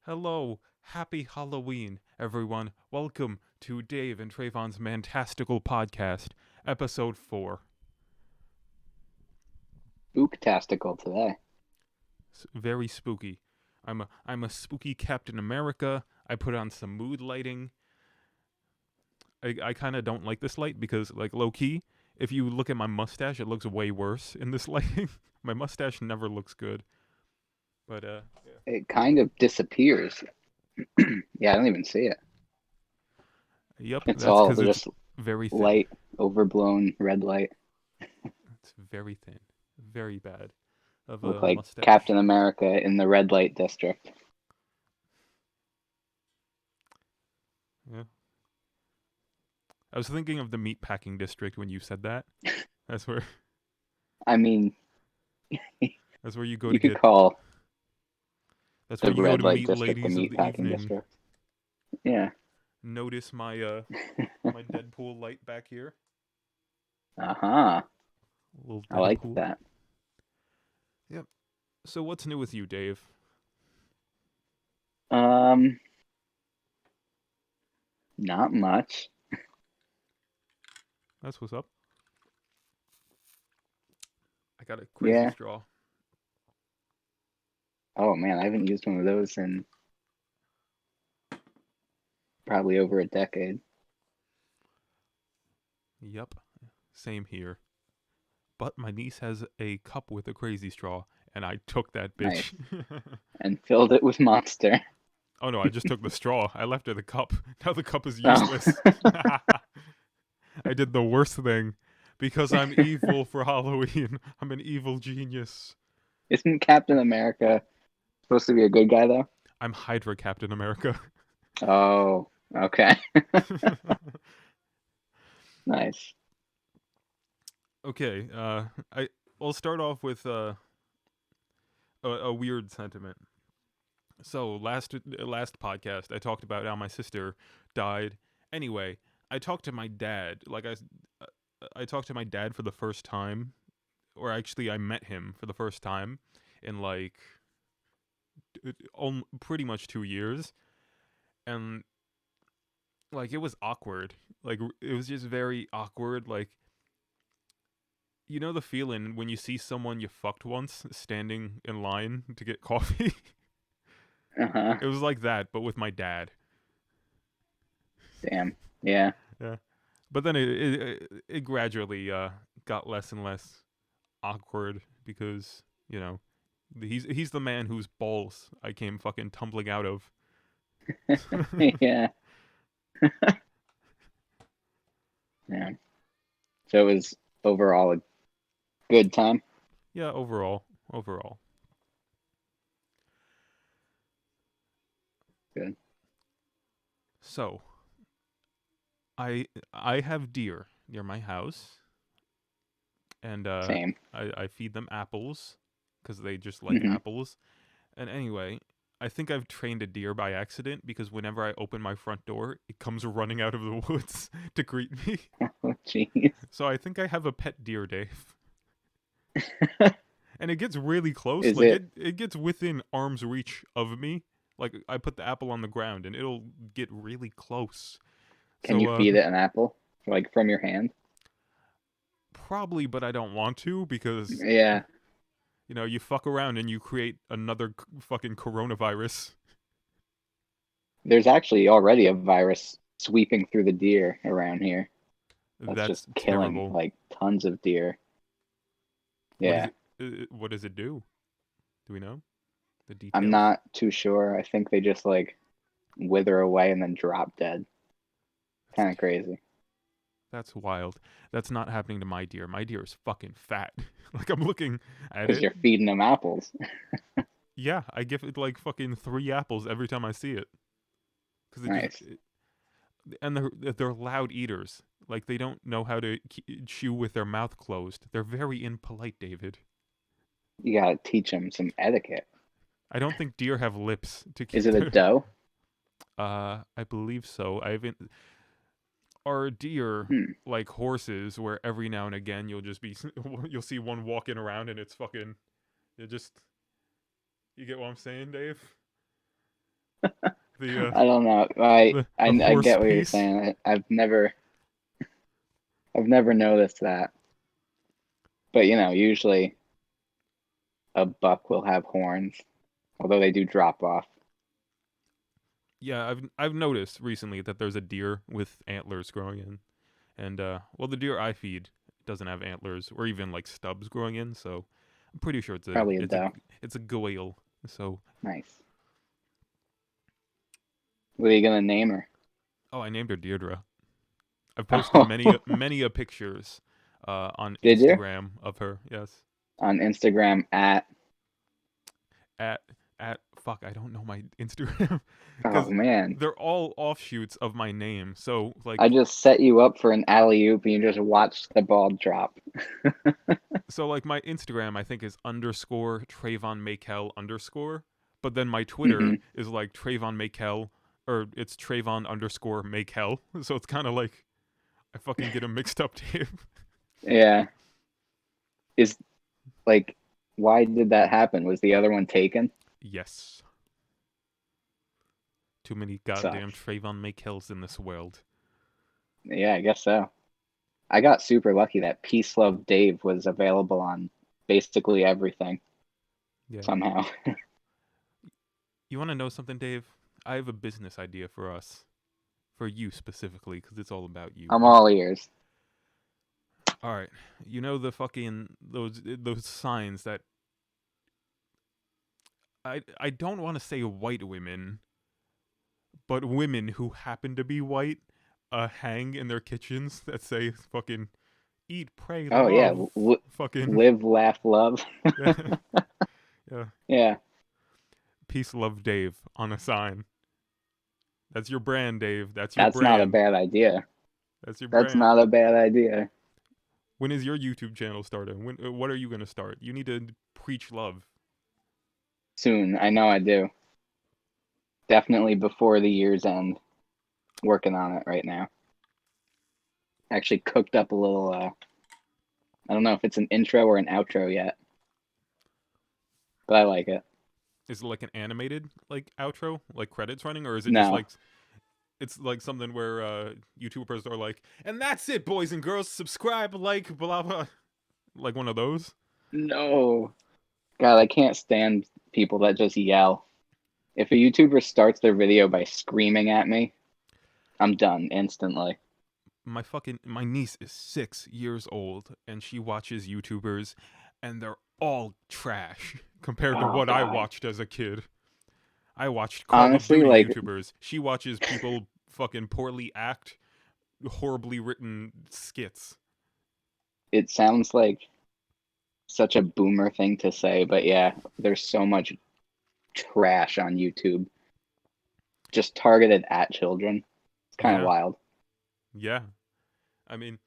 Hello, happy Halloween, everyone. Welcome to Dave and Tre'von's MANTASTICAL podcast, episode 4. Spooktastical today. It's very spooky. I'm a spooky Captain America. I put on some mood lighting. I kind of don't like this light because, like, low key, if you look at my mustache, it looks way worse in this lighting. My mustache never looks good. But, yeah. It kind of disappears. Yeah, I don't even see it. Yep, It's that's all because it's just very thin. light, overblown red light. It's very thin. Very bad of Look a like mustache. Captain America in the red light district. Yeah. I was thinking of the meatpacking district when you said that. That's where I mean, that's where you go to you could get call that's where the you go red to light meet district the ladies of the meatpacking evening. district. Yeah. Notice my my Deadpool light back here. Uh-huh. A little I like Deadpool. that. Yep. So what's new with you, Dave? Um, Not much. That's what's up. I got a crazy Yeah. straw. Oh man, I haven't used one of those in probably over a decade. Yep. Same here. But my niece has a cup with a crazy straw, and I took that bitch. Nice. And filled it with Monster. Oh no, I just took the straw. I left her the cup. Now the cup is Oh. useless. I did the worst thing because I'm evil for Halloween. I'm an evil genius. Isn't Captain America supposed to be a good guy though? I'm Hydra Captain America. Oh, okay. Nice. Okay, I'll start off with a weird sentiment. So last podcast, I talked about how my sister died. Anyway, I talked to my dad. I talked to my dad for the first time, or actually, I met him for the first time in like pretty much 2 years, and like it was awkward. Like it was just very awkward. Like you know the feeling when you see someone you fucked once standing in line to get coffee. Uh-huh. It was like that, but with my dad. Damn. Yeah. Yeah, but then it gradually got less and less awkward because he's the man whose balls I came fucking tumbling out of. Yeah. Yeah. So it was overall a good time. Yeah, overall. Good. So I have deer near my house, and Same. I feed them apples because they just like Hmm. apples. And anyway, I think I've trained a deer by accident because whenever I open my front door, it comes running out of the woods to greet me. Oh, jeez. So I think I have a pet deer, Dave. And it gets really close. Is Like it, it gets within arm's reach of me. Like I put the apple on the ground and it'll get really close. can you So feed it an apple? Like from your hand? probably, but I don't want to because Yeah. you fuck around and you create another fucking coronavirus. There's actually already a virus sweeping through the deer around here. That's That's just killing terrible. like tons of deer. What is Yeah. it? What does it do? Do we know the I'm details? not too sure. I think they just like wither away and then drop dead. That's Kind of crazy. that's wild. That's not happening to my deer. My deer is fucking fat. Like I'm looking at Because it. you're feeding them apples. Yeah, I give it like fucking 3 apples every time I see it. Because Nice. and they're loud eaters. Like they don't know how to chew with their mouth closed. They're very impolite, David. You gotta teach them some etiquette. I don't think deer have lips to Is keep it a their. doe? I believe so. I haven't. Are deer Hmm. like horses, where every now and again you'll see one walking around and it's fucking. You just you get what I'm saying, Dave? The I don't know. I the I, I horse get what you're piece. saying. I've never noticed that. But usually a buck will have horns, although they do drop off. Yeah, I've noticed recently that there's a deer with antlers growing in, and well, the deer I feed doesn't have antlers or even like stubs growing in, so I'm pretty sure Probably a it's a doe. it's a goyle. So, Nice. What are you gonna name her? oh, I named her Deirdre. I've posted many a pictures on Did you? Instagram of her. Yes, On Instagram at. at at fuck, I don't know my Instagram Oh because man, they're all offshoots of my name. So I like just set you up for an alley oop, and you just watched the ball drop. my Instagram I think is underscore Tre'von Makel underscore, but then my Hmm. Twitter is like Tre'von Makel, or it's Tre'von underscore Makel. So it's kind of like I fucking get them mixed up, Dave. Yeah. Is like, why did that happen? Was the other one taken? Yes, too many goddamn Sucks. Tre'von Makels in this world. Yeah, I guess so. I got super lucky that Peace Love Dave was available on basically everything Yeah. somehow. You want to know something, Dave? I have a business idea for us, for you specifically, because it's all about you. I'm all ears. All right, you know the fucking those signs that I don't want to say white women, but women who happen to be white, hang in their kitchens that say fucking eat, pray, Oh yeah, love, fucking live, laugh, love. yeah, yeah, Yeah, peace, love, Dave on a sign. That's your brand, Dave. That's your that's not a brand. bad idea. That's your That's brand. not a bad idea. When is your YouTube channel starting? When? What are you gonna start? You need to preach love. Soon, I know I do. Definitely before the year's end. Working on it right now. Actually cooked up a little. I don't know if it's an intro or an outro yet, but I like it. Is it like an animated like outro, like credits running, or is it just No, like it's like something where YouTubers are like, and that's it, boys and girls, subscribe, like, blah blah, like one of those. no, God, I can't stand people that just yell. If a YouTuber starts their video by screaming at me, I'm done instantly. My niece is 6 years old and she watches YouTubers, and they're all trash compared to Oh what I God. watched as a kid. I watched Call of Honestly, Duty like YouTubers. She watches people fucking poorly act horribly written skits. it sounds like such a boomer thing to say, but yeah, there's so much trash on YouTube just targeted at children. It's kind of Yeah, wild. yeah. I mean,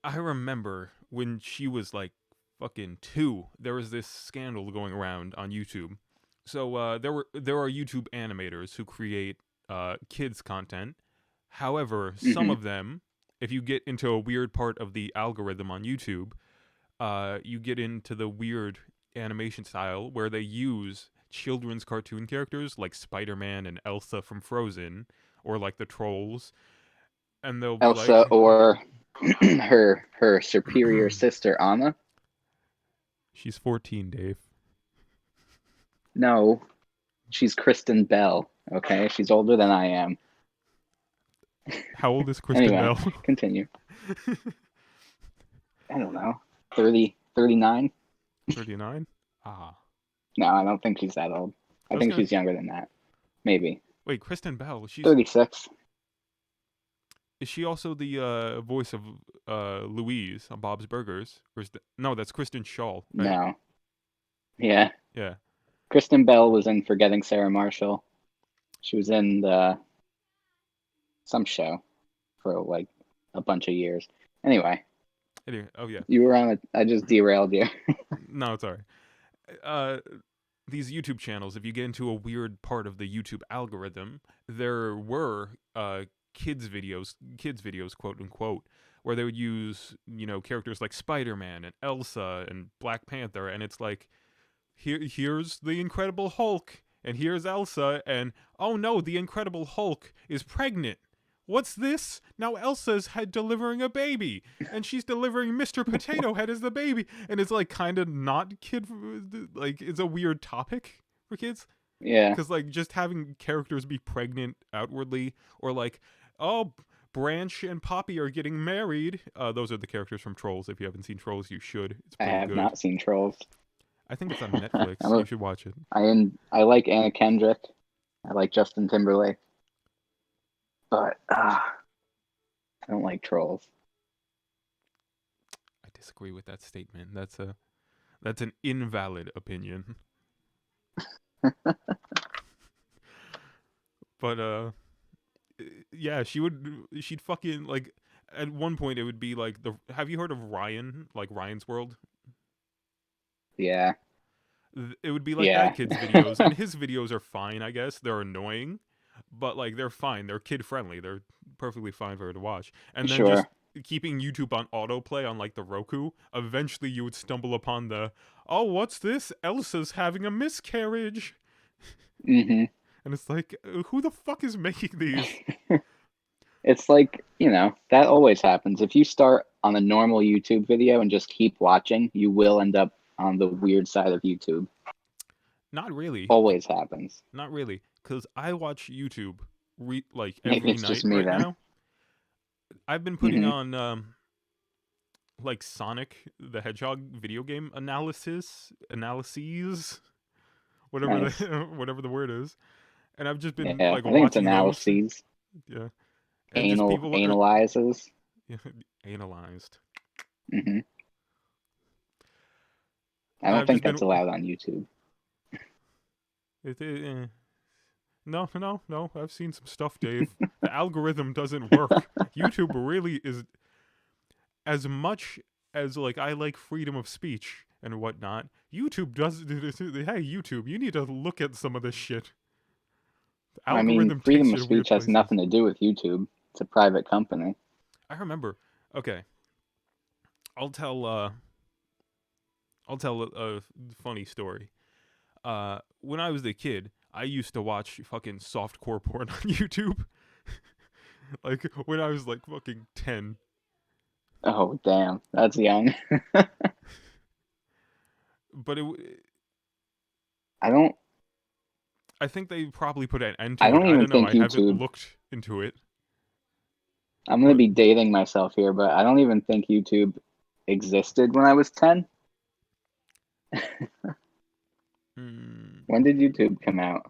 I remember when she was like fucking 2, there was this scandal going around on YouTube. So there are YouTube animators who create kids content. However, some Hmm. of them, if you get into a weird part of the algorithm on YouTube, you get into the weird animation style where they use children's cartoon characters like Spider-Man and Elsa from Frozen, or like the Trolls, and they'll be Elsa like, or her superior sister Anna. she's 14, Dave. No, she's Kristen Bell. Okay, she's older than I am. How old is Kristen Anyway, Bell? continue. I don't know. 30, 39? 39? Ah. No, I don't think she's that old. I I was think gonna she's younger than that. Maybe. wait, Kristen Bell, she's 36. is she also the voice of Louise on Bob's Burgers? Or no, that's Kristen Shaw, right? No. Yeah. Yeah. Kristen Bell was in Forgetting Sarah Marshall. She was in some show for like a bunch of years. Anyway, Anyway, oh yeah. you were on I just derailed you. No, it's alright. Uh, these YouTube channels, if you get into a weird part of the YouTube algorithm, there were kids videos, quote unquote, where they would use characters like Spider-Man and Elsa and Black Panther, and it's like here's the Incredible Hulk, And here's Elsa, and oh no, the Incredible Hulk is pregnant. What's this? Now Elsa's delivering a baby, and she's delivering Mr. Potato Head as the baby, and it's like kind of not kid, like it's a weird topic for kids, Yeah. because like just having characters be pregnant outwardly, or like, oh, Branch and Poppy are getting married. Those are the characters from Trolls. If you haven't seen Trolls, you should. It's I pretty have good. not seen Trolls. I think it's on Netflix. I'm You a, should watch it. I like Anna Kendrick. I like Justin Timberlake. But I don't like Trolls. I disagree with that statement. That's an invalid opinion. But yeah, she'd fucking like at one point it would be like the have you heard of Ryan, like Ryan's World? Yeah. It would be like that Yeah. kid's videos, and his videos are fine, I guess. They're annoying, but like they're fine. They're kid friendly. They're perfectly fine for her to watch. And then just Sure. keeping YouTube on autoplay on like the Roku, eventually you would stumble upon the, oh, what's this? Elsa's having a miscarriage. Mm-hmm. And it's like, who the fuck is making these? It's like, that always happens. If you start on a normal YouTube video and just keep watching, you will end up on the weird side of YouTube. Not really. Always happens. Not really. Because I watch YouTube like Maybe every it's just night me right then. now. I've been putting Hmm. on like Sonic the Hedgehog video game analyses, whatever Nice. the whatever the word is, and I've just been Yeah, like I think it's watching those. analyses. Yeah, and just people Analyzes. analyzed. Hmm. I And don't I've think just that's been allowed on YouTube. no, no, no. I've seen some stuff, Dave. The algorithm doesn't work. YouTube really is as much as like I like freedom of speech and whatnot. YouTube does. Hey, YouTube, you need to look at some of this shit. The I mean, algorithm freedom takes of you to weird speech has places. nothing to do with YouTube. It's a private company. I remember. Okay, I'll tell. I'll tell a funny story. When I was a kid, I used to watch fucking softcore porn on YouTube. Like when I was like fucking 10. Oh, damn. That's young. But I don't I think they probably put an end I to it. don't I even don't know. think I haven't YouTube looked into it. I'm going to But be dating myself here, but I don't even think YouTube existed when I was 10. mm, When did YouTube come out?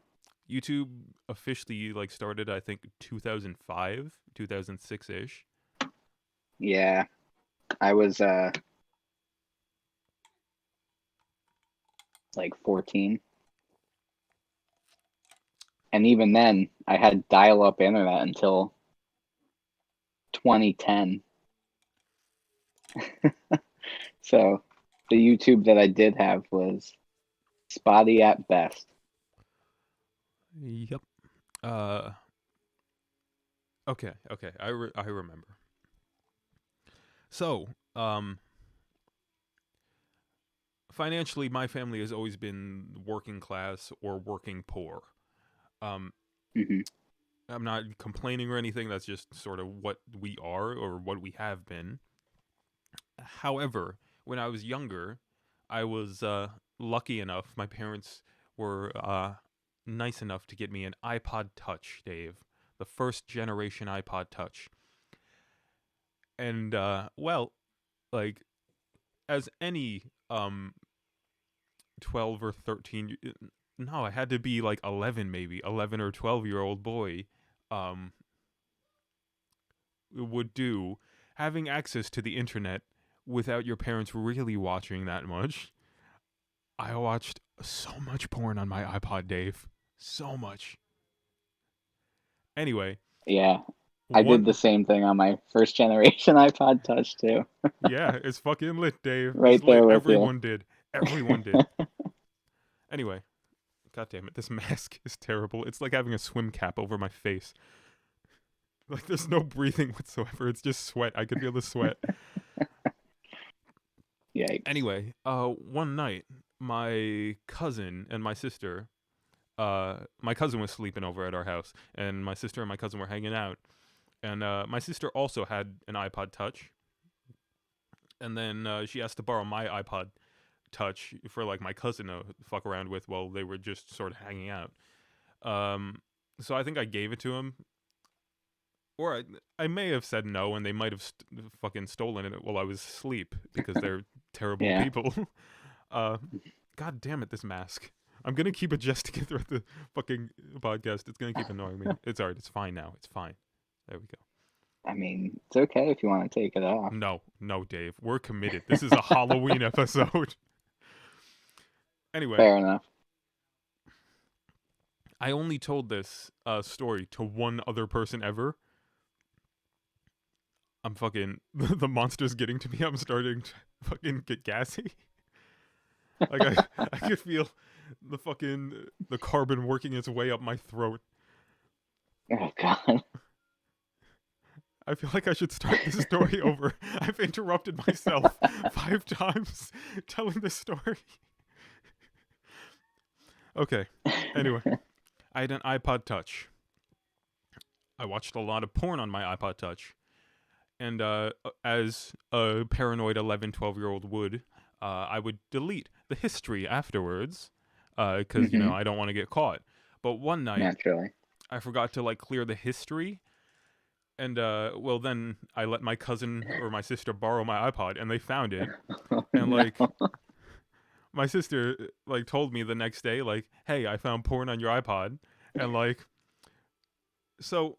YouTube officially like started I think 2005, 2006ish. Yeah, I was like 14. And even then, I had dial-up internet until 2010. So the YouTube that I did have was spotty at best. Yep. Uh okay. I remember. So, financially my family has always been working class or working poor. Um Hmm. I'm not complaining or anything. That's just sort of what we are or what we have been. However, when I was younger, I was lucky enough. My parents were nice enough to get me an iPod Touch, Dave, the first generation iPod Touch. And well, like as any 12 or 13, no, I had to be like 11 maybe, 11 or 12-year-old boy um would do, having access to the internet without your parents really watching that much. I watched so much porn on my iPod, Dave. So much. Anyway, Yeah, I did the one same thing on my first generation iPod Touch too. yeah, it's fucking lit, Dave. It's Right lit. there with you. Everyone did. Everyone did. Anyway, god damn it, this mask is terrible. It's like having a swim cap over my face. Like there's no breathing whatsoever. It's just sweat. I could feel the sweat. Yikes. Anyway, one night, my cousin and my sister my cousin was sleeping over at our house, and my sister and my cousin were hanging out. And my sister also had an iPod Touch, and then she asked to borrow my iPod Touch for like my cousin to fuck around with while they were just sort of hanging out. So I think I gave it to him, or I may have said no, and they might have fucking stolen it while I was asleep because they're terrible Yeah. people. uh, God damn it, this mask. I'm gonna keep adjusting it throughout the fucking podcast. It's gonna keep annoying me. It's alright. It's fine now. It's fine. There we go. I mean, it's okay if you want to take it off. No, no, Dave. We're committed. This is a Halloween episode. Anyway, Fair enough. I only told this story to one other person ever. I'm fucking the monster's getting to me. I'm starting to fucking get gassy. Like I could feel the carbon working its way up my throat. Oh God. I feel like I should start this story over. I've interrupted myself 5 times telling this story. Okay. Anyway, I had an iPod Touch. I watched a lot of porn on my iPod Touch. And as a paranoid 11, 12-year-old would, I would delete the history afterwards because, I don't want to get caught. But one night, Naturally. I forgot to, like, clear the history. And, well, then I let my cousin or my sister borrow my iPod, and they found it. And, like, my sister, like, told me the next day, like, hey, I found porn on your iPod. And, like, so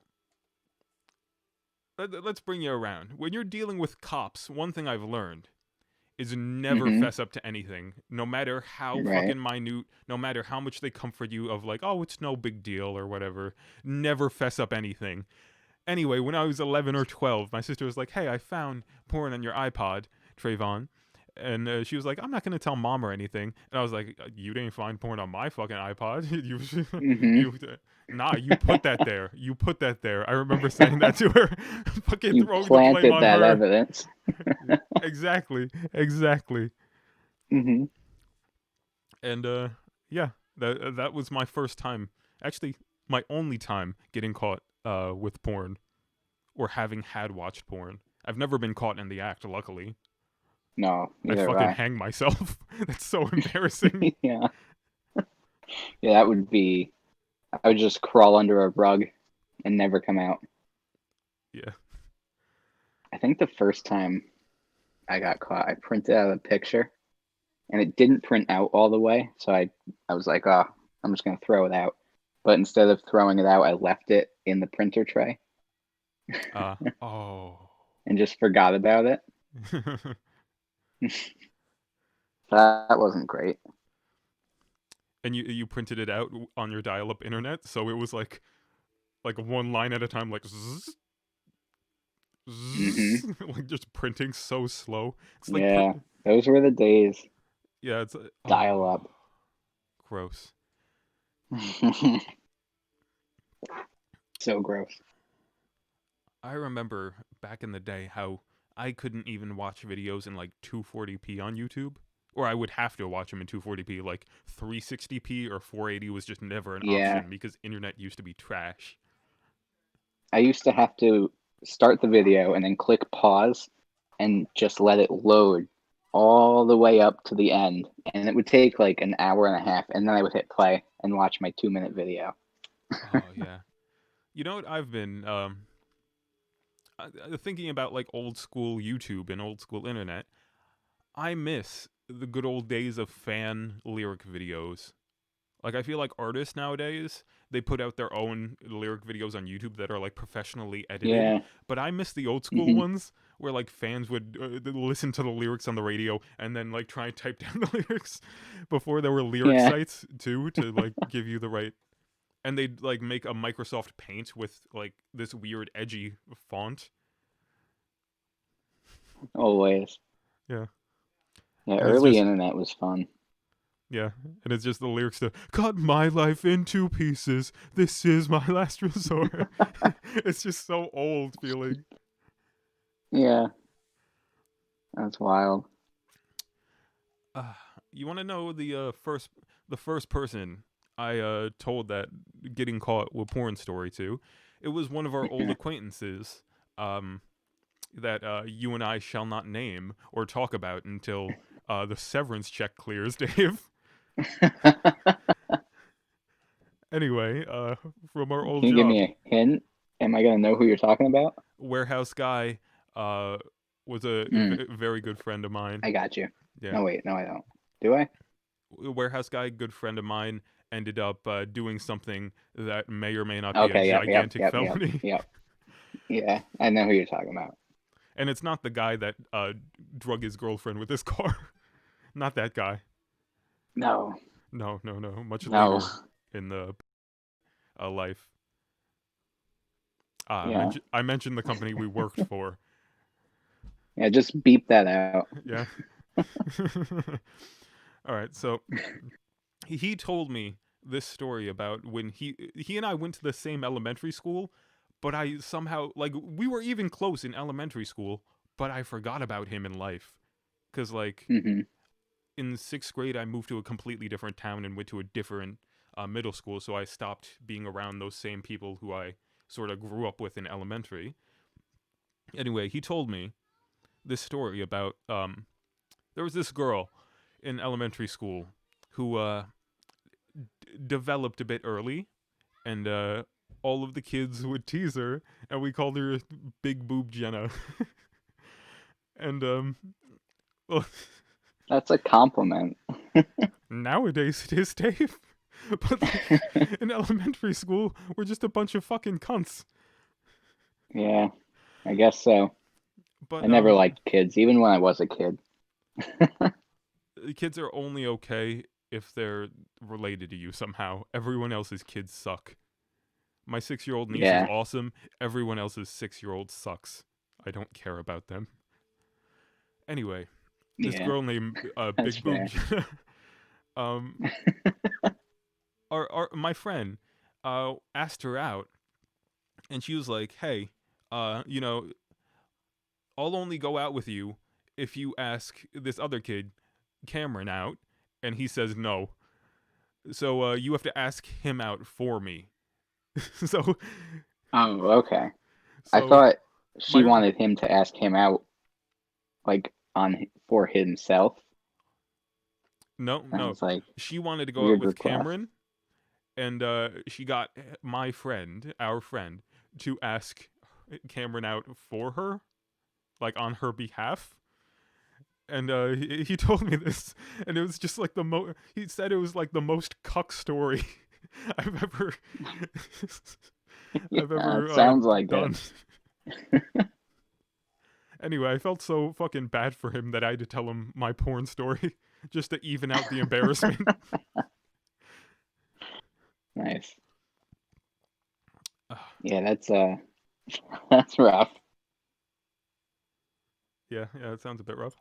let's bring you around. When you're dealing with cops, one thing I've learned is never fess up to anything, no matter how fucking minute, no matter how much they comfort you of like, oh, it's no big deal or whatever. Never fess up anything. Anyway, when I was 11 or 12, my sister was like, hey, I found porn on your iPod, Tre'von. And she was like, I'm not going to tell mom or anything. And I was like, you didn't find porn on my fucking iPod? Nah, you put that there. You put that there. I remember saying that to her. Fucking You throwing the blame planted on that her. evidence. Exactly. Mm-hmm. And yeah, that was my first time. Actually, my only time getting caught with porn or having had watched porn. I've never been caught in the act, luckily. No, I'd neither fucking have hang myself. That's so embarrassing. I. Yeah. Yeah, that would be. I would just crawl under a rug and never come out. Yeah. I think the first time I got caught, I printed out a picture and it didn't print out all the way. So I was like, oh, I'm just going to throw it out. But instead of throwing it out, I left it in the printer tray Oh. and just forgot about it. That wasn't great. And you printed it out on your dial-up internet, so it was like one line at a time, like zzz, zzz, like just printing so slow. It's like Yeah, those were the days. yeah, it's Dial up. Gross. So gross. I remember back in the day how I couldn't even watch videos in like 240p on YouTube. Or I would have to watch them in 240p. Like 360p or 480 was just never an option because internet used to be trash. I used to have to start the video and then click pause and just let it load all the way up to the end. And it would take like an hour and a half. And then I would hit play and watch my 2-minute video. Oh, yeah. You know what I've been thinking about, like old school YouTube and old school internet. I miss the good old days of fan lyric videos. Like, I feel like artists nowadays, they put out their own lyric videos on YouTube that are like professionally edited. Yeah. But I miss the old school ones where like fans would listen to the lyrics on the radio and then like try and type down the lyrics before there were lyric sites too to like give you the right. And they'd like make a Microsoft Paint with like this weird edgy font. Always. Yeah. Yeah, And early internet was fun. Yeah, and it's just the lyrics to "Cut my life into pieces. This is my last resort." It's just so old feeling. Yeah, that's wild. You want to know the first person I told that getting caught with porn story to. It was one of our old acquaintances that you and I shall not name or talk about until the severance check clears, Dave. Anyway, from our old Can you give job, me a hint? Am I gonna know who you're talking about? warehouse guy uh, was a Mm, very good friend of mine. I got you. Yeah, No, wait, no, I don't. Do I? warehouse guy, good friend of mine, ended up doing something that may or may not be a Okay, yep, yep, gigantic yep, yep, felony. yep. Yeah, I know who you're talking about. And it's not the guy that drug his girlfriend with his car. Not that guy. No, No, no, no. Much no. later in the life. Yeah, I mentioned the company we worked for. yeah. Just beep that out. Yeah. All right. So he told me this story about when he and I went to the same elementary school, but I somehow like we were even close in elementary school, but I forgot about him in life because like Hmm. in sixth grade I moved to a completely different town and went to a different middle school, so I stopped being around those same people who I sort of grew up with in elementary. Anyway, he told me this story about there was this girl in elementary school who developed a bit early, and all of the kids would tease her, and we called her Big Boob Jenna. And well, That's a compliment. nowadays it is, Dave. But like in elementary school, we're just a bunch of fucking cunts. Yeah, I guess so. I But never liked kids, even when I was a kid. kids are only okay if they're related to you somehow. Everyone else's kids suck. My 6-year-old niece is Yeah, awesome. Everyone else's 6-year-old sucks. I don't care about them. Anyway, this yeah, girl named that's Big Boob fair. Jenna, um, my friend asked her out, and she was like, "Hey, you know, I'll only go out with you if you ask this other kid, Cameron, out." And he says no. So you have to ask him out for me. so Oh, okay. I so thought she my wanted him to ask him out, like on for himself. no I no, was like, she wanted to go out weird with request. Cameron, and she got my friend, our friend, to ask Cameron out for her, like on her behalf. And he told me this, and it was just like He said it was like the most cuck story I've ever Yeah, I've it ever sounds like it. done. Anyway, I felt so fucking bad for him that I had to tell him my porn story just to even out the embarrassment. Nice. Yeah, that's that's rough. Yeah, yeah, it sounds a bit rough.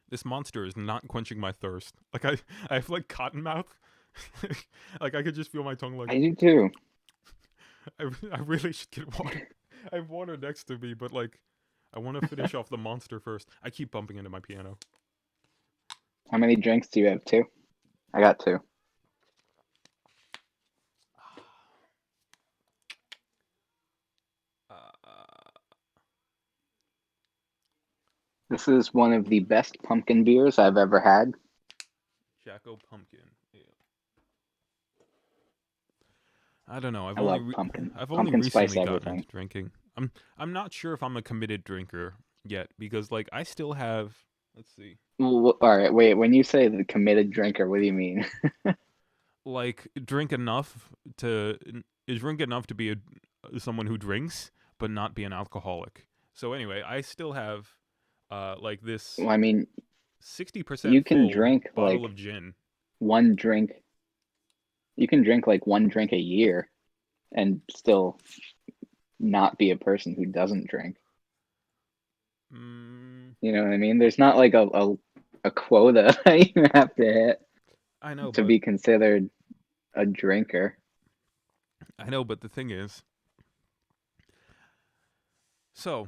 This monster is not quenching my thirst. Like I have like cotton mouth. Like I could just feel my tongue like I do too. I really should get water. I have water next to me, but like I want to finish off the monster first. I keep bumping into my piano. How many drinks do you have? Two? I got two. Uh, This is one of the best pumpkin beers I've ever had. Jacko Pumpkin. Yeah. I don't know. I love pumpkin. I've only Pumpkin spice recently gotten everything. into drinking. I'm not sure if I'm a committed drinker yet because like I still have. Let's see. Well, all right, wait. When you say the committed drinker, what do you mean? Like to drink enough to be someone who drinks but not be an alcoholic. So anyway, I still have like this Well, I mean, 60% you can full drink bottle like of gin. one drink. You can drink like one drink a year and still not be a person who doesn't drink. Mm, You know what I mean? There's not like a quota that you have to hit I know, to but be considered a drinker. the thing is, so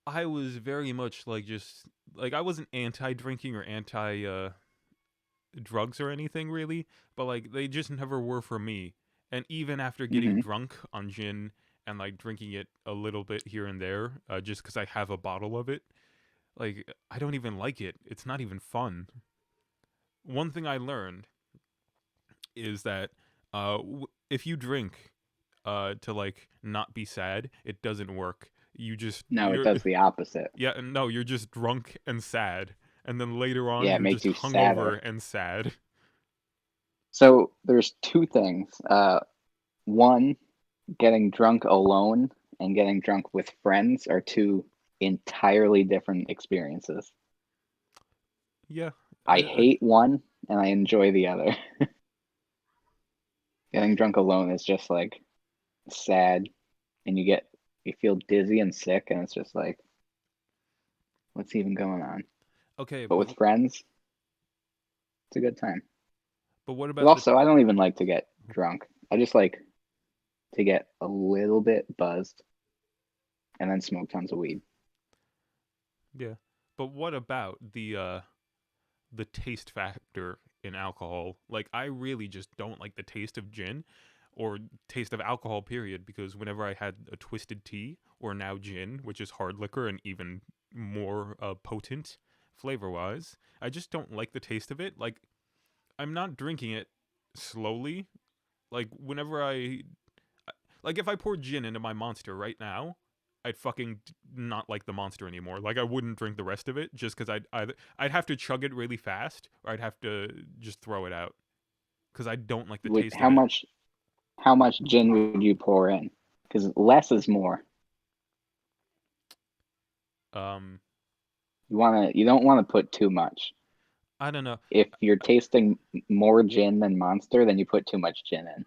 I was very much like just like I wasn't anti-drinking or anti drugs or anything really, but like they just never were for me. And even after getting Hmm. drunk on gin and like drinking it a little bit here and there, just because I have a bottle of it, like I don't even like it. It's not even fun. One thing I learned is that if you drink to like not be sad, it doesn't work. No, it You're does the opposite. yeah, no, you're just drunk and sad, and then later on Yeah, it you're makes just you hungover sadder. and sad. So there's two things. One, getting drunk alone and getting drunk with friends are two entirely different experiences. Yeah, I I, hate one and I enjoy the other. Getting drunk alone is just like sad and you feel dizzy and sick and it's just like what's even going on? okay, But with friends, it's a good time. but what But about the also, I don't even like to get drunk. I just like to get a little bit buzzed and then smoke tons of weed. yeah? But what about the taste factor in alcohol? Like I really just don't like the taste of gin or taste of alcohol period because whenever I had a twisted tea or now gin, which is hard liquor and even more potent flavor wise, I just don't like the taste of it. Like I'm not drinking it slowly. Like whenever like if I poured gin into my monster right now, I'd fucking not like the monster anymore. Like I wouldn't drink the rest of it just because I'd have to chug it really fast or I'd have to just throw it out because I don't like the Would taste of it. how much gin would you pour in? Because less is more. Um, You don't want to put too much. I don't know. If you're tasting more gin than Monster, then you put too much gin in.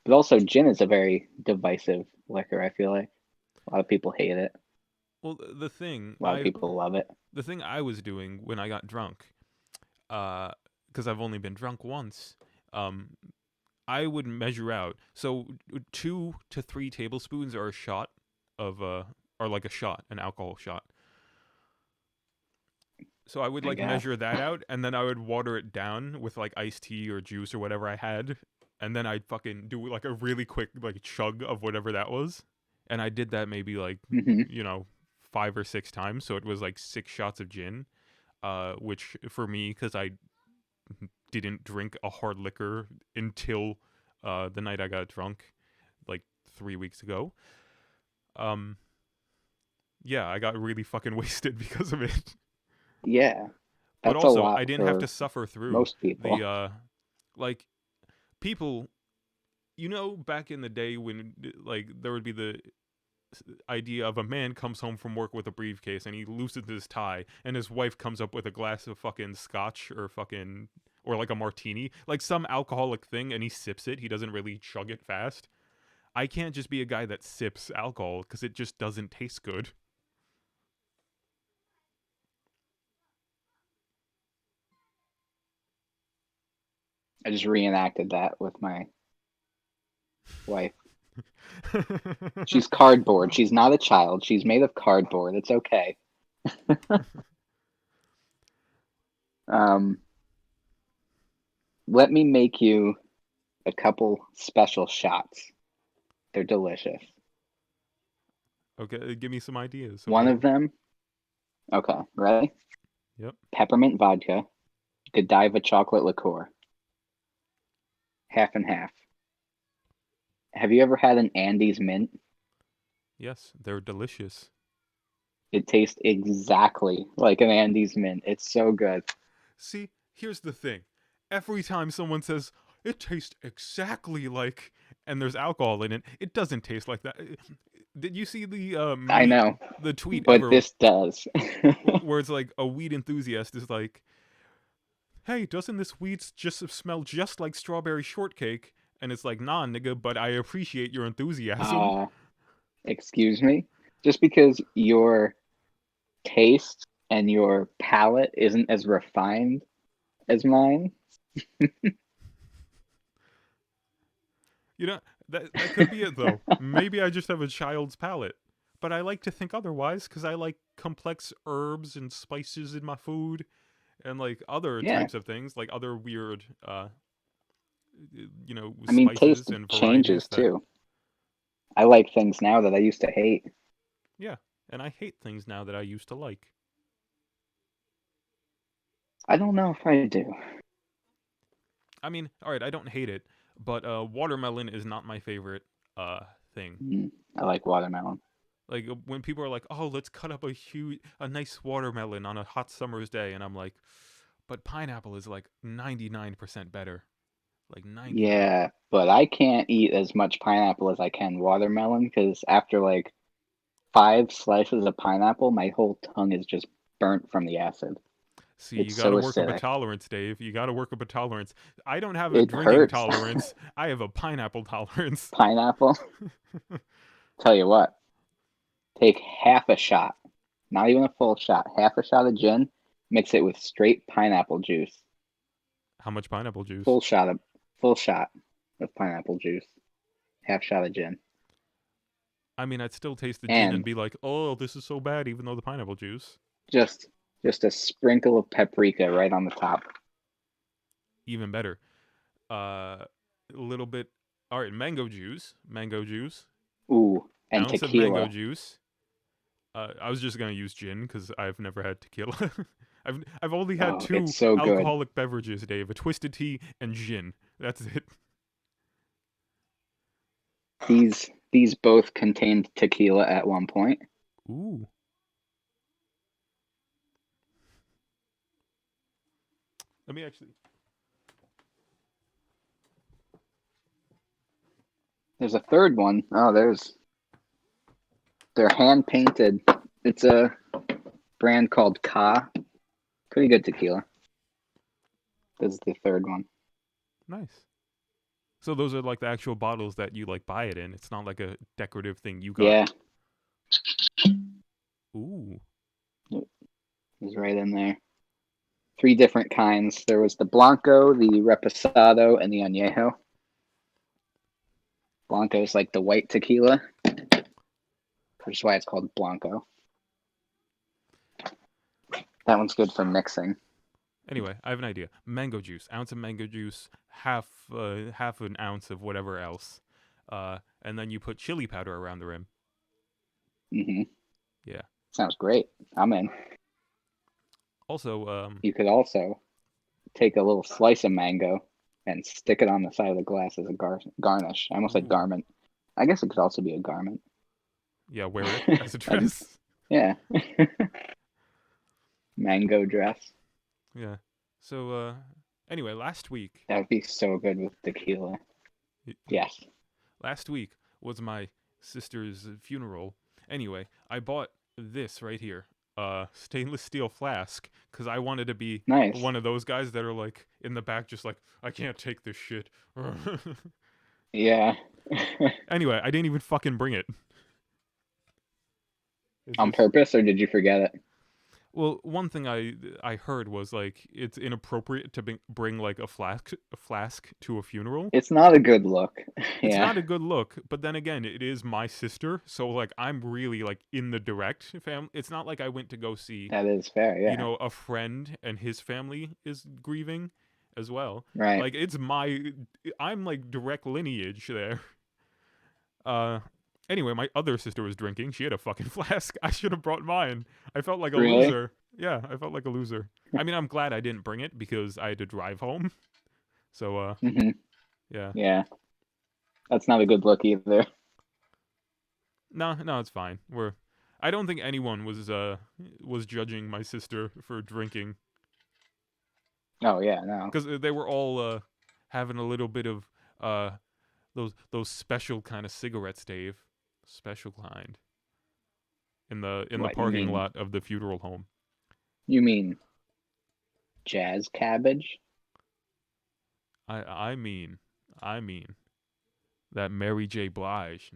But also, gin is a very divisive liquor. I feel like a lot of people hate it. Well, A lot of people love it. the thing I was doing when I got drunk, because I've only been drunk once, um, I would measure out. So 2 to 3 tablespoons are a shot of are like a shot, an alcohol shot. So I would I like guess. measure that out, and then I would water it down with like iced tea or juice or whatever I had, and then I'd fucking do like a really quick like chug of whatever that was, and I did that maybe like Hmm. 5 or 6 times, so it was like 6 shots of gin, which for me because I didn't drink a hard liquor until the night I got drunk, like 3 weeks ago. Um, yeah, I got really fucking wasted because of it. Yeah, But that's a also, lot I didn't have to for suffer through most people. the like people. Back in the day when like there would be the idea of a man comes home from work with a briefcase and he loosens his tie and his wife comes up with a glass of fucking scotch or like a martini, like some alcoholic thing, and he sips it. He doesn't really chug it fast. I can't just be a guy that sips alcohol because it just doesn't taste good. I just reenacted that with my wife. She's cardboard. She's not a child. She's made of cardboard. It's okay. Um, Let me make you a couple special shots. They're delicious. Okay, give me some ideas of One what. of them, okay, ready? Yep. Peppermint vodka, Godiva chocolate liqueur, half and half. Have you ever had an Andes mint? Yes, they're delicious. It tastes exactly like an Andes mint. It's so good. See, here's the thing. Every time someone says it tastes exactly like and there's alcohol in it, it doesn't taste like that. Did you see the I know, the tweet but ever this does. where it's like a weed enthusiast is like, "Hey, doesn't this weed just smell just like strawberry shortcake?" And it's like, "Nah, nigga, but I appreciate your enthusiasm." uh, Excuse me? Just because your taste and your palate isn't as refined as mine. You know, that could be it though. Maybe I just have a child's palate. but I like to think otherwise because I like complex herbs and spices in my food and like other Yeah. types of things, like other weird, I mean, spices taste and varieties changes that, too. I like things now that I used to hate. yeah. And I hate things now that I used to like. I don't know if I do. I mean, all right, I don't hate it, but watermelon is not my favorite thing. I like watermelon. Like when people are like, "Oh, let's cut up a nice watermelon on a hot summer's day," and I'm like, "But pineapple is like 99% better." Like 99. Yeah, but I can't eat as much pineapple as I can watermelon because after like 5 slices of pineapple, my whole tongue is just burnt from the acid. See, you It's got so to work up a acidic. tolerance, Dave. You got to work up a tolerance. I don't have a It drinking hurts. tolerance. I have a pineapple tolerance. Pineapple. Tell you what, take half a shot, not even a full shot, half a shot of gin, mix it with straight pineapple juice. How much pineapple juice? Full shot of full shot of pineapple juice. Half shot of gin. I mean, I'd still taste the gin and And be like, "Oh, this is so bad," even though the pineapple juice. just just a sprinkle of paprika right on the top. Even better. A little bit. All right, mango juice. Mango juice. Ooh, and Ounce of mango tequila. juice. I was just gonna use gin because I've never had tequila. I've only had Oh, it's two so good. alcoholic beverages, Dave: a twisted tea and gin. That's it. These both contained tequila at one point. Ooh. Let me actually. There's a third one. Oh, they're hand painted. It's a brand called Ka. Pretty good tequila. This is the third one. Nice. So those are like the actual bottles that you like buy it in. It's not like a decorative thing you got. Yeah, Ooh. it was right in there. 3 different kinds. There was the Blanco, the Reposado, and the Añejo. Blanco is like the white tequila, which is why it's called Blanco. That one's good for mixing. Anyway, I have an idea. Mango juice. Ounce of mango juice. Half an ounce of whatever else. And then you put chili powder around the rim. Hmm. Yeah. Sounds great. I'm in. Also, You could also take a little slice of mango and stick it on the side of the glass as a garnish. I almost said ooh. garment. I guess it could also be a garment. Yeah, wear it as a And dress. yeah, mango dress. Yeah. So, anyway, last week, That would be so good with tequila. Yes. last week was my sister's funeral. Anyway, I bought this right here, stainless steel flask, because I wanted to be Nice. one of those guys that are like in the back, just like I can't take this shit. Yeah. Anyway, I didn't even fucking bring it. It's On just purpose, or did you forget it? well, one thing I heard was like it's inappropriate to bring like a flask to a funeral. It's not a good look. It's Yeah. not a good look, but then again, it is my sister, so like I'm really like in the direct family. It's not like I went to go see, That is fair. Yeah. a friend and his family is grieving as well. Right. Like I'm like direct lineage there. Uh anyway, my other sister was drinking. She had a fucking flask. I should have brought mine. I felt like a Really? loser. Yeah, I felt like a loser. I mean, I'm glad I didn't bring it because I had to drive home. So Hmm. yeah. Yeah. That's not a good look either. No, no, it's fine. I don't think anyone was judging my sister for drinking Oh yeah. No. because they were all having a little bit of uh those special kind of cigarettes, Dave. Special kind in the What you parking mean? lot of the funeral home. You mean jazz cabbage? I mean I mean that Mary J. Blige.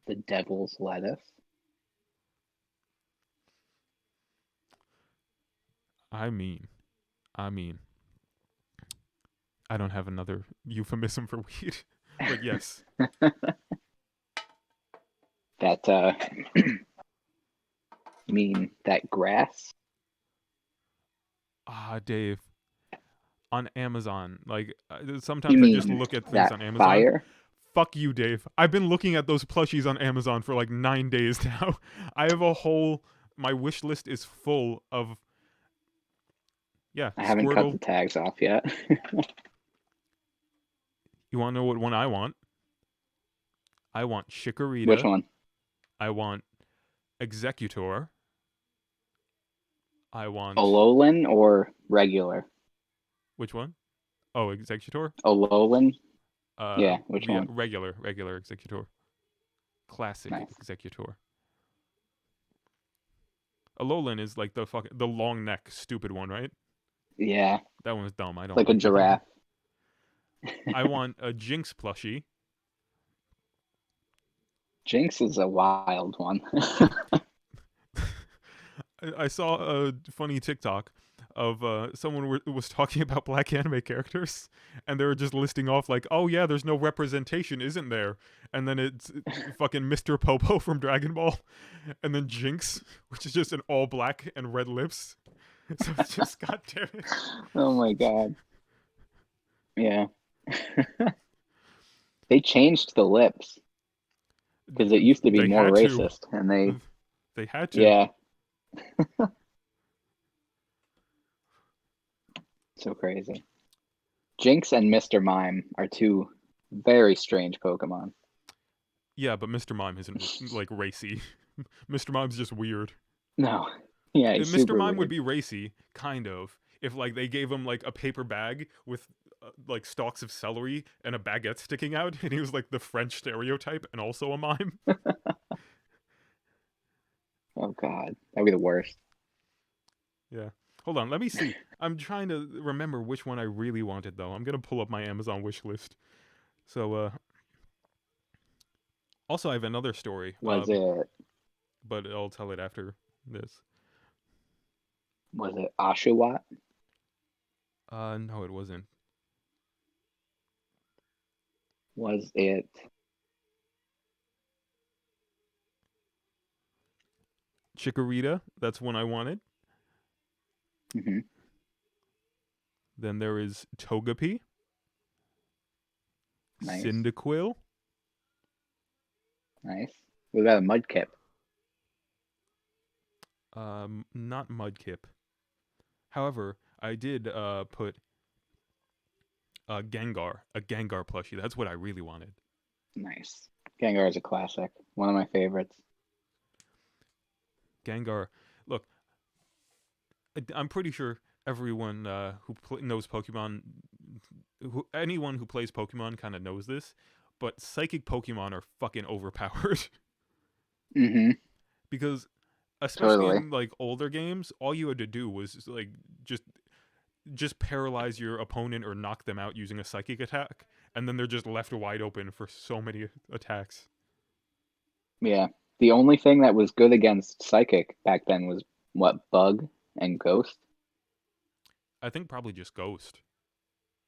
The devil's lettuce? I mean I mean I don't have another euphemism for weed, but yes. That you mean that grass? Dave, on Amazon. Like You sometimes I just mean look at things that on Amazon. fire? Fuck you, Dave. I've been looking at those plushies on Amazon for like 9 days now. I have a whole my wish list is full of I haven't cut Squirtle. the tags off yet. You want to know what one I want? I want Which Chikorita. one? I want Executor. I want Alolan or regular? which one? Oh, Executor. Alolan? Yeah, which Yeah, one? regular Executor. Classic Nice. Executor. Alolan is like the long neck stupid one, right? Yeah, That one was dumb. I it's don't like a like that one. giraffe. I want a Jinx plushie. Jinx is a wild one. I saw a funny TikTok of someone was talking about black anime characters, and they were just listing off like, "Oh yeah, there's no representation, isn't there?" And then it's fucking Mr. Popo from Dragon Ball, and then Jinx, which is just an all black and red lips. So it's just goddamn it. Oh my god. Yeah. They changed the lips because it used to be They more had to. racist, and They had to. yeah, so crazy. Jinx and Mr. Mime are two very strange Pokemon. Yeah, but Mr. Mime isn't like racy. Mr. Mime's just weird. No, yeah, he's Mr. super Mime would weird. be racy, kind of, if like they gave him like a paper bag with like stalks of celery and a baguette sticking out, and he was like the French stereotype and also a mime. Oh god, that'd be the worst. Yeah. Hold on, let me see. I'm trying to remember which one I really wanted though. I'm gonna pull up my Amazon wish list. So also I have another story. Was it But I'll tell it after this. Oshawott? No, it wasn't. Was it Chikorita, that's one I wanted. hmm Then there is Togepi, nice, Cyndaquil. nice? What about a Mudkip? Not Mudkip. However, I did put a Gengar plushie. That's what I really wanted. Nice. Gengar is a classic. One of my favorites. Gengar. Look, I'm pretty sure everyone who knows Pokemon, anyone who plays Pokemon kind of knows this, but psychic Pokemon are fucking overpowered. Mm-hmm. Because especially Totally. in like older games, all you had to do was like just paralyze your opponent or knock them out using a psychic attack, and then they're just left wide open for so many attacks. Yeah. The only thing that was good against Psychic back then was what, Bug and Ghost? I think probably just Ghost.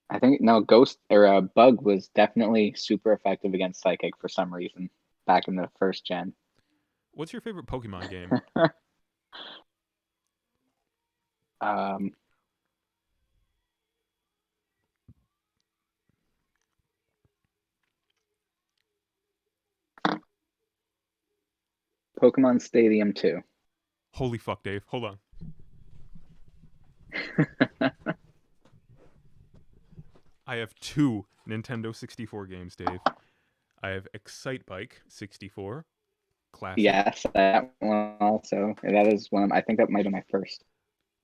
I think no, Ghost or Bug was definitely super effective against Psychic for some reason back in the first gen. What's your favorite Pokemon game? um, Pokemon Stadium 2. Holy fuck, Dave. Hold on. I have 2 Nintendo 64 games, Dave. I have Excite Bike 64, classic, Yes, that one also. That is one. I think that might be my first.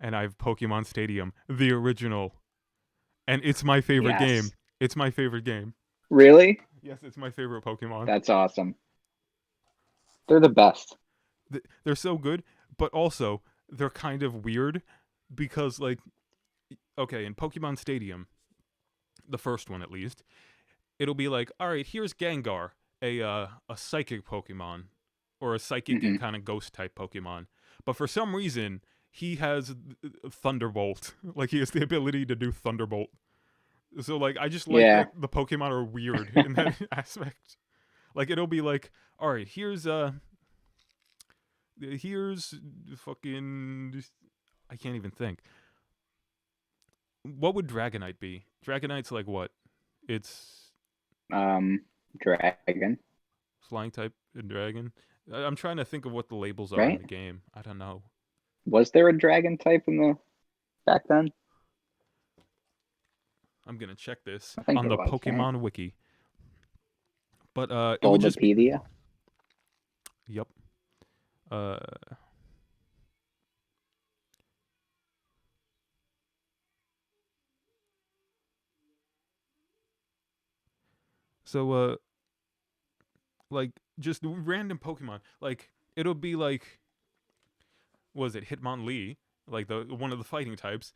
and I have Pokemon Stadium, the original. And it's my favorite game. Yes. It's my favorite game. Really? Yes, it's my favorite Pokemon. That's awesome. They're the best. They're so good, but also they're kind of weird because like okay, in Pokemon Stadium, the first one at least, it'll be like, "All right, here's Gengar, a psychic Pokemon or a psychic and hmm kind of ghost type Pokemon." But for some reason, he has Thunderbolt. Like he has the ability to do Thunderbolt. So like I just like Yeah. that the Pokemon are weird in that aspect. Like it'll be like, all right, here's fucking, I can't even think. What would Dragonite be? Dragonite's like what? It's Dragon, flying type and dragon. I'm trying to think of what the labels are in right? the game. I don't know. Was there a dragon type in the back then? I'm gonna check this I think on there the was, right? Pokemon Wiki. But it would just be. Bulbapedia. Yep. Uh, so like just random Pokemon. Like it'll be like, was it Hitmonlee? Like the one of the fighting types.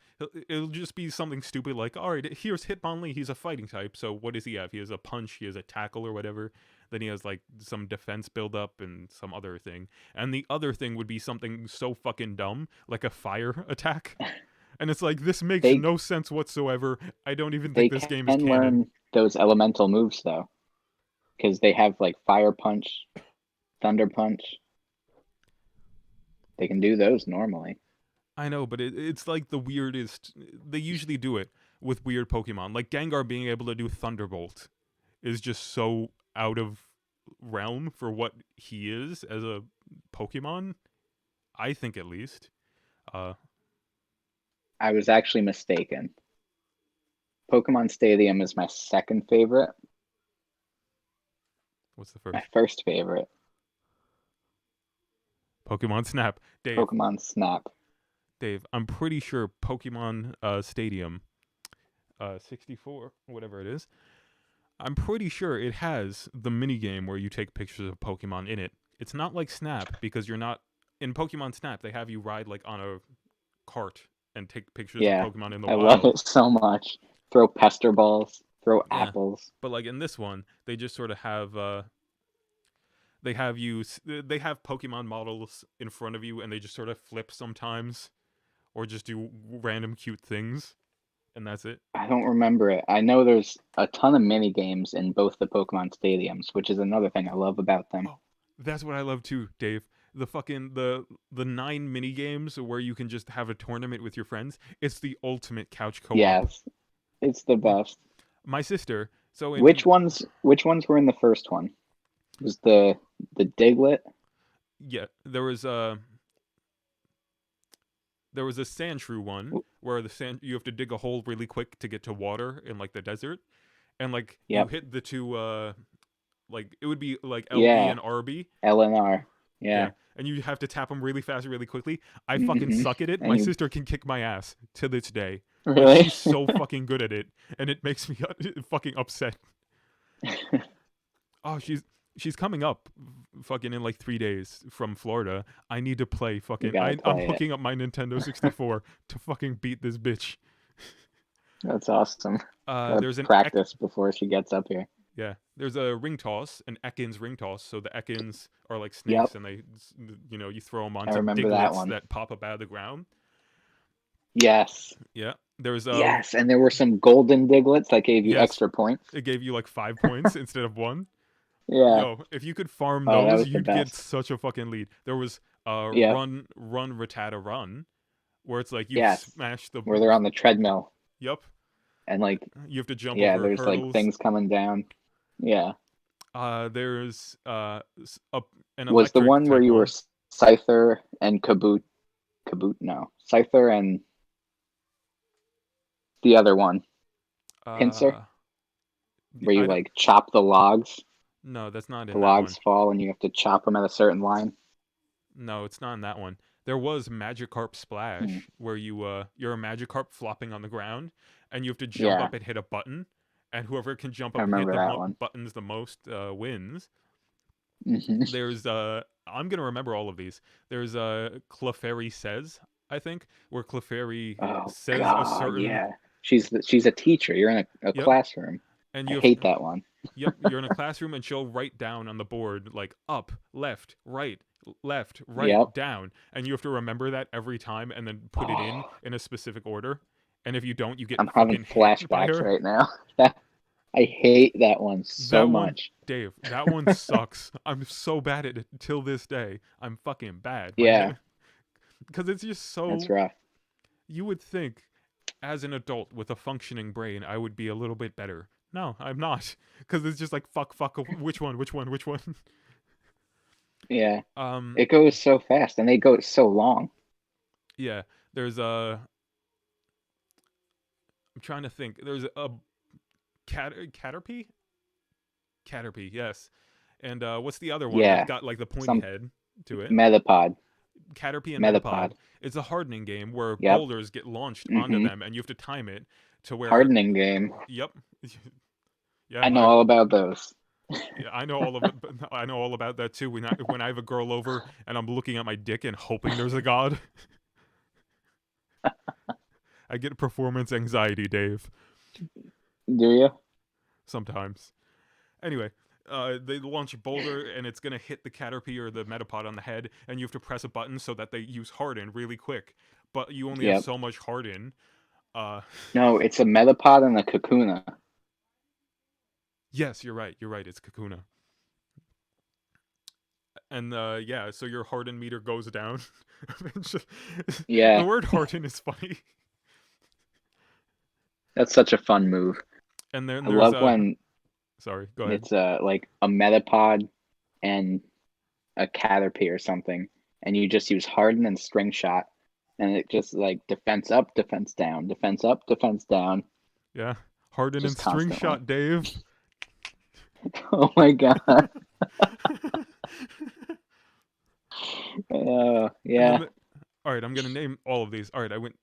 It'll just be something stupid like, all right, here's Hitmonlee. He's a fighting type. So what does he have? He has a punch. He has a tackle or whatever. Then he has like some defense buildup and some other thing. And the other thing would be something so fucking dumb, like a fire attack. And it's like, this makes They no sense whatsoever. I don't even think they this game is can canon. learn those elemental moves though, because they have like Fire Punch, Thunder Punch. They can do those normally. I know, but it's like the weirdest. They usually do it with weird Pokemon. Like Gengar being able to do Thunderbolt is just so out of realm for what he is as a Pokemon. I think at least. Uh, I was actually mistaken. Pokemon Stadium is my second favorite. what's the My first? first favorite, Pokemon Snap. Dave, Pokemon Snap. Dave, I'm pretty sure Pokemon Stadium 64, whatever it is. I'm pretty sure it has the mini game where you take pictures of Pokemon in it. It's not like Snap because you're not in Pokemon Snap. They have you ride like on a cart and take pictures of Yeah, Pokemon in the I love wild. it so much. Throw pester balls, throw Yeah, apples. but like in this one, they just sort of have they have Pokemon models in front of you, and they just sort of flip sometimes, or just do random cute things, and that's it. I don't remember it. I know there's a ton of mini games in both the Pokemon stadiums, which is another thing I love about them. Oh, that's what I love too, Dave. The 9 mini games where you can just have a tournament with your friends. It's the ultimate couch co-op. Yes, it's the best. My sister. So in Which ones were in the first one? Was the Diglett? yeah, there was a Sandshrew one where the sand you have to dig a hole really quick to get to water in like the desert, and like you Yep. hit the two like it would be like LB Yeah, and RB. LNR. Yeah, Yeah. and you have to tap them really fast, really quickly. I fucking hmm suck at it. And My you sister can kick my ass to this day. Like really? she's so fucking good at it, and it makes me fucking upset. Oh, she's coming up, fucking in like 3 days from Florida. I need to play You fucking. gotta I'm play it. hooking up my Nintendo 64 to fucking beat this bitch. That's awesome. Gotta There's an practice before she gets up here. yeah. There's a ring toss, an Ekans ring toss. So the Ekans are like Yep, snakes, and they, you throw them I onto remember that Diglets one. that pop up out of the ground. Yes. Yeah. There's Yes, and there were some golden Diglets that gave you yes, extra points. it gave you like 5 points instead of one. Yeah. Yo, if you could farm Oh, that those, was the you'd get best. such a fucking lead. There was Yep. run Rattata run, where it's like you Yes. smash the Where they're on the treadmill yup, and like, you have to jump yeah, over there's like hurdles. things coming down. Yeah. There's an Was the electric one where type you were one. Scyther and Kaboot? No, Scyther and the other one, Pinsir, Uh, where you I don't. like chop the logs. No, that's not The in that one. logs fall and you have to chop them at a certain line. No, it's not in that one. There was Magikarp Hmm. Splash, where you're a Magikarp flopping on the ground, and you have to jump Yeah, up and hit a button, and whoever can jump I up and hit remember the that one. buttons the most wins. hmm There's I'm gonna remember all of these. There's Clefairy says, I think, where Clefairy Oh says a God, certain yeah. She's a teacher. You're in a yep, classroom. and I you have hate that one. yep, you're in a classroom and she'll write down on the board like up, left, Yep. right, down, and you have to remember that every time and then put it in Oh, a specific order. And if you don't, you get I'm having fucking hit by flashbacks her. right now. I hate that one so That one, much. Dave, that one sucks. I'm so bad at it till this day. I'm fucking bad. My Yeah, name, because it's just that's so. rough. You would think, as an adult with a functioning brain, I would be a little bit better. No, I'm not, because it's just like fuck. Which one? Which one? Which one? Yeah, um, it goes so fast, and they go so long. yeah. There's a. I'm trying to think. There's a Caterpie. Caterpie, yes. And what's the other one that's Yeah, got like the pointy some head to it? Metapod. Caterpie and Metapod. Metapod. It's a hardening game where Yep. boulders get launched onto Mm-hmm. them, and you have to time it to where. Hardening game. Yep. Yeah, I know all about those. yeah, I know all of it. But I know all about that too. When I have a girl over and I'm looking at my dick and hoping there's a god, I get performance anxiety, Dave. Do you? Sometimes. Anyway, they launch a boulder and it's gonna hit the Caterpie or the Metapod on the head, and you have to press a button so that they use harden really quick. But you only have Yep. so much harden. Uh, No, it's a Metapod and a Kakuna. yes, you're right. You're right. It's Kakuna. And yeah, so your harden meter goes down. The Yeah, word harden is funny. that's such a fun move. And then I there's love when sorry, go ahead. it's like a Metapod and a Caterpie or something, and you just use Harden and String Shot, and it just like defense up, defense down, defense up, defense down, Yeah, harden and just string constantly. shot, Dave. Oh my god. And then Yeah. all right, I'm gonna name all of these. All right, I went.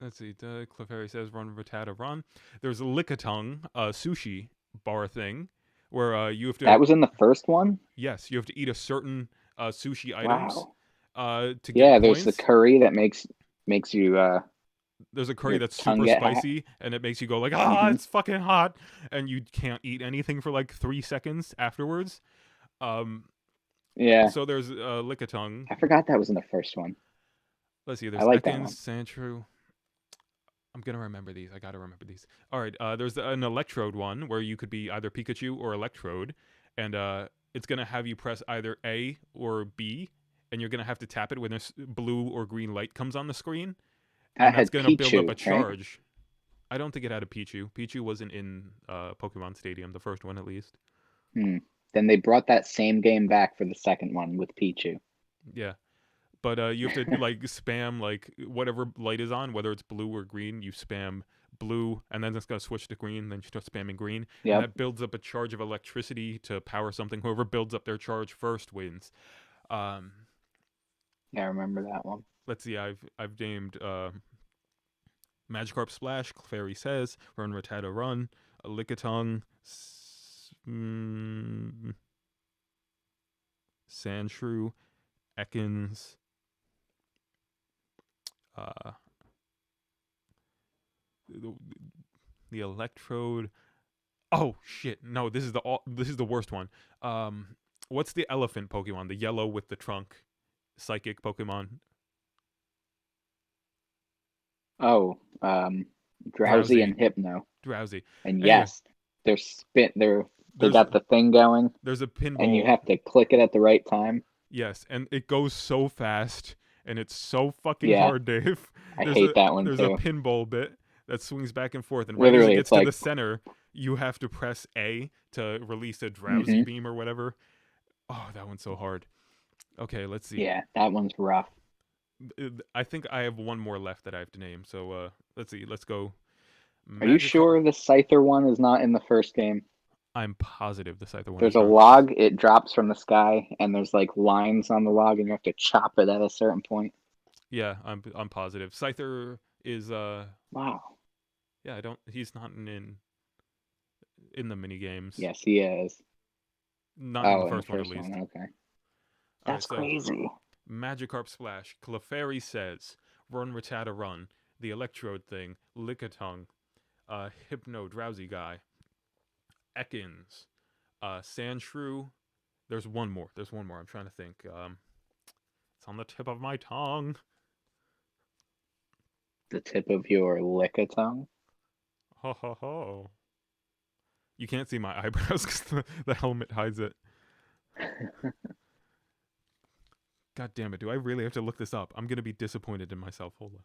Let's see. Clefairy says run Rattata run. There's a Lickitung sushi bar thing where you have That to, was in the first one? yes, you have to eat a certain sushi items Wow. to get Yeah, there's the points. curry that makes you There's a curry your that's tongue super get hot. spicy and it makes you go like Hmm. it's fucking hot, and you can't eat anything for like 3 seconds afterwards. Um, Yeah. so there's Lickitung. I forgot that was in the first one. Let's see. I There's like that Ekans, one. Sandshrew. I'm gonna remember these. I gotta remember these. All right. There's an Electrode one where you could be either Pikachu or Electrode, and it's gonna have you press either A or B, and you're gonna have to tap it when this blue or green light comes on the screen, I and that's had gonna build up a Pichu, right? charge. I don't think it had a Pichu. Pichu wasn't in Pokemon Stadium, the first one at least. Hmm. Then they brought that same game back for the second one with Pichu. Yeah. But you have to like spam like whatever light is on, whether it's blue or green. You spam blue, and then it's gonna switch to green. Then you start spamming green, and Yep. that builds up a charge of electricity to power something. Whoever builds up their charge first wins. Um, Yeah, I remember that one. let's see. I've named Magikarp Splash. Clefairy says Run Rattata Run. Lickitung. Sandshrew. Ekans. Uh, the, the Electrode. Oh shit! No, this is the worst one. What's the elephant Pokemon? The yellow with the trunk, psychic Pokemon. Oh, Drowsy Drowsy, and Hypno. drowsy. And Anyway, yes, they there's got the thing going, there's a and you pinball. have to click it at the right time. Yes, and it goes so fast, and it's so fucking Yeah, hard, Dave. I There's a hate that one there's a too. pinball bit that swings back and forth, and right as it Literally, gets it's to the like, center, you have to press A to release a drowsy hmm beam or whatever. Oh, that one's so hard. Okay, let's see. yeah, that one's rough. I think I have one more left that I have to name. So let's see. Let's go. Are you Magikarp. sure the Scyther one is not in the first game? I'm positive the Scyther one is There's a not. log, it drops from the sky, and there's like lines on the log, and you have to chop it at a certain point. Yeah, I'm positive. Scyther is Wow. yeah. I don't. He's not in the mini games. Yes, he is. Not in the Oh, in the first one at first least. one, okay. All right. That's So crazy. Magikarp Splash. Clefairy says Run Rattata Run. The Electrode thing. Lickitung. Hypno Drowsy guy. Ekans. Sandshrew. There's one more. There's one more. I'm trying to think. It's on the tip of my tongue. The tip of your lickitung. Ho ho ho. You can't see my eyebrows because the helmet hides it. God damn it! Do I really have to look this up? I'm gonna be disappointed in myself. Hold on.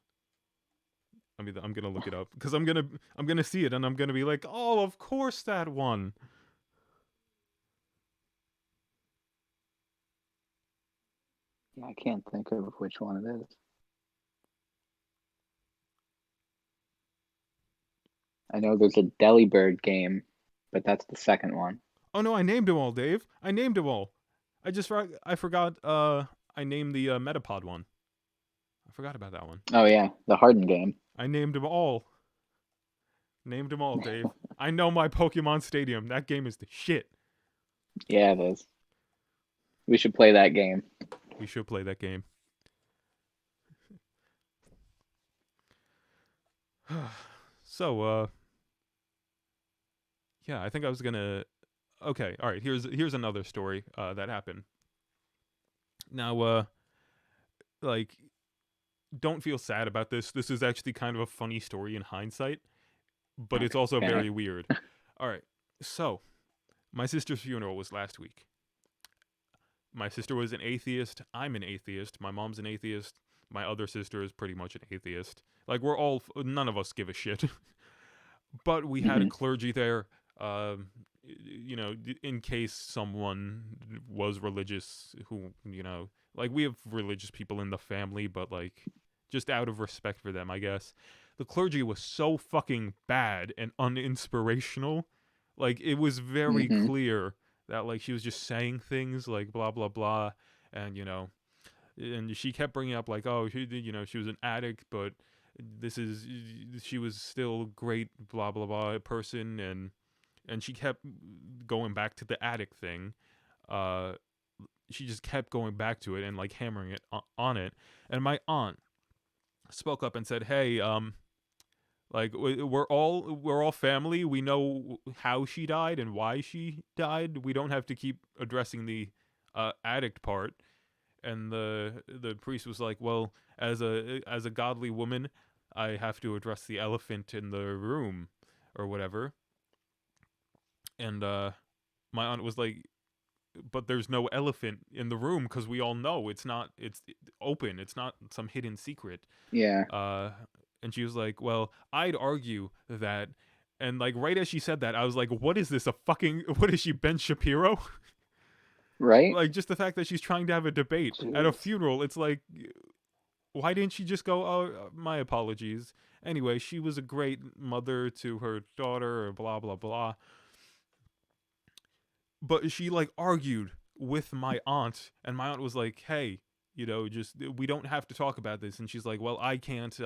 I'm gonna look it up because I'm gonna see it and I'm gonna be like, oh, of course that one. I can't think of which one it is. I know there's a Delibird game, but that's the second one. Oh no, I named them all, Dave. I named them all. I forgot. I named the Metapod one. I forgot about that one. Oh yeah, the Harden game. I named them all. Named them all, Dave. I know my Pokemon Stadium. That game is the shit. Yeah, it is. We should play that game. We should play that game. So, yeah, I think I was gonna. Okay, all right. Here's another story that happened. Now, like, don't feel sad about this. This is actually kind of a funny story in hindsight, but it's also Okay. very weird. All right, so my sister's funeral was last week. My sister was an atheist. I'm an atheist. My mom's an atheist. My other sister is pretty much an atheist. Like, none of us give a shit. But we had a clergy there, in case someone was religious who, like, we have religious people in the family, but, like, just out of respect for them, I guess. The clergy was so fucking bad and uninspirational. Like, it was very clear that, like, she was just saying things like blah, blah, blah, and, and she kept bringing up, like, oh, she was an addict, but she was still a great blah blah blah person, and she kept going back to the addict thing. She just kept going back to it and like hammering it on it. And my aunt spoke up and said, "Hey, like we're all family. We know how she died and why she died. We don't have to keep addressing the addict part." And the priest was like, "Well, as a godly woman, I have to address the elephant in the room, or whatever." And my aunt was like, "But there's no elephant in the room because we all know it's open. It's not some hidden secret." Yeah. And she was like, "Well, I'd argue that." And like right as she said that, I was like, "What is this? What is she, Ben Shapiro?" Right? Like, just the fact that she's trying to have a debate at a Jeez. funeral, it's like, why didn't she just go, "Oh, my apologies"? Anyway, she was a great mother to her daughter, or blah blah blah. But she like argued with my aunt, and my aunt was like, "Hey, just we don't have to talk about this." And she's like, "Well, I can't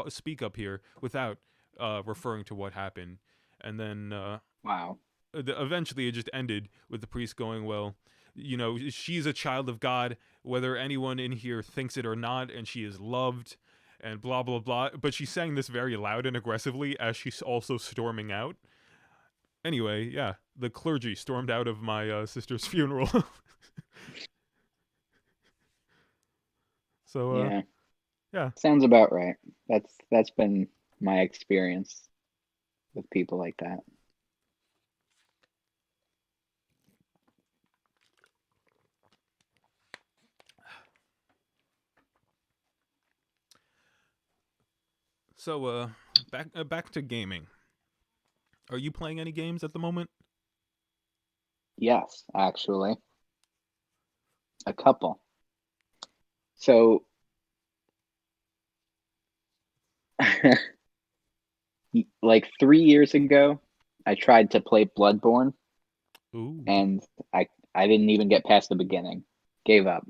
speak up here without referring to what happened." And then Wow. eventually it just ended with the priest going, "Well, she's a child of God, whether anyone in here thinks it or not, and she is loved," and blah blah blah. But she's saying this very loud and aggressively as she's also storming out. Anyway, yeah, the clergy stormed out of my sister's funeral. So Yeah. yeah. Sounds about right. That's been my experience with people like that. So back to gaming. Are you playing any games at the moment? Yes, actually. A couple. So like 3 years ago, I tried to play Bloodborne Ooh. and I didn't even get past the beginning. Gave up.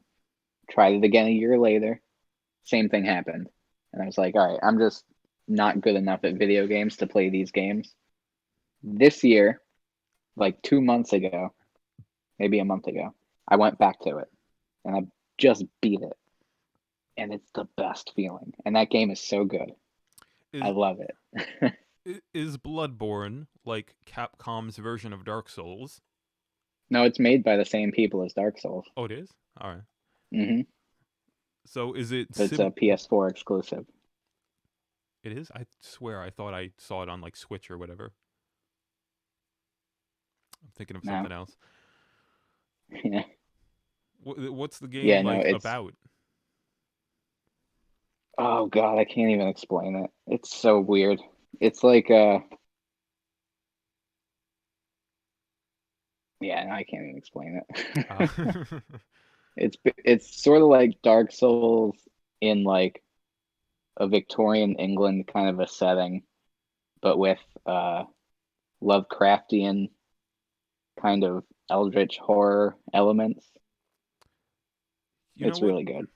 Tried it again a year later. Same thing happened. And I was like, all right, I'm just not good enough at video games to play these games. This year, like 2 months ago, maybe a month ago, I went back to it and I just beat it. And it's the best feeling. And that game is so good. I Is love it. is Bloodborne like Capcom's version of Dark Souls? No, it's made by the same people as Dark Souls. Oh, it is. All right. Mm-hmm. So is it But it's a PS4 exclusive. It is. I swear, I thought I saw it on like Switch or whatever. I'm thinking of No. something else. Yeah. What's the game Yeah, no, like it's about? oh god, I can't even explain it. It's so weird. It's like yeah, no, I can't even explain it. Uh, It's sort of like Dark Souls in like a Victorian England kind of a setting, but with Lovecraftian kind of eldritch horror elements. you know It's what? really good.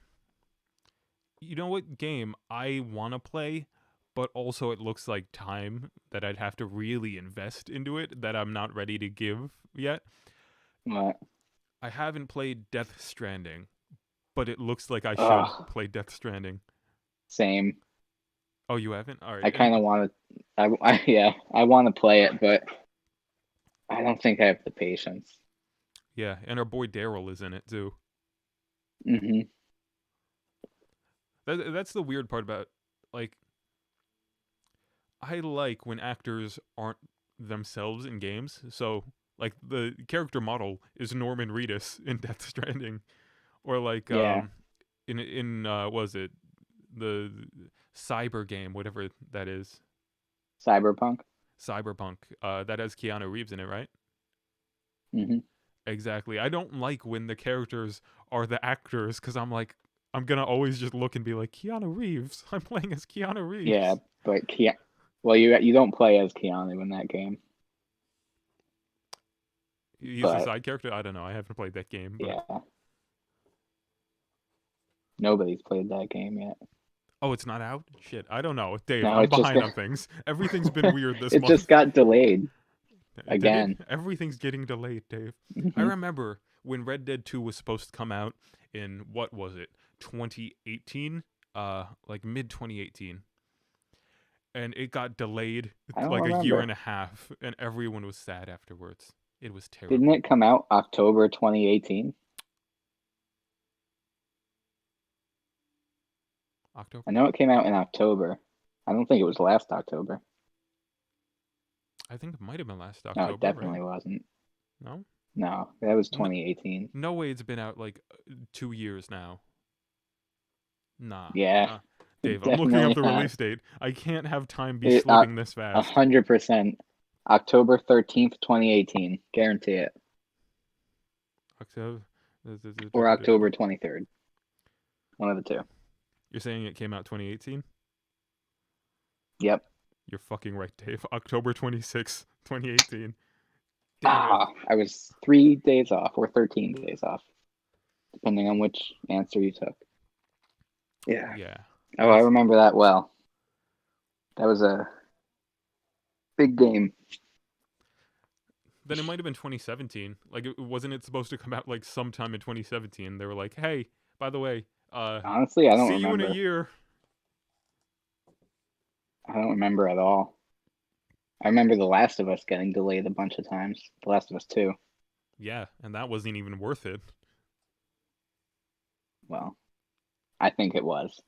You know what game I want to play, but also it looks like time that I'd have to really invest into it that I'm not ready to give yet. What? I haven't played Death Stranding, but it looks like I should Oh, play Death Stranding. same. Oh, you haven't? All right. I And kind of want to. Yeah, I want to play it, but I don't think I have the patience. yeah, and our boy Daryl is in it too. Hmm. That's the weird part about like I like when actors aren't themselves in games. So like the character model is Norman Reedus in Death Stranding, or like Yeah, in was it the cyber game, whatever that is, Cyberpunk. Cyberpunk. That has Keanu Reeves in it, right? Hmm. Exactly. I don't like when the characters are the actors because I'm like, I'm gonna always just look and be like, Keanu Reeves. I'm playing as Keanu Yeah, Reeves. but well, you don't play as Keanu in that game, He's a but side character. I don't know. I haven't played that game, but yeah, nobody's played that game yet. oh, it's not out. Shit, I don't know, Dave. No, I'm it's just behind got on things. Everything's been weird this it just month. got delayed Did it? again. Everything's getting delayed, Dave. I Hmm. remember when Red Dead 2 was supposed to come out in what was it? 2018? Like mid 2018. And it got delayed I don't like a year remember. and a half and everyone was sad afterwards. It was Didn't terrible. it come out October 2018? I October know it 20? came out in October. I don't think it was last October. I think it might have been last No, it October, right? definitely wasn't. No? No, that was No, 2018. no way it's been out like 2 years now. Nah. Yeah, Dave, I'm looking up definitely the not. release date. I can't have time be It, slipping this fast. 100%. October 13th, 2018. Guarantee it. October. Or October 23rd. One of the two. You're saying it came out 2018? Yep. You're fucking right, Dave. October 26th, 2018. Damn it. Ah, I was 3 days off or 13 days off, depending on which answer you took. Yeah. Yeah. Oh, I That's remember that well. That was a big game. then it might have been 2017. Like wasn't it supposed to come out like sometime in 2017? They were like, "Hey, by the way, Honestly, I don't see you in a remember. year." I don't remember at all. I remember The Last of Us getting delayed a bunch of times. The Last of Us 2. Yeah, and that wasn't even worth it. Well, I think it was.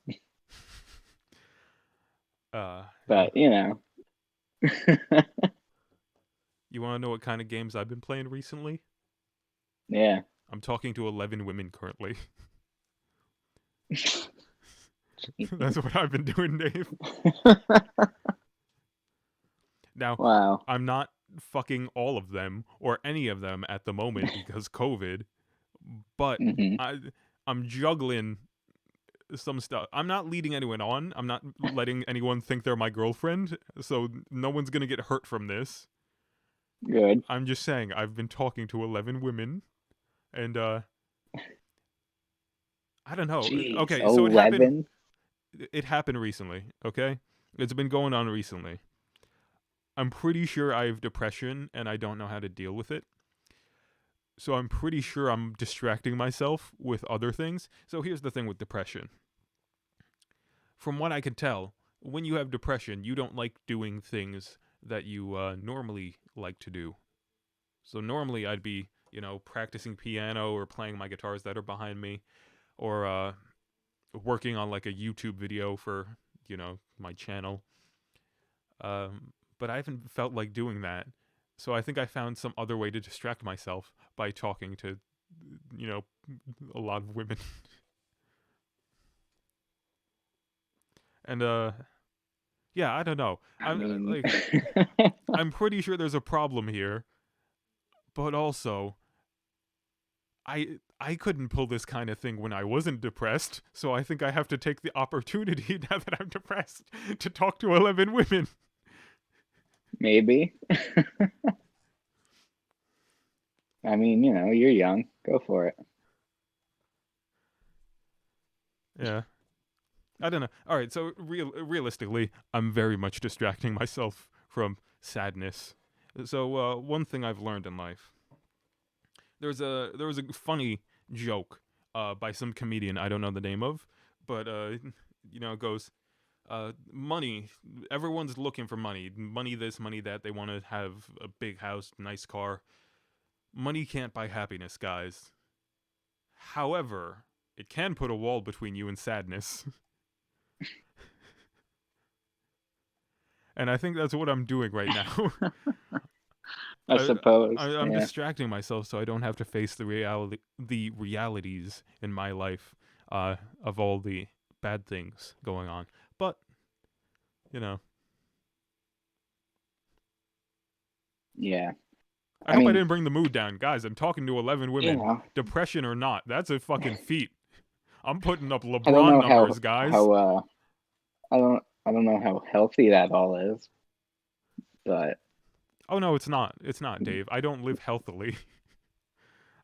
Yeah. But, you know. You want to know what kind of games I've been playing recently? Yeah. I'm talking to 11 women currently. That's what I've been doing, Dave. Now, Wow. I'm not fucking all of them or any of them at the moment because COVID, but Hmm. I I'm juggling some stuff. I'm not leading anyone on. I'm not letting anyone think they're my girlfriend, so no one's going to get hurt from this. Good. I'm just saying I've been talking to 11 women and I don't know. Jeez. Okay, so it 11? happened recently, okay? It's been going on recently. I'm pretty sure I have depression and I don't know how to deal with it. So I'm pretty sure I'm distracting myself with other things. So here's the thing with depression. From what I can tell, when you have depression, you don't like doing things that you normally like to do. So normally I'd be, practicing piano or playing my guitars that are behind me, or working on like a YouTube video for, my channel. But I haven't felt like doing that. So I think I found some other way to distract myself by talking to, you know, a lot of women. And yeah, I don't know. I mean, I'm pretty sure there's a problem here, but also I couldn't pull this kind of thing when I wasn't depressed, so I think I have to take the opportunity now that I'm depressed to talk to 11 women. maybe. I mean, you're young. Go for it. Yeah. I don't know. All right, so realistically, I'm very much distracting myself from sadness. So one thing I've learned in life, there was a funny joke by some comedian I don't know the name of, but it goes, money. Everyone's looking for money. Money this, money that. They want to have a big house, nice car. Money can't buy happiness, guys. However, it can put a wall between you and sadness. And I think that's what I'm doing right now. I I, suppose. I'm Yeah. distracting myself so I don't have to face the realities in my life, of all the bad things going on. But you know, Yeah. I I hope I mean, didn't bring the mood down, guys. I'm talking to 11 you women, know, depression or not. That's a fucking feat. I'm putting up I don't LeBron know numbers, guys. I don't know how healthy that all is, but Oh no, it's not. It's not, Dave. I don't live healthily.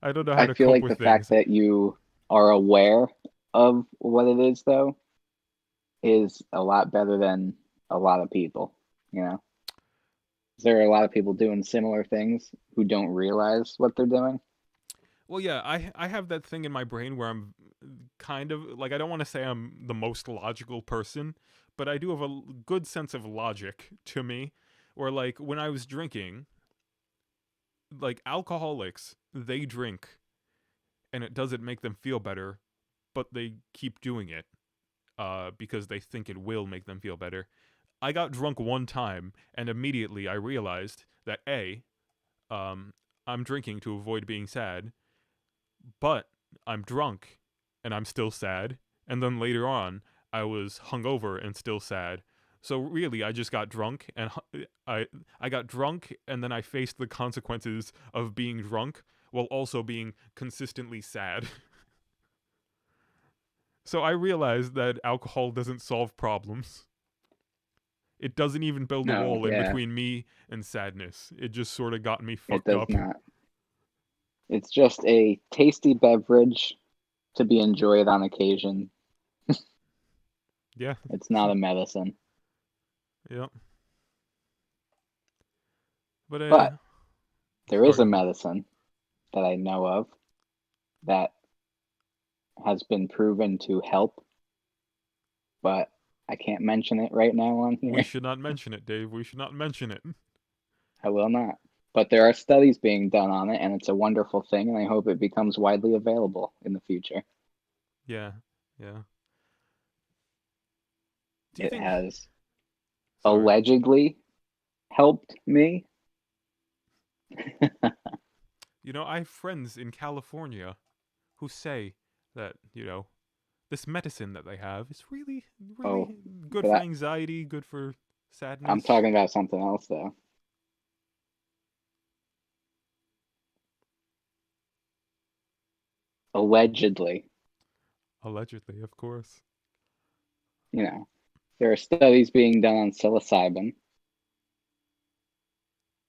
I don't know how I to feel cope like with the fact things. that you are aware of what it is, though, is a lot better than a lot of people, you know? There are a lot of people doing similar things who don't realize what they're doing. Well, yeah, I have that thing in my brain where I'm kind of like, I don't want to say I'm the most logical person, but I do have a good sense of logic to me. Where like when I was drinking, like alcoholics, they drink and it doesn't make them feel better, but they keep doing it because they think it will make them feel better. I got drunk one time and immediately I realized that um, I'm drinking to avoid being sad, but I'm drunk and I'm still sad. And then later on, I was hungover and still sad. So really, I just got drunk and I I got drunk and then I faced the consequences of being drunk while also being consistently sad. So I realized that alcohol doesn't solve problems. It doesn't even build a No, wall in yeah, between me and sadness. It just sort of got me it fucked does up. not. It's just a tasty beverage to be enjoyed on occasion. Yeah. It's not a medicine. Yeah. But But there is sorry, a go ahead. medicine that I know of that has been proven to help, but I can't mention it right now on We here. should not mention it, Dave. We should not mention it. I will not. But there are studies being done on it, and it's a wonderful thing, and I hope it becomes widely available in the future. Yeah. Yeah. Do you It think has sorry. allegedly helped me. I have friends in California who say that, this medicine that they have is really, Oh, really good but for anxiety, good for I'm sadness. talking about something else, though. Allegedly, Allegedly, of course. you know, there are studies being done on psilocybin,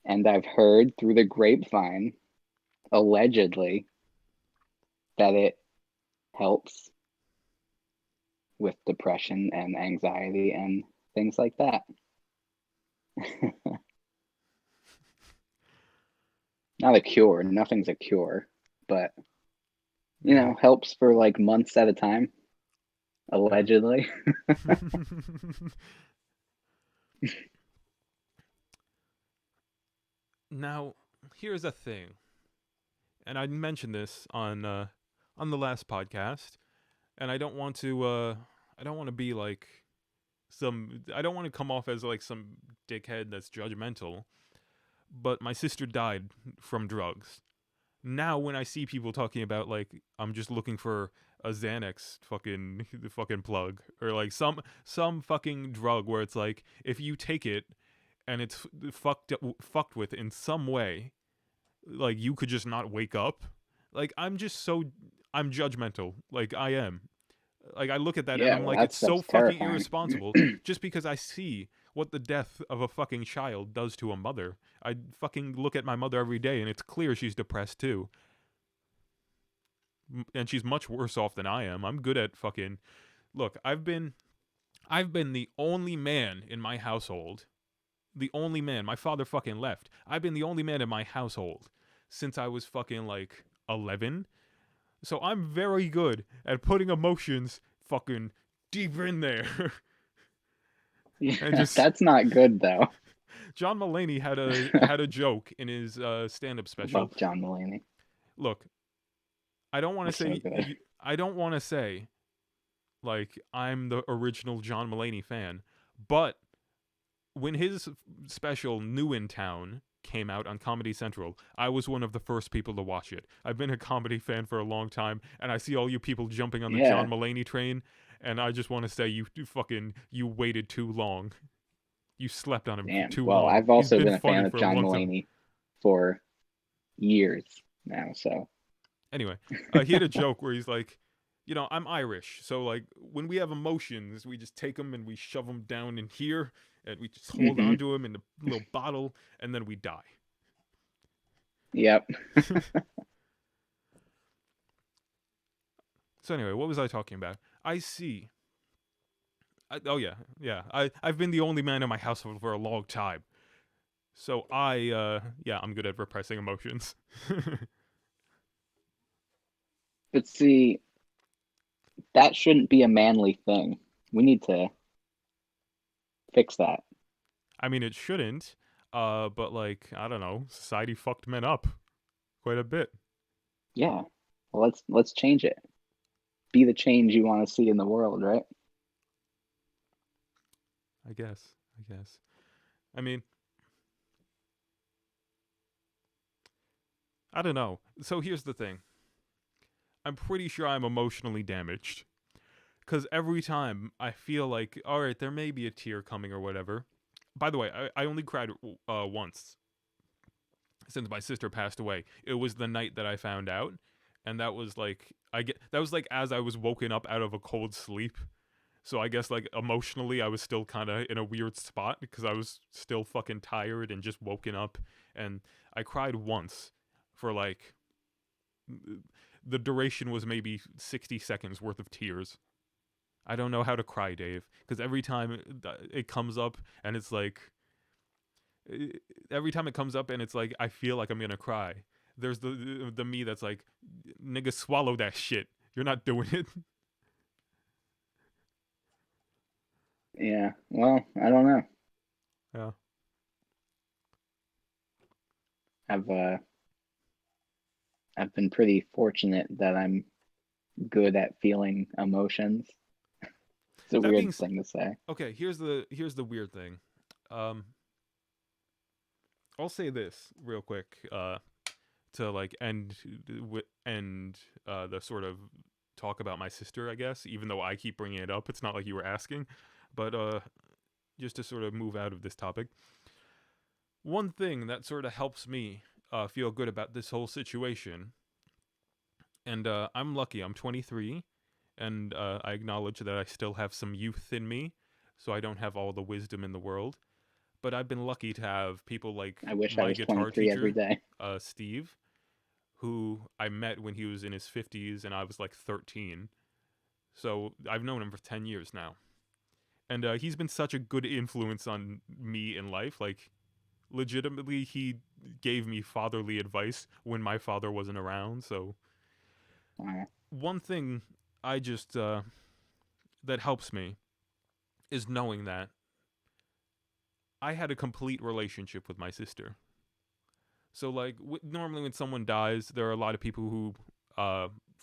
and I've heard through the grapevine, allegedly, that it helps with depression and anxiety and things like that. Not a cure, nothing's a cure, but Yeah. helps for like months at a time, Yeah. allegedly. Now, here's a thing, and I mentioned this on the last podcast, and I don't want to be like I don't want to come off as like some dickhead that's judgmental, but my sister died from drugs. Now when I see people talking about like I'm just looking for a Xanax fucking plug or like some fucking drug where it's like if you take it and it's fucked with in some way, like you could just not wake up. Like I'm judgmental. Like I am. Like I look at that and Yeah, I'm well, like it's so that's fucking terrifying. irresponsible just because I see what the death of a fucking child does to a mother. I fucking look at my mother every day and it's clear she's depressed too. And she's much worse off than I am. I'm good at fucking look, I've been the only man in my household. The only man. My father fucking left. I've been the only man in my household since I was fucking like 11. So I'm very good at putting emotions fucking deep in there. And Yeah, just that's not good though. John Mulaney had a joke in his stand-up special. Love John Mulaney. Look, I don't want to He's so say good. I don't want to say like I'm the original John Mulaney fan, but when his special New in Town came out on Comedy Central, I was one of the first people to watch it. I've been a comedy fan for a long time, and I see all you people jumping on the Yeah, John Mulaney train, and I just want to say you waited too long. You slept on him for damn. too Well, long. I've He's also been been a fan funny of for a John long time. Mulaney for years now, so Anyway, he had a joke where he's like, I'm Irish, so like when we have emotions, we just take them and we shove them down in here, and we just hold hmm on to them in a little bottle, and then we die. Yep. So anyway, what was I talking about? I see. Oh yeah, yeah. I've been the only man in my household for a long time, so yeah, I'm good at repressing emotions. But see, that shouldn't be a manly thing. We need to fix that. I mean, it shouldn't. But like I don't know, society fucked men up quite a bit. Yeah. Well, let's change it. Be the change you want to see in the world, right? I guess. I guess. I mean, I don't know. So here's the thing. I'm pretty sure I'm emotionally damaged. Because every time I feel like, all right, there may be a tear coming or whatever. By the way, I only cried once since my sister passed away. It was the night that I found out, and that was like that was like as I was woken up out of a cold sleep. So I guess like emotionally I was still kind of in a weird spot because I was still fucking tired and just woken up, and I cried once for like the duration was maybe 60 seconds worth of tears. I don't know how to cry, Dave, because every time it comes up and it's like every time it comes up and it's like I feel like I'm gonna cry. There's the me that's like, nigga, swallow that shit. You're not doing it. Yeah. Well, I don't know. Yeah. I've uh I've been pretty fortunate that I'm good at feeling emotions. It's a That weird being thing to say. okay, here's the weird thing. Um, I'll say this real quick. To like end the sort of talk about my sister, I guess. Even though I keep bringing it up, it's not like you were asking, but just to sort of move out of this topic. One thing that sort of helps me feel good about this whole situation, and I'm lucky. I'm 23, and I acknowledge that I still have some youth in me, so I don't have all the wisdom in the world. But I've been lucky to have people like I wish I my was guitar 23 every teacher, day. Steve, who I met when he was in his 50s and I was like 13. So I've known him for 10 years now. And he's been such a good influence on me in life. Like, legitimately, he gave me fatherly advice when my father wasn't around. So, Wow. one thing I just, that helps me is knowing that I had a complete relationship with my sister. So, like, normally when someone dies, there are a lot of people who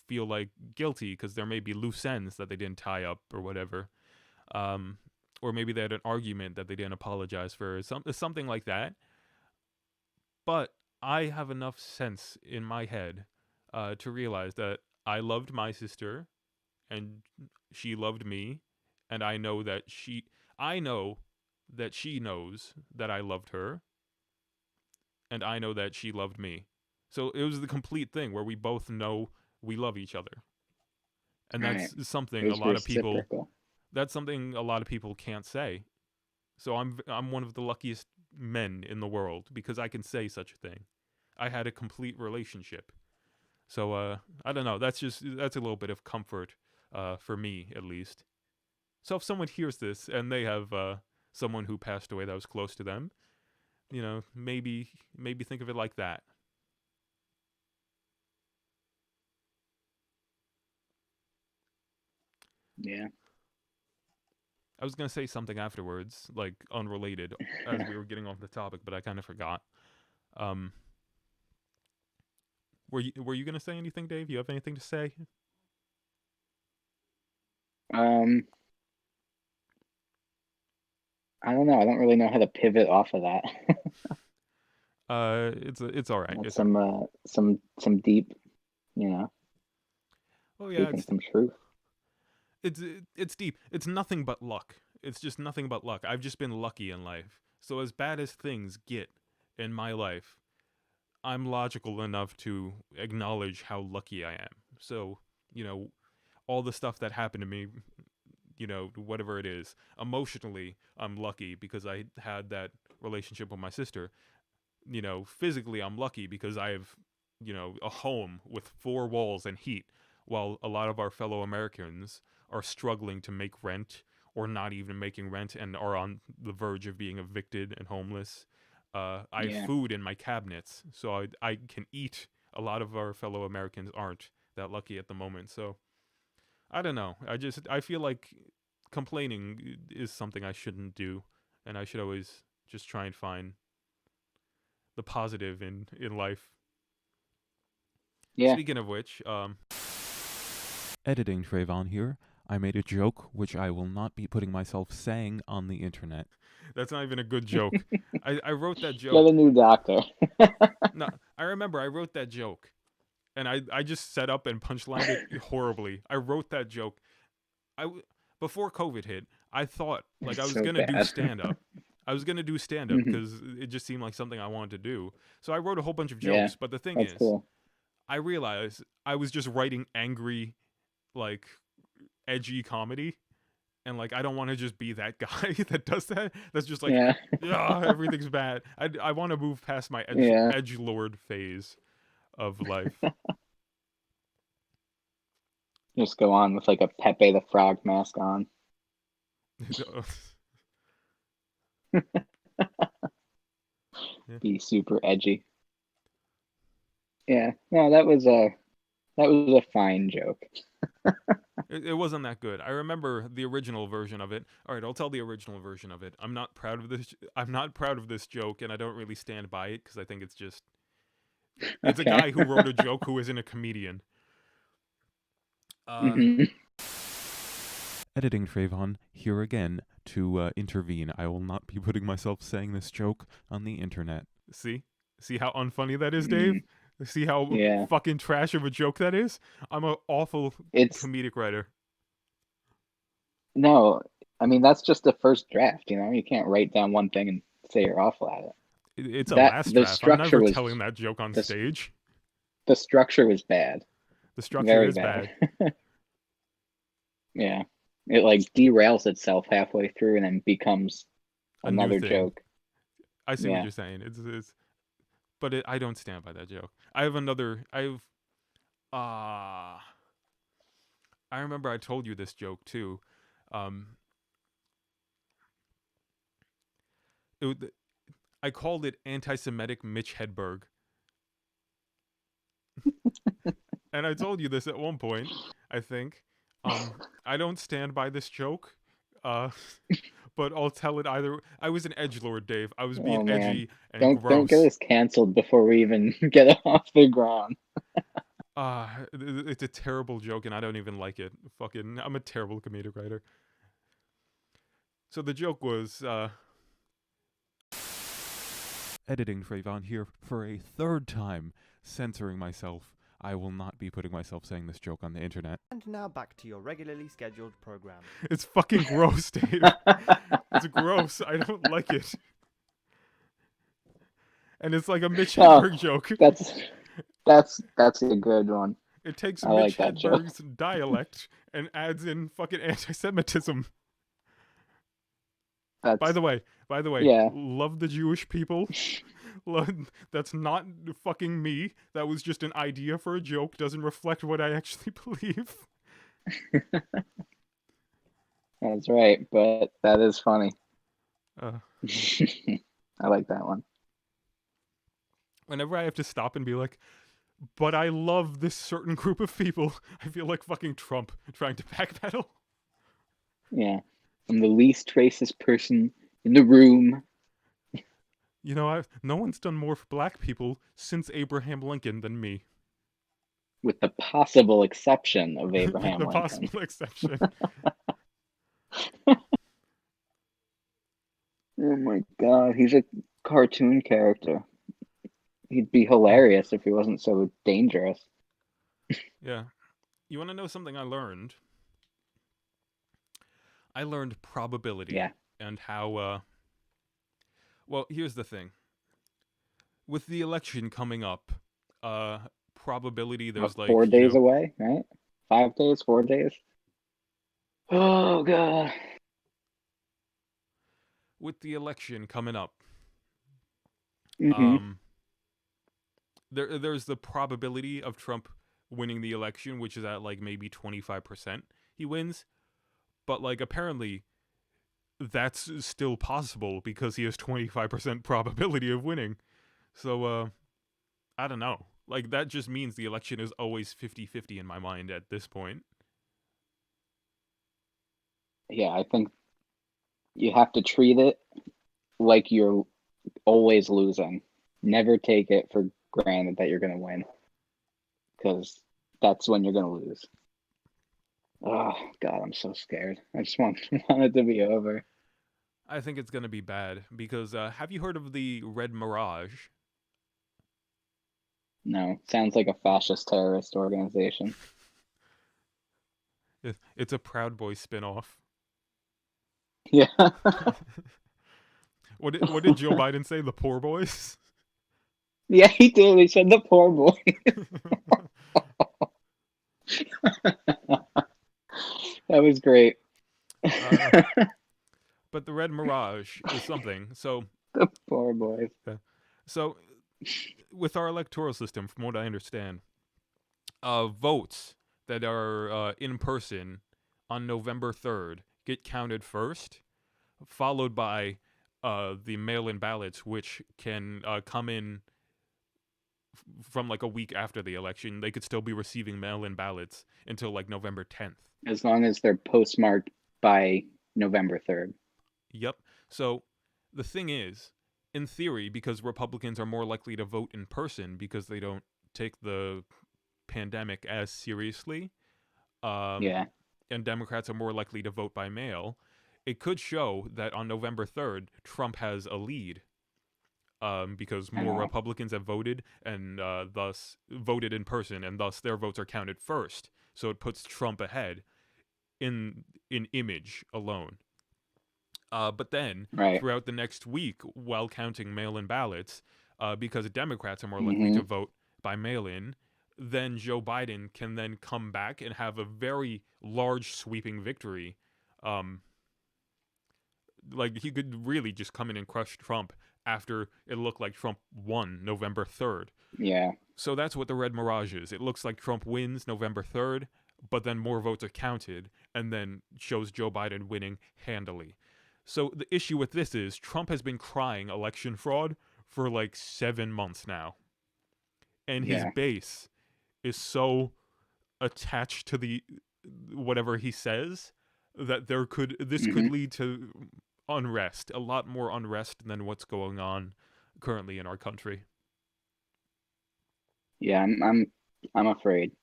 feel like guilty because there may be loose ends that they didn't tie up or whatever. Um, or maybe they had an argument that they didn't apologize for, something like that. But I have enough sense in my head to realize that I loved my sister and she loved me, and I know that she knows that I loved her, and I know that she loved me. So it was the complete thing where we both know we love each other. And Right. that's It something a was lot of people reciprocal. can't say. So I'm one of the luckiest men in the world because I can say such a thing. I had a complete relationship. So I don't know. That's a little bit of comfort for me at least. So if someone hears this and they have someone who passed away that was close to them, maybe think of it like that. Yeah. I was gonna say something afterwards, like unrelated, as we were getting off the topic, but I kind of forgot. Um, were you gonna say anything, Dave? You have anything to say? um, I don't know. I don't really know how to pivot off of that. It's all right. That's It's all right. some deep, you know, Oh yeah, speaking some truth. it's deep. It's nothing but luck. It's just nothing but luck. I've just been lucky in life. So as bad as things get in my life, I'm logical enough to acknowledge how lucky I am. So, you know, all the stuff that happened to me, whatever it is, emotionally, I'm lucky because I had that relationship with my sister. Physically, I'm lucky because I have, a home with four walls and heat, while a lot of our fellow Americans are struggling to make rent or not even making rent and are on the verge of being evicted and homeless. I have Yeah. food in my cabinets, so I can eat. A lot of our fellow Americans aren't that lucky at the moment. So I don't know. I feel like complaining is something I shouldn't do, and I should always just try and find the positive in life. Yeah. Speaking of which, editing Tre'von here. I made a joke which I will not be putting myself saying on the internet. That's not even a good joke. I wrote that Get joke. a new doctor. No, I remember I wrote that joke, and I just set up and punchlined it horribly. I wrote that joke. Before COVID hit, I thought like I It's was so gonna do bad. stand up. I was gonna do stand up Hmm. because it just seemed like something I wanted to do. So I wrote a whole bunch of Yeah. jokes. But the thing That's is, cool. I realized I was just writing angry, like edgy comedy, and like I don't want to just be that guy that does that. That's just like, Yeah. yeah, everything's bad. I want to move past my Yeah. edge lord phase of life. Just go on with like a Pepe the Frog mask on. Yeah. Be super edgy. Yeah. No, that was a fine joke. It wasn't that good. I remember the original version of it. All right, I'll tell the original version of it. I'm not proud of this. I'm not proud of this joke, and I don't really stand by it because I think it's a Okay. guy who wrote a joke who isn't a comedian. Uh, Hmm. editing Tre'von here again to intervene. I will not be putting myself saying this joke on the internet. See how unfunny that is, Dave. Mm. See how Yeah. fucking trash of a joke that is. I'm an awful It's comedic writer. no, I mean that's just the first draft, you know. You can't write down one thing and say you're awful at it. It's a That last draft. I'm never telling that joke on the stage. the structure was bad. The structure Very is bad. bad. Yeah. It like derails itself halfway through and then becomes A new another thing. joke. I see what Yeah. you're saying. But I don't stand by that joke. I have another. Uh I remember I told you this joke too. Um, it, I called it anti-Semitic Mitch Hedberg, and I told you this at one point. I think. I don't stand by this joke. Uh, but I'll tell it either. I was an edge lord, Dave. I was being Oh man. edgy and Don't get gross. us canceled before we even get it off the ground. It's a terrible joke, and I don't even like it. Fucking, I'm a terrible comedic writer. So the joke was, Editing Tre'von here for a third time, censoring myself. I will not be putting myself saying this joke on the internet. And now back to your regularly scheduled program. It's fucking gross, Dave. It's gross. I don't like it. And it's like a Mitch Oh, Hedberg joke. that's a good one. It takes I Mitch like that joke. Hedberg's dialect and adds in fucking anti-Semitism. By the way, yeah. love the Jewish people. That's not fucking me. That was just an idea for a joke. Doesn't reflect what I actually believe. That's right, but that is funny. Uh, I like that one. Whenever I have to stop and be like, but I love this certain group of people, I feel like fucking Trump trying to backpedal. Yeah. I'm the least racist person in the room. You know, no one's done more for black people since Abraham Lincoln than me. With the possible exception of With Abraham the Lincoln. possible exception. Oh my god, he's a cartoon character. He'd be hilarious if he wasn't so dangerous. Yeah. You want to know something I learned? I learned probability. Yeah. And how, well, here's the thing. With the election coming up, probability there's like 4 days away, right? 5 days, 4 days. Oh god. With the election coming up, Mm-hmm. there's the probability of Trump winning the election, which is at like maybe 25% he wins. But like apparently that's still possible because he has 25% probability of winning. So I don't know. Like that just means the election is always 50-50 in my mind at this point. Yeah, I think you have to treat it like you're always losing. Never take it for granted that you're going to win, because that's when you're going to lose. Oh god, I'm so scared. I just want it to be over. I think it's going to be bad because have you heard of the Red Mirage? No, sounds like a fascist terrorist organization. It's a Proud Boys spin-off. Yeah. What did Joe Biden say? The poor boys? Yeah, he did. He said the poor boy. That was great. But the Red Mirage is something. So The poor boys. So with our electoral system, from what I understand, votes that are in person on November 3rd get counted first, followed by the mail-in ballots, which can come in from like a week after the election. They could still be receiving mail-in ballots until like November 10th. As long as they're postmarked by November 3rd. Yep. So the thing is, in theory, because Republicans are more likely to vote in person because they don't take the pandemic as seriously, Yeah. and Democrats are more likely to vote by mail, it could show that on November 3rd, Trump has a lead. Because more Republicans have voted and thus voted in person, and thus their votes are counted first. So it puts Trump ahead in image alone. But then throughout the next week, while counting mail-in ballots, because Democrats are more likely to vote by mail-in, then Joe Biden can then come back and have a very large sweeping victory. Like he could really just come in and crush Trump after it looked like Trump won November 3rd. Yeah. So that's what the Red Mirage is. It looks like Trump wins November 3rd, but then more votes are counted and then shows Joe Biden winning handily. So the issue with this is Trump has been crying election fraud for like 7 months now. And his base is so attached to the whatever he says that this could lead to unrest, a lot more unrest than what's going on currently in our country. Yeah, I'm afraid.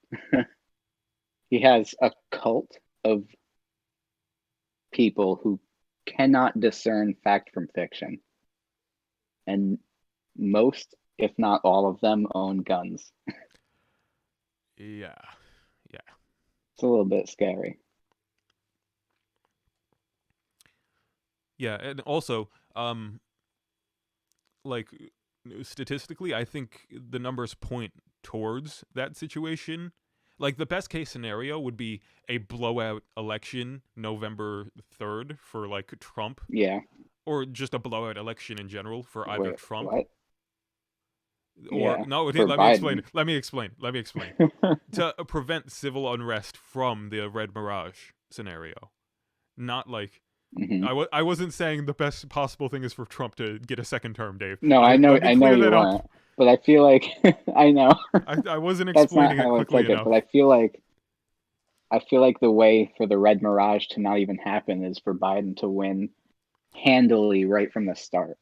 He has a cult of people who cannot discern fact from fiction. And most, if not all of them, own guns. Yeah. It's a little bit scary. Yeah, and also, like statistically, I think the numbers point towards that situation. Like the best case scenario would be a blowout election November 3rd for like Trump, Yeah. or just a blowout election in general for either Wait, Trump what? or Yeah. no. For Let me explain. Biden. Let me explain. Let me explain. To prevent civil unrest from the Red Mirage scenario, not like Hmm. I wasn't saying the best possible thing is for Trump to get a second term, Dave. No, Let me I know clear you that up. weren't, but I feel like I know I wasn't that's not explaining it how I quickly took it, but enough. I feel like the way for the Red Mirage to not even happen is for Biden to win handily right from the start.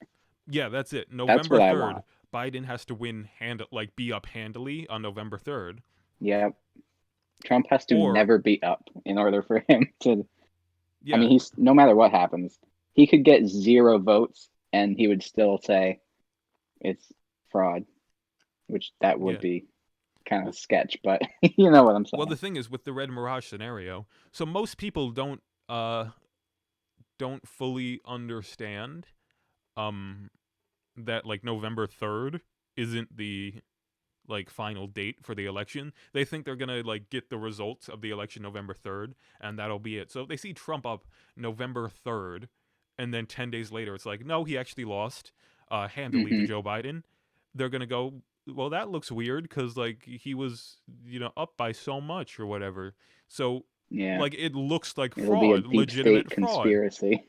Yeah, that's it. That's November what I 3rd, want. Biden has to win be up handily on November 3rd. Yep. Trump has to Or never be up in order for him to. I yeah, mean, he's no matter what happens, he could get 0 votes and he would still say it's fraud, which that would yeah. be kind of Well, sketch, but you know what I'm well, the saying. thing is with the Red Mirage scenario, so most people don't fully understand um that like November 3rd isn't the like final date for the election. They think they're gonna like get the results of the election November 3rd, and that'll be it. So if they see Trump up November 3rd, and then 10 days later it's like, no, he actually lost handily to Hmm. Joe Biden, they're gonna go, well, that looks weird because like he was up by so much or whatever. So Yeah, like it looks like it'll be a fraud, deep state legitimate fraud, conspiracy.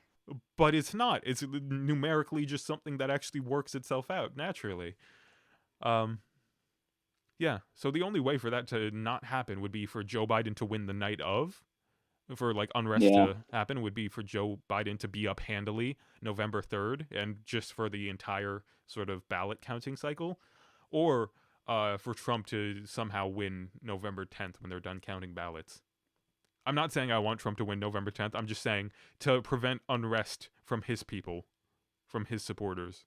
but it's not. It's numerically just something that actually works itself out naturally. Um, yeah, so the only way for that to not happen would be for Joe Biden to win the night of. For like unrest Yeah. to happen would be for Joe Biden to be up handily November 3rd and just for the entire sort of ballot counting cycle, or for Trump to somehow win November 10th when they're done counting ballots. I'm not saying I want Trump to win November 10th. I'm just saying to prevent unrest from his people, from his supporters.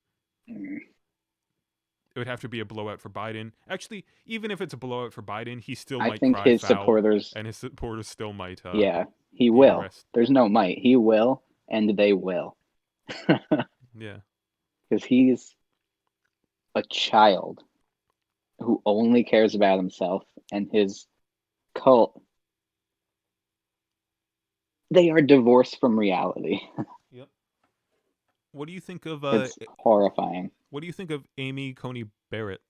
Mm. It would have to be a blowout for Biden. Actually, even if it's a blowout for Biden, he still I might think cry his foul, supporters, and his supporters still might yeah, he be will. unrest. There's no might. He will, and they will. Yeah, Because he's a child who only cares about himself and his cult. They are divorced from reality. Yep. What do you think of It's horrifying. what do you think of Amy Coney Barrett?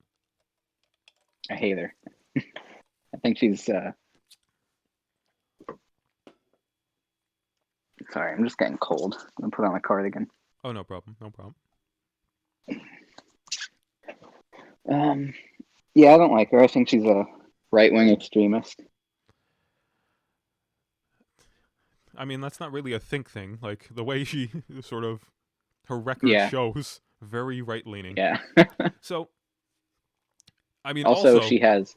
I hate her. I think she's sorry, I'm just getting cold. I'm gonna put on my cardigan. Oh, no problem. No problem. Um yeah, I don't like her. I think she's a right wing extremist. I mean, that's not really a think thing. Like the way she sort of her record Yeah, shows, very right leaning. yeah. So, I mean, Also, also, she has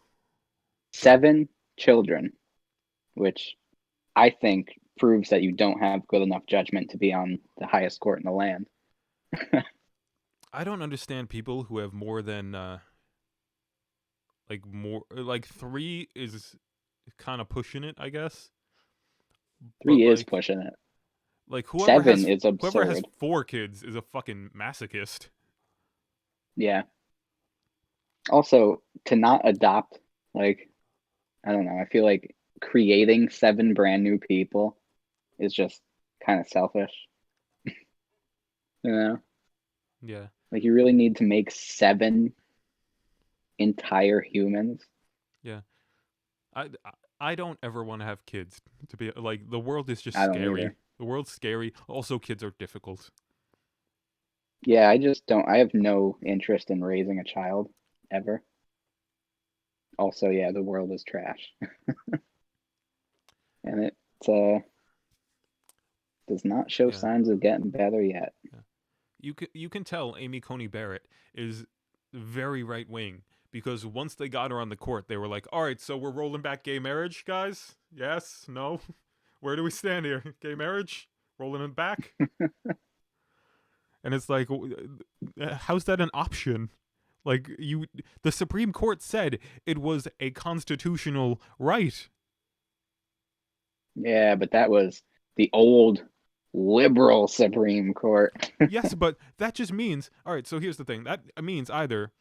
sorry, 7 children, which I think proves that you don't have good enough judgment to be on the highest court in the land. I don't understand people who have more than like 3 is kind of pushing it, I guess. But 3 is pushing it. like 7 is whoever has absurd. 4 kids is a fucking masochist. Yeah. Also, to not adopt, like, I don't know, I feel like creating 7 brand new people is just kind of selfish. You know? Yeah. Like, you really need to make 7 entire humans. Yeah. I I don't ever want to have kids, to be like, the world is just I don't scary. either. The world's scary. Also, kids are difficult. Yeah, I just don't, I have no interest in raising a child ever. Also, yeah, the world is trash. And it does not show Yeah. signs of getting better yet. Yeah. You can tell Amy Coney Barrett is very right wing because once they got her on the court, they were like, "All right, so we're rolling back gay marriage, guys? Yes? No? Where do we stand here? Gay marriage? Rolling it back?" And it's like, how's that an option? Like the Supreme Court said it was a constitutional right. Yeah, but that was the old liberal Supreme Court. Yes, but that just means, all right, so here's the thing. That means either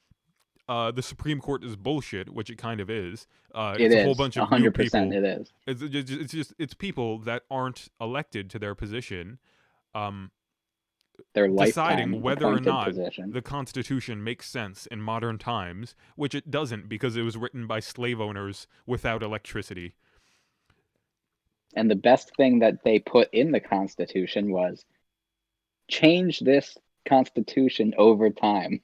the Supreme Court is bullshit, which it kind of is. It It's a whole is bunch of new 100%. people. It is. It's people that aren't elected to their position, Their lifetime deciding whether or appointed not position. the Constitution makes sense in modern times, which it doesn't because it was written by slave owners without electricity. And the best thing that they put in the Constitution was change this Constitution over time.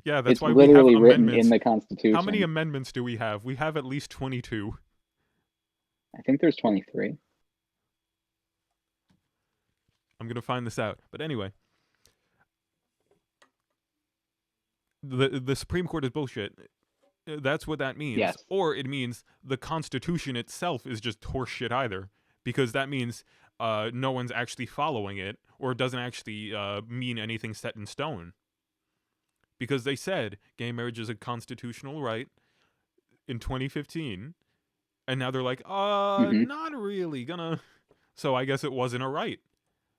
Yeah, that's It's why we have literally written in amendments. the Constitution. How many amendments do we have? We have at least 22. I think there's 23. I'm going to find this out. But anyway, the Supreme Court is bullshit. That's what that means. Yes. Or it means the Constitution itself is just horseshit either, because that means no one's actually following it, or it doesn't actually mean anything set in stone. Because they said gay marriage is a constitutional right in 2015, and now they're like, not really gonna. So I guess it wasn't a right.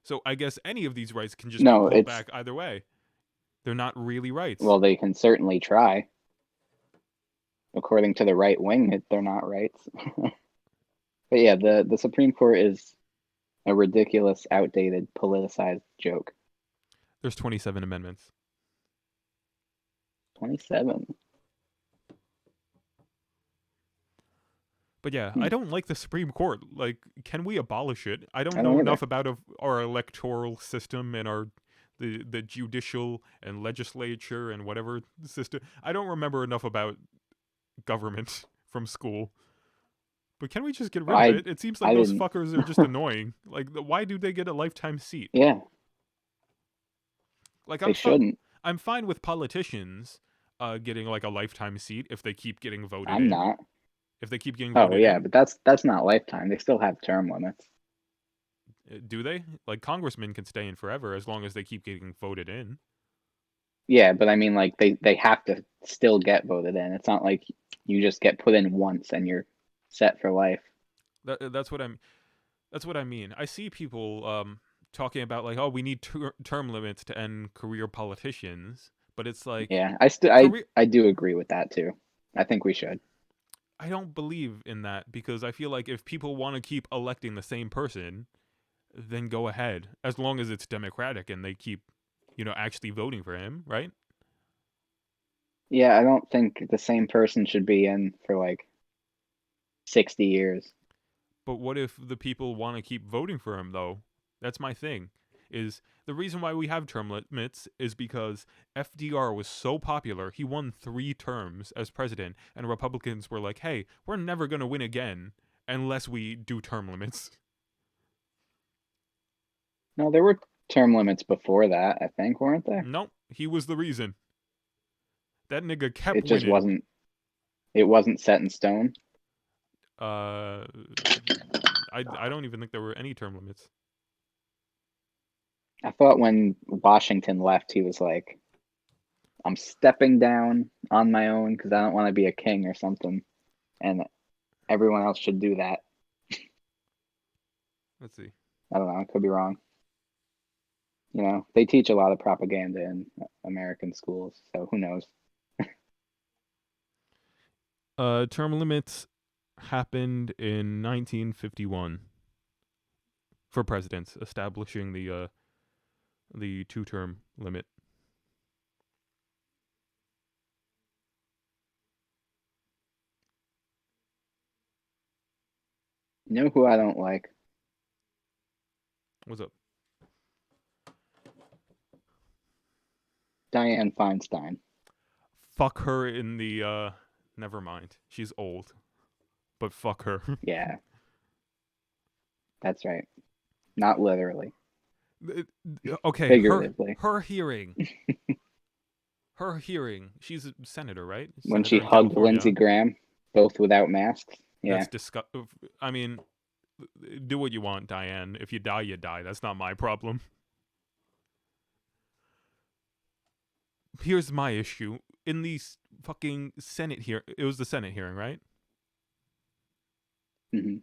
So I guess any of these rights can just be pulled back either way. They're not really rights. Well, they can certainly try. According to the right wing, they're not rights. But yeah, the Supreme Court is a ridiculous, outdated, politicized joke. There's 27 amendments. 27. But yeah, I don't like the Supreme Court. Like, can we abolish it? I don't know either. enough about our electoral system and the judicial and legislature and whatever system. I don't remember enough about government from school. But can we just get rid of it? It seems like those fuckers are just annoying. Like, why do they get a lifetime seat? Yeah. Like, they shouldn't. I'm fine with politicians getting like a lifetime seat if they keep getting voted in. I'm not. If they keep getting voted in. Oh yeah, but that's not lifetime. They still have term limits. Do they? Like, congressmen can stay in forever as long as they keep getting voted in. Yeah, but I mean, like, they have to still get voted in. It's not like you just get put in once and you're set for life. That's what I mean. I see people talking about like, oh, we need term limits to end career politicians, but it's like, yeah, I do agree with that too. I think we should. I don't believe in that because I feel like if people want to keep electing the same person, then go ahead, as long as it's democratic and they keep, actually voting for him, right? Yeah, I don't think the same person should be in for like 60 years. But what if the people want to keep voting for him, though? That's my thing. Is the reason why we have term limits is because FDR was so popular. He won 3 terms as president, and Republicans were like, hey, we're never going to win again unless we do term limits. No, there were term limits before that, I think, weren't there? Nope, he was the reason. That nigga kept It just winning. It wasn't set in stone. I don't even think there were any term limits. I thought when Washington left, he was like, I'm stepping down on my own because I don't want to be a king or something. And everyone else should do that. Let's see. I don't know. I could be wrong. They teach a lot of propaganda in American schools, so who knows? Term limits happened in 1951 for presidents, establishing the 2-term limit. You know who I don't like? What's up? Dianne Feinstein. Fuck her in the never mind. She's old. But fuck her. Yeah. That's right. Not literally. Okay, figuratively. her hearing. Her hearing. She's a senator, right? When Senator she in hugged California. Lindsey Graham, both without masks. Yeah. That's disgusting. I mean, do what you want, Diane. If you die, you die. That's not my problem. here's my issue. In the fucking Senate here, it was the Senate hearing, right? Hmm.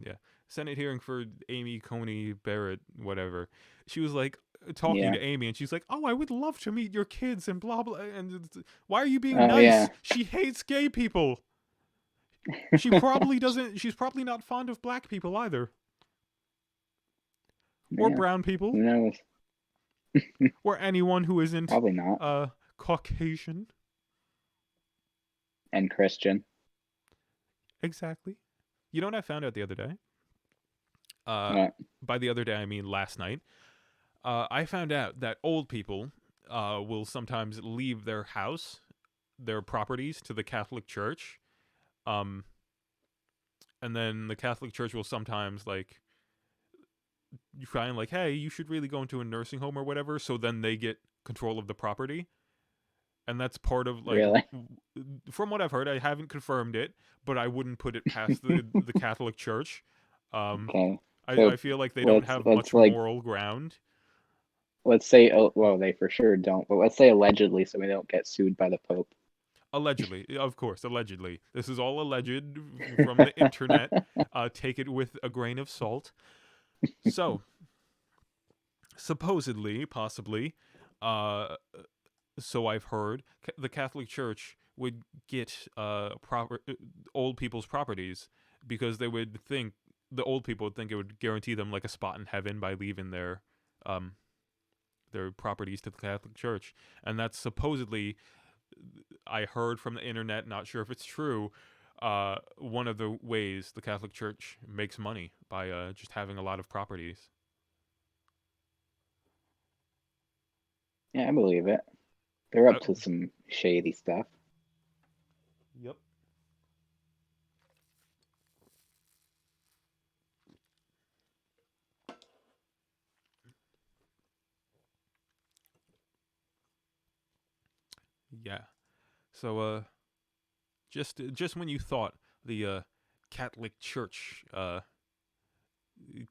Yeah. Senate hearing for Amy Coney Barrett, whatever. She was like talking Yeah. to Amy, and she's like, "Oh, I would love to meet your kids," and blah blah. And why are you being Oh yeah. nice? She hates gay people. She probably doesn't. She's probably not fond of black people either, or Yeah. brown people, Who knows? or anyone who isn't Probably not. Caucasian. And Christian. Exactly. You know what I found out the other day? What? By the other day, I mean last night. I found out that old people will sometimes leave their house, their properties, to the Catholic Church. Um, and then the Catholic Church will sometimes, like, you find, like, hey, you should really go into a nursing home or whatever, so then they get control of the property. And that's part of, like, Really? from what I've heard, I haven't confirmed it, but I wouldn't put it past the Catholic Church. Okay. I So feel like they don't let's have let's much like moral ground. let's say, oh, well, they for sure don't, but let's say allegedly, so we don't get sued by the Pope. Allegedly, of course, allegedly. This is all alleged from the internet. Take it with a grain of salt. So, supposedly, possibly, so I've heard, the Catholic Church would get old people's properties because they would think the old people would think it would guarantee them like a spot in heaven by leaving their properties to the Catholic Church, and that's supposedly, I heard from the internet, not sure if it's true, one of the ways the Catholic Church makes money by just having a lot of properties. Yeah, I believe it. They're up I, to some shady stuff. yep. Yeah. So just when you thought the Catholic Church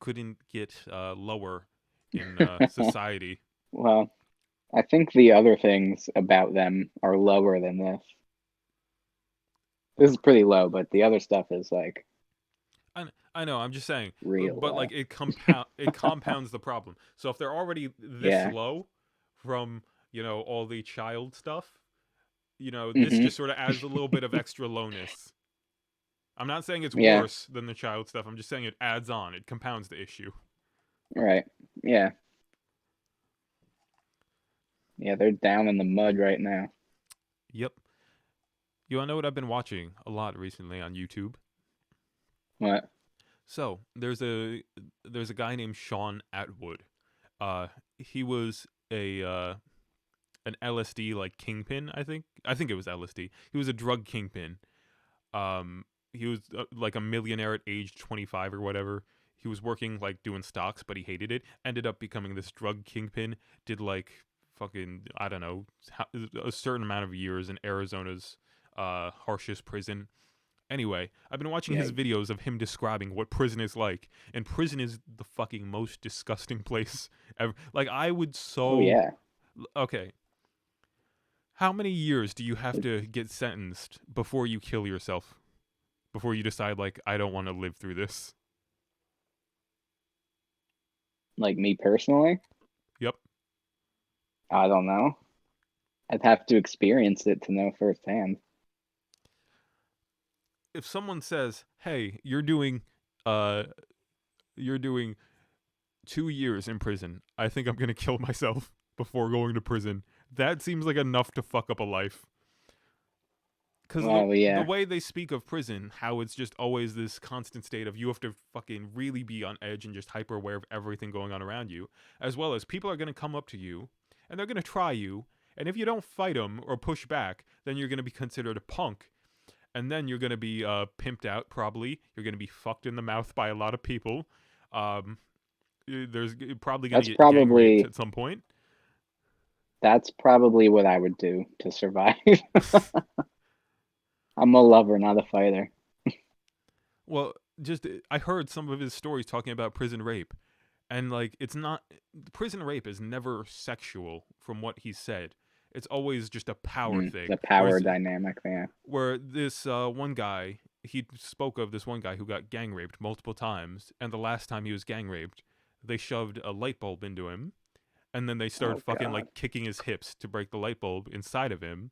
couldn't get lower in society. Well, I think the other things about them are lower than this. This is pretty low, but the other stuff is like I know. I'm just saying, real but low. like it compounds the problem. So if they're already this Yeah. low from all the child stuff, this Hmm. just sort of adds a little bit of extra lowness. I'm not saying it's Yeah. worse than the child stuff. I'm just saying it adds on. It compounds the issue. Right. Yeah. Yeah, they're down in the mud right now. Yep. You wanna know what I've been watching a lot recently on YouTube? What? So there's a guy named Sean Atwood. He was an LSD like kingpin. I think it was LSD. He was a drug kingpin. He was like a millionaire at age 25 or whatever. He was working like doing stocks, but he hated it. Ended up becoming this drug kingpin. Did like fucking, I don't know, a certain amount of years in Arizona's harshest prison. Anyway, I've been watching his Yikes. videos of him describing what prison is like, and prison is the fucking most disgusting place ever. Like, I would Oh so. yeah. Okay. How many years do you have to get sentenced before you kill yourself? Before you decide, like, I don't want to live through this? Like me personally, Yep. I don't know. I'd have to experience it to know firsthand. If someone says, "Hey, you're doing 2 years in prison. I think I'm gonna kill myself before going to prison." That seems like enough to fuck up a life. Because Well, the yeah. way they speak of prison, how it's just always this constant state of you have to fucking really be on edge and just hyper aware of everything going on around you, as well as people are going to come up to you and they're going to try you, and if you don't fight them or push back, then you're going to be considered a punk, and then you're going to be pimped out. Probably you're going to be fucked in the mouth by a lot of people. Um, there's probably going That's to get gang raped probably at some point. that's probably what I would do to survive. I'm a lover, not a fighter. Well, just I heard some of his stories talking about prison rape, and like it's not, prison rape is never sexual from what he said. It's always just a power thing. The power Whereas- dynamic, yeah. Where this one guy, he spoke of this one guy who got gang raped multiple times, and the last time he was gang raped, they shoved a light bulb into him, and then they started fucking God. like kicking his hips to break the light bulb inside of him.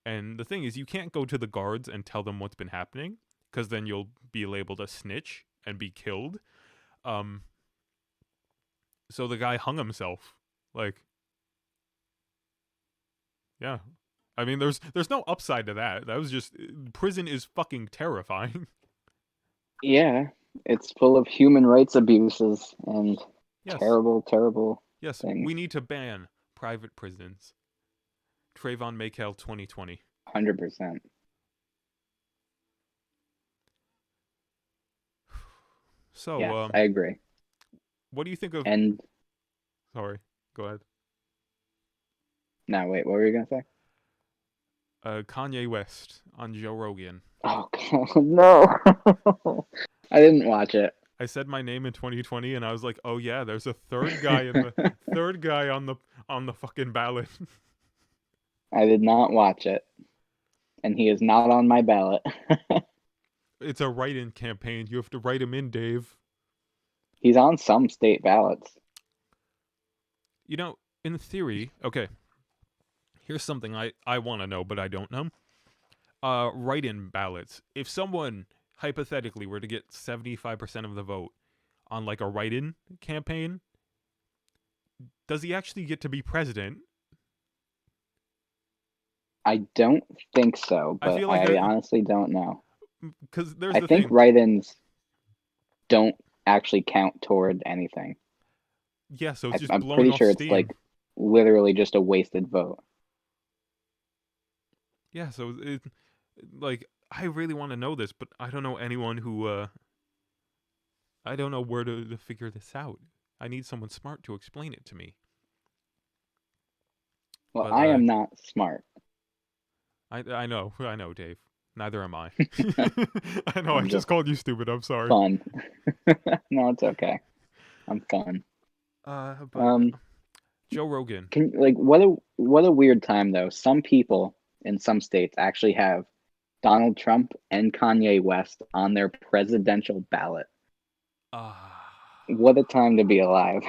And the thing is, you can't go to the guards and tell them what's been happening, because then you'll be labeled a snitch and be killed. So the guy hung himself. Like, yeah. I mean, there's no upside to that. That was just, prison is fucking terrifying. Yeah, it's full of human rights abuses and Yes. terrible, terrible Yes, things. we need to ban private prisons. Tre'von Maykel 2020. 100%. So, Yes, I agree. what do you think of... And Sorry, go ahead. no, wait, what were you gonna say? Kanye West on Joe Rogan. Oh God, no! I didn't watch it. I said my name in 2020, and I was like, "Oh yeah, there's a third guy in the third guy on the fucking ballot." I did not watch it, and he is not on my ballot. It's a write-in campaign. You have to write him in, Dave. He's on some state ballots. You know, in theory, okay. Here's something I want to know, but I don't know. Write-in ballots. If someone hypothetically were to get 75% of the vote on like a write-in campaign, does he actually get to be president? I don't think so, I but feel like I honestly don't know. Because there's I the think thing. write-ins don't actually count toward anything. Yeah, so it's just I'm blown pretty off sure steam. it's like literally just a wasted vote. Yeah, so like I really want to know this, but I don't know anyone who I don't know where to figure this out. I need someone smart to explain it to me. Well, But, I am not smart. I know, Dave. Neither am I. I know, I I'm just just called you stupid. I'm sorry. Fun. No, it's okay. I'm fun. But Joe Rogan. What a weird time though. Some people in some states actually have Donald Trump and Kanye West on their presidential ballot. What a time to be alive.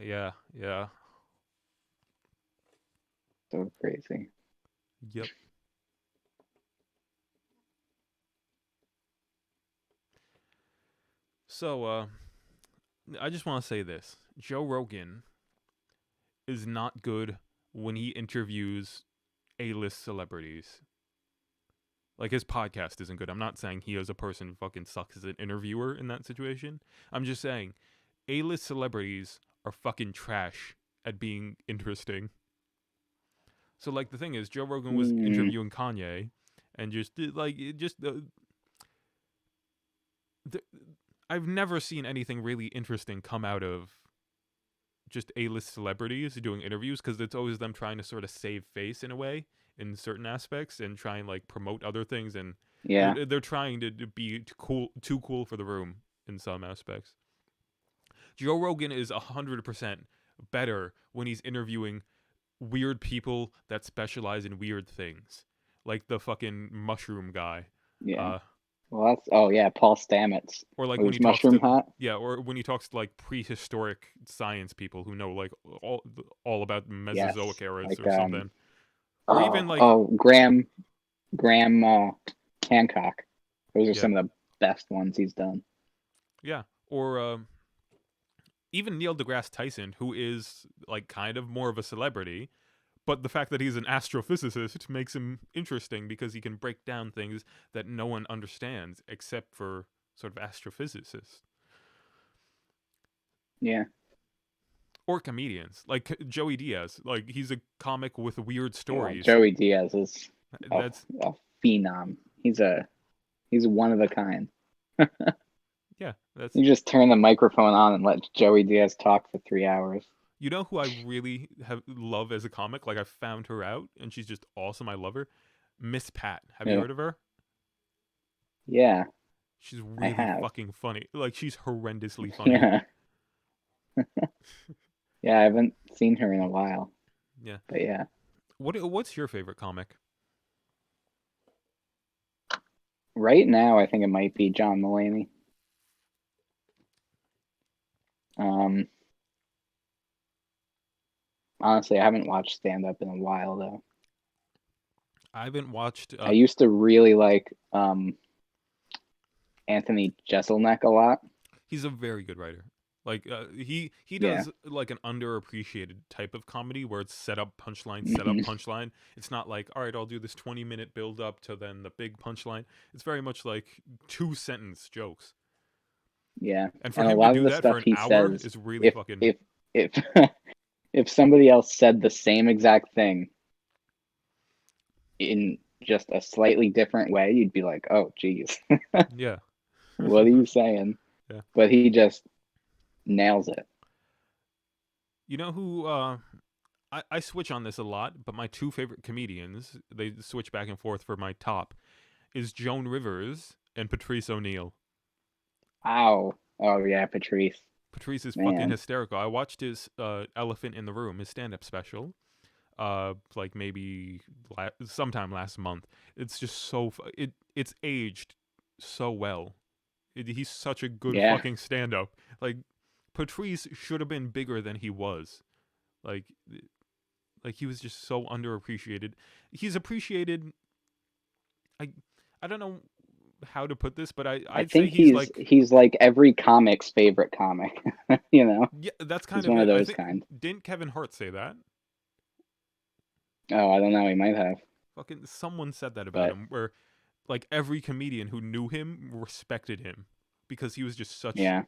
Yeah. So crazy. Yep. So, I just want to say this. Joe Rogan is not good when he interviews A-list celebrities. Like, his podcast isn't good. I'm not saying he as a person fucking sucks as an interviewer in that situation. I'm just saying A-list celebrities are fucking trash at being interesting. So, like, the thing is, Joe Rogan was interviewing Kanye, and I've never seen anything really interesting come out of just A-list celebrities doing interviews, because it's always them trying to sort of save face in a way in certain aspects and try and like promote other things, and Yeah. they're trying to be too cool for the room in some aspects. Joe Rogan is 100% better when he's interviewing weird people that specialize in weird things, like the fucking mushroom guy. Yeah. Well, Paul Stamets. Or like With when his he talks mushroom to hat. or when he talks to like prehistoric science people who know like all about Mesozoic eras or something. Or even like Graham Hancock. Those are Yeah. some of the best ones he's done. Yeah, or even Neil deGrasse Tyson, who is like kind of more of a celebrity, but the fact that he's an astrophysicist makes him interesting because he can break down things that no one understands except for sort of astrophysicists. Yeah. Or comedians, like Joey Diaz. Like, he's a comic with weird stories. Joey Diaz is That's a phenom. He's one of a kind. yeah. That's You just turn the microphone on and let Joey Diaz talk for 3 hours. You know who I really love as a comic? Like, I found her out, and she's just awesome. I love her. Miss Pat. Have you heard of her? Yeah. She's really have. fucking funny. Like, she's horrendously funny. Yeah. Yeah, I haven't seen her in a while. Yeah. But yeah. What's your favorite comic? Right now, I think it might be John Mulaney. Honestly, I haven't watched stand-up in a while, though. I haven't watched. I used to really like Anthony Jeselnik a lot. He's a very good writer. Like he Yeah. does like an underappreciated type of comedy where it's set up punchline, Mhm. punchline. It's not like, all right, I'll do this 20-minute build up to then the big punchline. It's very much like 2 sentence jokes. Yeah. And for And a him to lot of do the that for stuff an he hour says, is really if fucking if if if somebody else said the same exact thing in just a slightly different way, you'd be like, "Oh, geez, yeah. what are you saying?" Yeah. But he just nails it. You know who I switch on this a lot, but my two favorite comedians, they switch back and forth for my top, is Joan Rivers and Patrice O'Neill. Ow. Oh yeah, Patrice. Patrice is fucking Man. hysterical. I watched his Elephant in the Room, his stand-up special, like maybe sometime last month. It's just so it's aged so well. He's such a good Yeah. fucking stand-up. Like Patrice should have been bigger than he was. Like he was just so underappreciated. He's appreciated. I I don't know how to put this, but I I'd say think he's like he's like every comic's favorite comic. You know? yeah, that's kind He's of one of it. I those think kind. didn't Kevin Hart say that? Oh, I don't know, he might have. Fucking someone said that about But him where like every comedian who knew him respected him because he was just such yeah.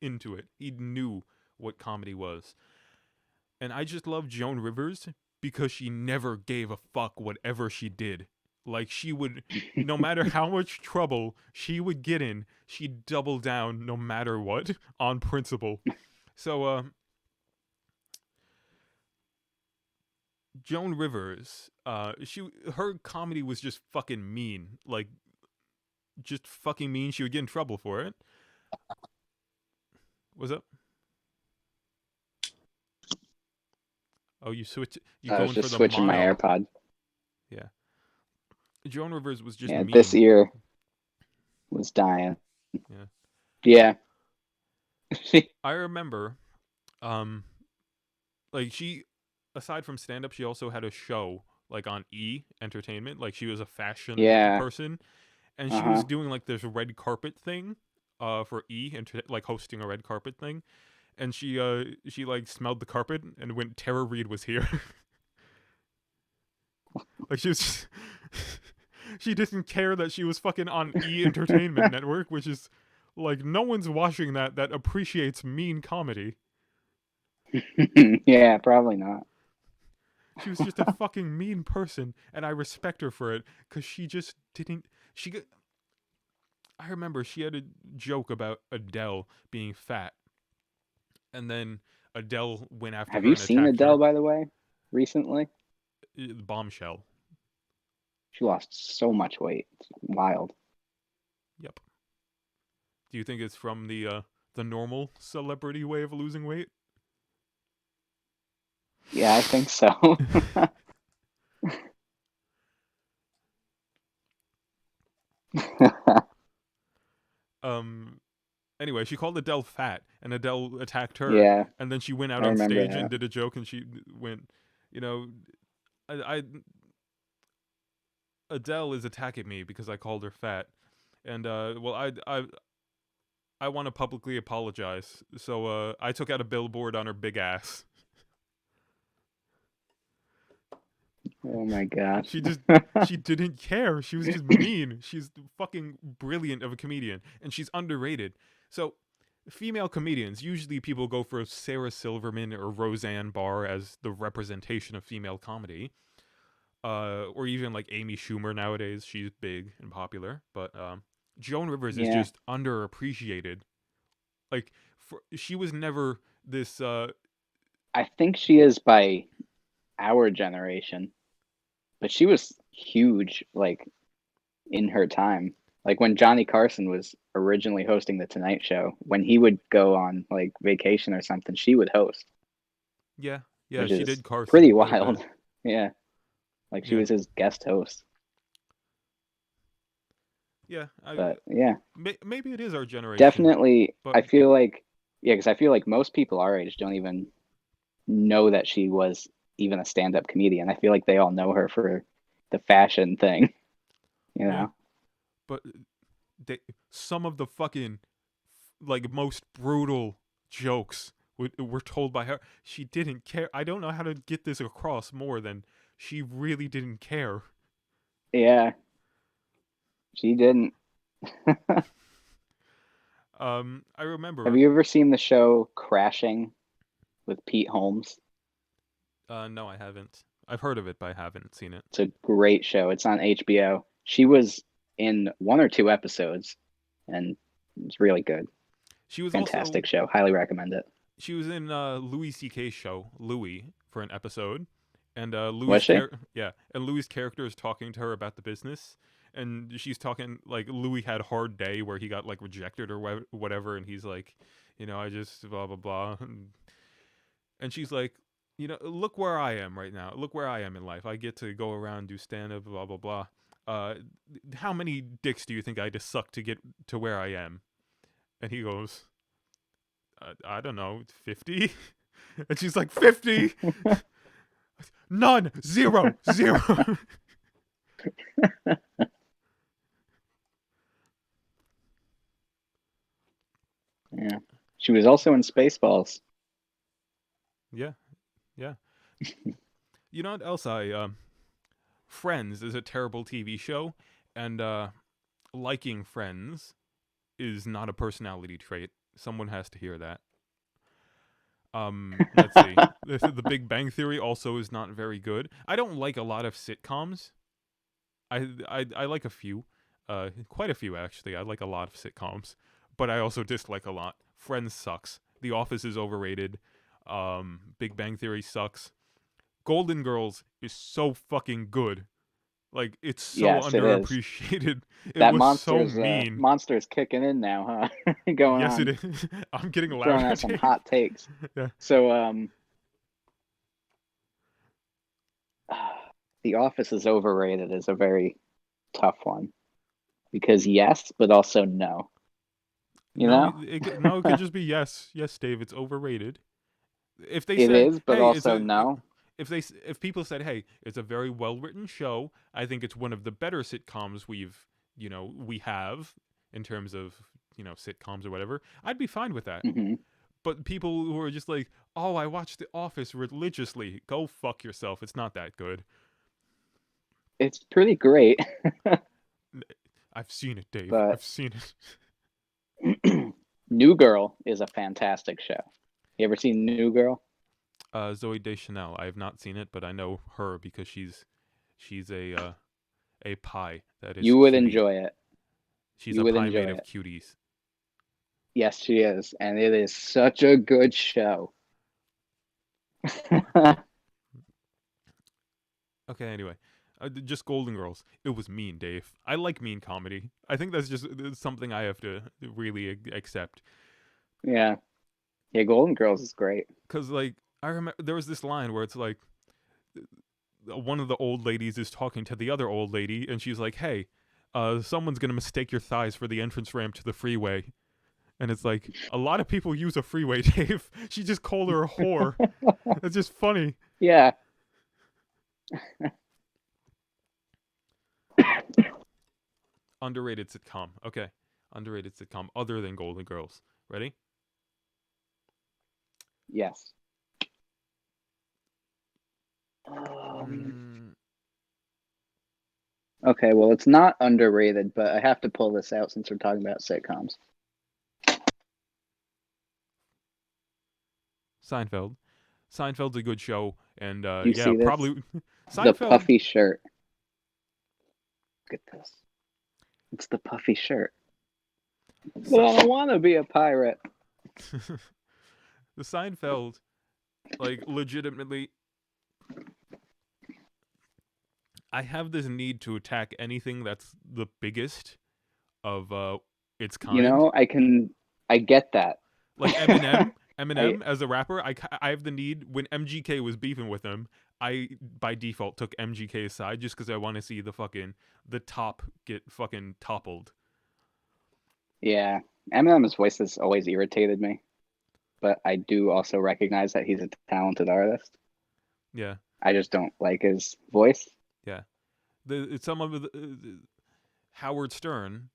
into it. He knew what comedy was. And I just love Joan Rivers because she never gave a fuck whatever she did. Like she would no matter how much trouble she would get in, she'd double down no matter what on principle. So Joan Rivers, her comedy was just fucking mean. Like just fucking mean. She would get in trouble for it. What's up? Oh, you switch. You I was going for just the switching my mono? AirPod. Yeah. Joan Rivers was just Yeah, this mean. ear was dying. Yeah. Yeah. I remember, um, like she, aside from stand up, she also had a show like on E Entertainment. Like she was a fashion Yeah. person, and she was Uh-huh. doing like this red carpet thing, for E and like hosting a red carpet thing. And she like smelled the carpet and went, Tara Reid was here. Like she was just, she didn't care that she was fucking on E Entertainment Network, which is like no one's watching that appreciates mean comedy. Yeah, probably not. She was just a fucking mean person, and I respect her for it because she just didn't. I remember she had a joke about Adele being fat, and then Adele went after Have her you and seen attacked Adele, her. by the way, recently? Bombshell. She lost so much weight. It's wild. Yep. Do you think it's from the normal celebrity way of losing weight? Yeah, I think so. Anyway, she called Adele fat, and Adele attacked her, Yeah, and then she went out I on remember stage and that. did a joke, and she went, you know, I Adele is attacking me because I called her fat, and well, I want to publicly apologize, so I took out a billboard on her big ass. Oh my gosh. She just she didn't care. She was just mean. She's fucking brilliant of a comedian, and she's underrated. So female comedians, usually people go for Sarah Silverman or Roseanne Barr as the representation of female comedy. Or even like Amy Schumer nowadays. She's big and popular. But Joan Rivers is Yeah, just underappreciated. Like she was never this I think she is by our generation, but she was huge, like in her time. Like when Johnny Carson was originally hosting the Tonight Show, when he would go on like vacation or something, she would host. yeah. Yeah, which she is did Carson pretty quite a bit. wild. Yeah, like she Yeah. was his guest host. Yeah, But yeah, maybe it is our generation, definitely. but I feel like because I feel like most people our age don't even know that she was even a stand-up comedian. I feel like they all know her for the fashion thing, you yeah, know. but some of the fucking like most brutal jokes were told by her. She didn't care. I don't know how to get this across more than she really didn't care. Yeah, she didn't. I Have remember. you ever seen the show Crashing with Pete Holmes? No, I haven't. I've heard of it, but I haven't seen it. It's a great show. It's on HBO. She was in one or two episodes, and it's really good. She was also Fantastic show. Highly recommend it. she was in Louis C.K.'s show Louis for an episode, and Was she? Louis' character is talking to her about the business, and she's talking like Louis had a hard day where he got like rejected or whatever, and he's like, I just blah blah blah, and she's like, look where I am right now. Look where I am in life. I get to go around do stand up, blah blah blah. Uh, how many dicks do you think I had to suck to get to where I am? And he goes, I don't know, 50? And she's like, 50? None. Zero. Zero. Yeah. She was also in Spaceballs. Yeah. Yeah. You know what else Friends is a terrible TV show, and liking Friends is not a personality trait. Someone has to hear that. Let's see. The Big Bang Theory also is not very good. I don't like a lot of sitcoms. I like a few, quite a few actually. I like a lot of sitcoms, but I also dislike a lot. Friends sucks. The Office is overrated. Big Bang Theory sucks. Golden Girls is so fucking good. Like it's so Yes, it is. underappreciated. It That was so mean. monster's kicking in now, huh? Going Yes, it on, is. I'm getting throwing louder, out some Dave. hot takes. Yeah. So, The Office is overrated is a very tough one because yes, but also no. You No, know, it could just be yes, yes, Dave. It's overrated. If they it said, is, but "Hey, it's also a," no. if people said, "Hey, it's a very well written show," I think it's one of the better sitcoms we have in terms of sitcoms or whatever. I'd be fine with that. Hmm. But people who are just like, "Oh, I watch The Office religiously," go fuck yourself. It's not that good. It's pretty great, I've seen it, Dave. but I've seen it. New Girl is a fantastic show. You ever seen New Girl? Zoe Deschanel. I have not seen it, but I know her because she's a pie that is You would cutie. enjoy it. She's You a would pie made enjoy of it. cuties. Yes, she is, and it is such a good show. Okay, anyway. Just Golden Girls. It was mean, Dave. I like mean comedy. I think that's just something I have to really accept. Yeah. Yeah, Golden Girls is great. Because, like, I remember there was this line where it's like, one of the old ladies is talking to the other old lady, and she's like, hey, someone's going to mistake your thighs for the entrance ramp to the freeway. And it's like, a lot of people use a freeway, Dave. She just called her a whore. That's just funny. Yeah. Underrated sitcom. Okay. Underrated sitcom other than Golden Girls. Ready? Yes. Mm, Okay, well, it's not underrated, but I have to pull this out since we're talking about sitcoms. Seinfeld. Seinfeld's a good show, and You yeah, see this? probably The Seinfeld. puffy shirt. Look at this. It's the puffy shirt. But I don't want to be a pirate. The Seinfeld, like legitimately, I have this need to attack anything that's the biggest of its You kind. know, I get that. Like Eminem. Eminem as a rapper, I have the need when MGK was beefing with him. I by default took MGK's side just because I want to see the top get fucking toppled. Yeah, Eminem's voice has always irritated me, but I do also recognize that he's a talented artist. Yeah, I just don't like his voice. yeah. Some of Howard Stern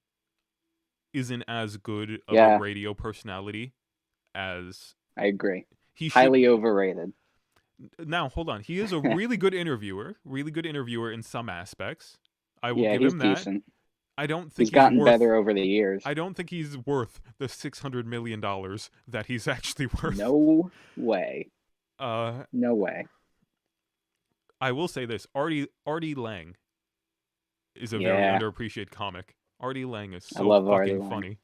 isn't as good of a Yeah, radio personality as I agree. he should. Highly overrated. Now, hold on. He is a really good interviewer in some aspects. I will Yeah, give he's him that. decent. I don't He's think he's gotten worth. better over the years. I don't think he's worth the $600 million that he's actually worth. No way. Uh, No way. I will say this: Artie Lang is a very Yeah, underappreciated comic. Artie Lang is I so love Artie fucking Lang. funny.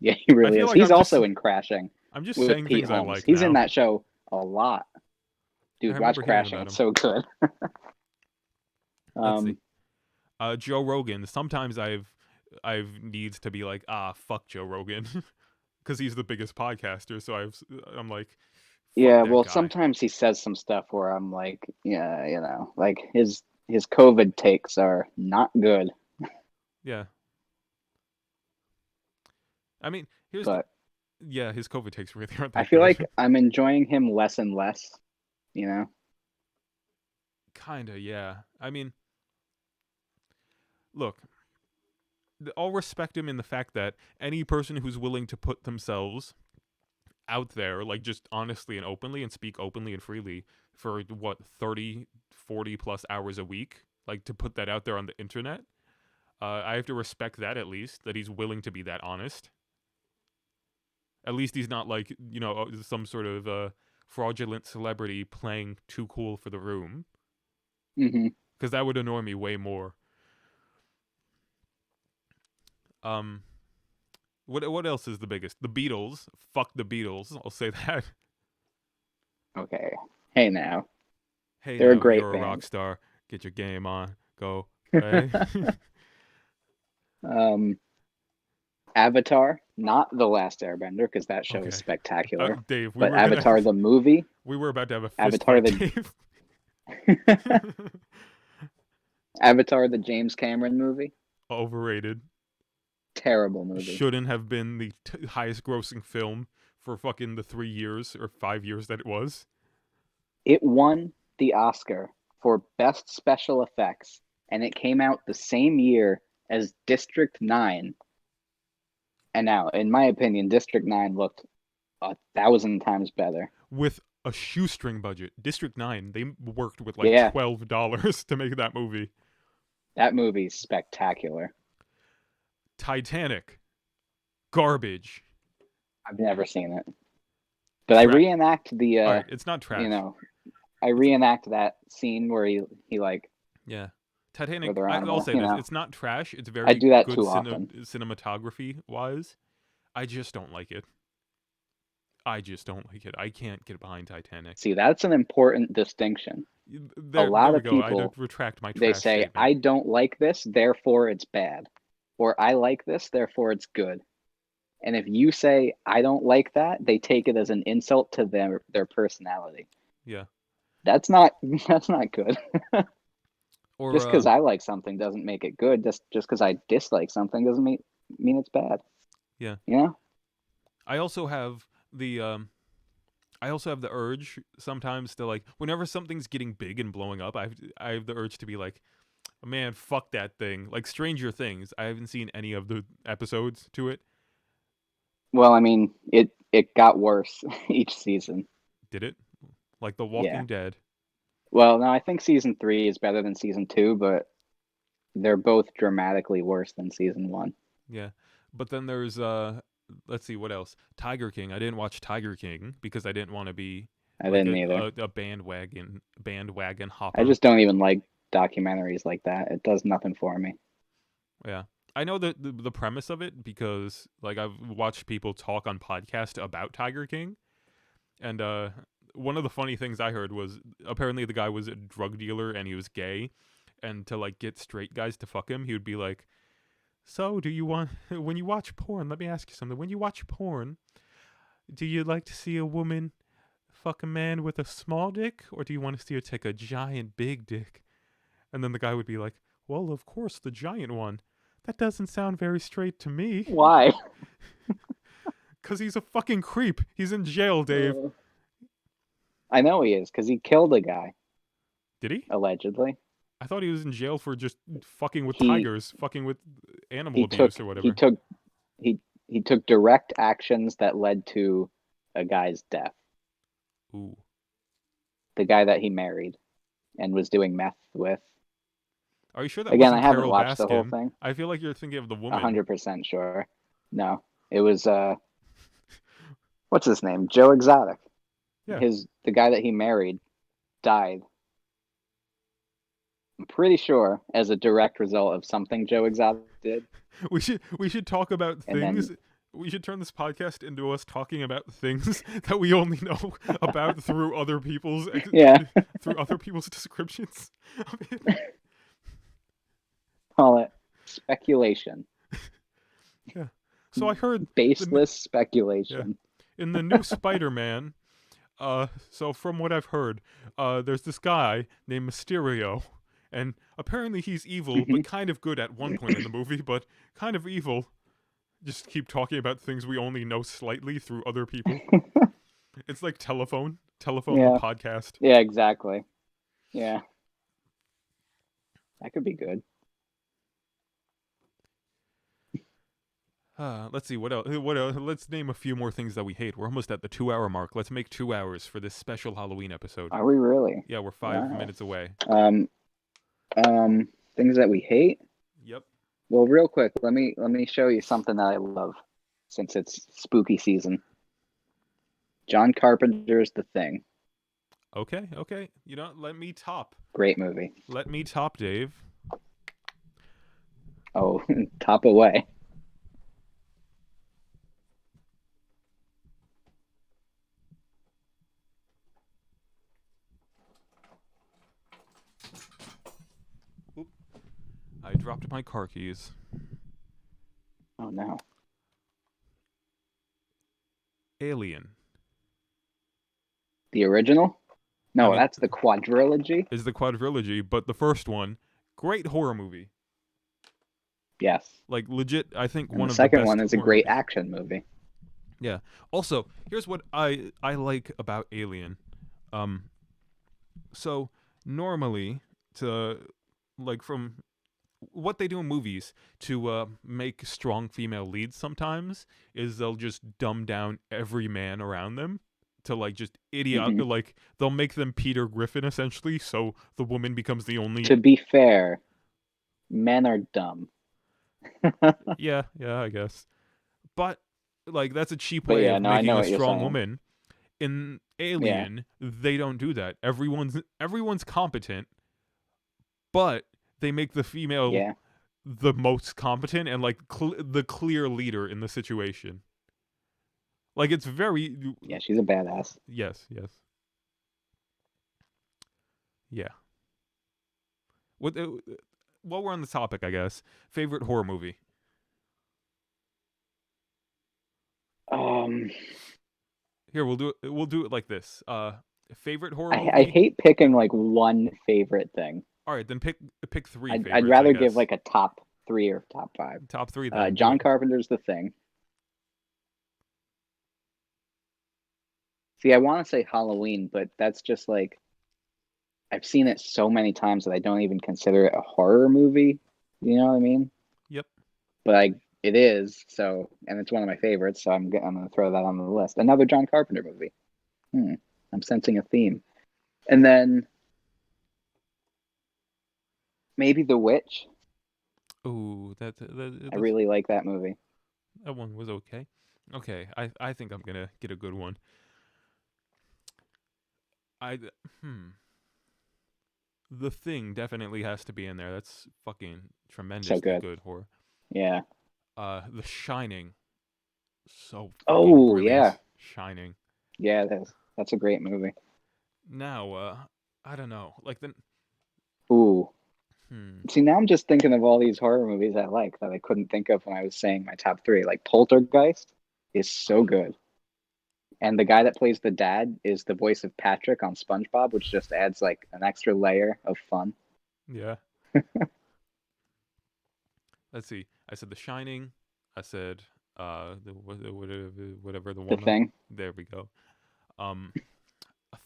Yeah, he really feel is. like He's I'm just also in Crashing I'm just with saying Pete things I Holmes. like He's now. in that show a lot. I Dude, watch remember hearing Crashing. about It's him. so good. Let's see. Um, Joe Rogan. Sometimes I've needs to be like, fuck Joe Rogan, because he's the biggest podcaster. So I'm like, fuck yeah, that well, guy. sometimes he says some stuff where I'm like, yeah, like his COVID takes are not good. Yeah. I mean, But his COVID takes really aren't I that feel good. like I'm enjoying him less and less, you know? Kinda, yeah. I mean, look, I'll respect him in the fact that any person who's willing to put themselves out there, like just honestly and openly and speak openly and freely for what 30, 40 plus hours a week, like to put that out there on the internet, I have to respect that at least, that he's willing to be that honest. At least he's not like, some sort of fraudulent celebrity playing too cool for the room, Hmm. because that would annoy me way more. Um, what else is the biggest? The Beatles. Fuck the Beatles. I'll say that. Okay. Hey now. Hey, They're a now great you're a rock band. star. Get your game on. Go play. Um, Avatar, not The Last Airbender, because that show is Okay, spectacular. Dave. But Avatar the movie, We were about to have a fist Avatar fight, the Dave. Avatar the James Cameron movie, Overrated. terrible movie. Shouldn't have been the highest grossing film for fucking the 3 years or 5 years that it was. It won the Oscar for Best Special Effects, and it came out the same year as District 9. And now, in my opinion, District 9 looked 1,000 times better. With a shoestring budget. District 9, they worked with like Yeah, $12 to make that movie. that movie's spectacular. Titanic. Garbage. I've never seen it. But I reenact the, Alright, it's not trash. I reenact that scene where he like, Yeah. Titanic, where they're on I'll the, say this. It's not trash. It's very I do that good too often. cinematography-wise. I just don't like it. I can't get behind Titanic. See, that's an important distinction. A lot of people, I retract my trash they say, statement. I don't like this, therefore it's bad. Or I like this, therefore it's good. And if you say, I don't like that, they take it as an insult to their personality. Yeah. That's not good. Or Just because I like something doesn't make it good. Just because I dislike something doesn't mean it's bad. yeah. You know? I also have the urge sometimes to, like, whenever something's getting big and blowing up, I have the urge to be like, man, fuck that thing. Like Stranger Things. I haven't seen any of the episodes to it. Well, I mean, it got worse each season. Did it? Like The Walking Dead. Well, no, I think season 3 is better than season 2, but they're both dramatically worse than season 1. Yeah. But then there's let's see what else. Tiger King. I didn't watch Tiger King because I didn't want to be I like didn't either. a bandwagon hopper. I just don't even like documentaries like that. It does nothing for me. Yeah. I know the premise of it because, like, I've watched people talk on podcasts about Tiger King, and one of the funny things I heard was apparently the guy was a drug dealer and he was gay, and to, like, get straight guys to fuck him, he would be like, so do you want, when you watch porn, let me ask you something, when you watch porn, do you like to see a woman fuck a man with a small dick, or do you want to see her take a giant big dick? And then the guy would be like, well, of course, the giant one. That doesn't sound very straight to me. Why? Because he's a fucking creep. He's in jail, Dave. I know he is, because he killed a guy, Did he? allegedly. I thought he was in jail for just fucking with He- tigers, fucking with animal He abuse took or whatever. he took direct actions that led to a guy's death. Ooh. The guy that he married and was doing meth with. Are you sure that Again, wasn't I haven't Carol watched the whole Baskin? thing. I feel like you're thinking of the woman. 100% sure. No, it was what's his name? Joe Exotic. Yeah. The guy that he married died. I'm pretty sure as a direct result of something Joe Exotic did. We should talk about And then- things. We should turn this podcast into us talking about things that we only know about through other people's Yeah. through other people's descriptions of it. Call it speculation. So I heard Baseless speculation. in the new Spider-Man, so from what I've heard, there's this guy named Mysterio, and apparently he's evil, but kind of good at one point in the movie, but kind of evil. Just keep talking about things we only know slightly through other people. It's like Telephone Yeah. the podcast. Yeah, exactly. Yeah. That could be good. Let's see what else. What else? Let's name a few more things that we hate. We're almost at the 2-hour mark. Let's make 2 hours for this special Halloween episode. Are we really? Yeah, we're 5 Wow. minutes away. Things that we hate. Yep. Well, real quick, let me show you something that I love, since it's spooky season. John Carpenter's The Thing. Okay. You know, let me top. Great movie. Let me top, Dave. Oh, top away. I dropped my car keys. Oh no. Alien The original? No, I mean- that's the quadrilogy. is the quadrilogy, but the first one, great horror movie. Yes. Like legit, I think And one the of the second best one is a horror great movies. action movie. Yeah. Also, here's what I like about Alien. So normally to like from what they do in movies to make strong female leads sometimes is they'll just dumb down every man around them to like just idiot like they'll make them Peter Griffin essentially, so the woman becomes the only To be fair, men are dumb. yeah, I guess. But like that's a cheap But way yeah, of no, I making know a what you're strong saying. woman. In Alien, they don't do that. Everyone's competent, but they make the female Yeah. the most competent and like the clear leader in the situation. Like it's very Yeah, she's a badass. yes. Yeah. What while we're on the topic, I guess, favorite horror movie. Here, we'll do it like this. Favorite horror movie? I hate picking like one favorite thing. All right, then pick 3 I'd favorites, rather I give guess. like a top 3 or top 5. Top 3 then. do John it. Carpenter's The Thing. See, I want to say Halloween, but that's just like I've seen it so many times that I don't even consider it a horror movie. You know what I mean? Yep. But it is, so, and it's one of my favorites, so I'm going to throw that on the list. Another John Carpenter movie. I'm sensing a theme. And then maybe The Witch. Ooh, I really like that movie. that one was okay. Okay, I think I'm gonna get a good one. The Thing definitely has to be in there. That's fucking tremendously good. horror. Yeah. The Shining. So Oh, fucking brilliant. yeah. Shining. Yeah, that's a great movie. Now, I don't know. Like the Ooh. See, now I'm just thinking of all these horror movies I like that I couldn't think of when I was saying my top 3. Like Poltergeist is so good. And the guy that plays the dad is the voice of Patrick on SpongeBob, which just adds like an extra layer of fun. Yeah. Let's see. I said The Shining. I said whatever the The one. Thing. There we go. A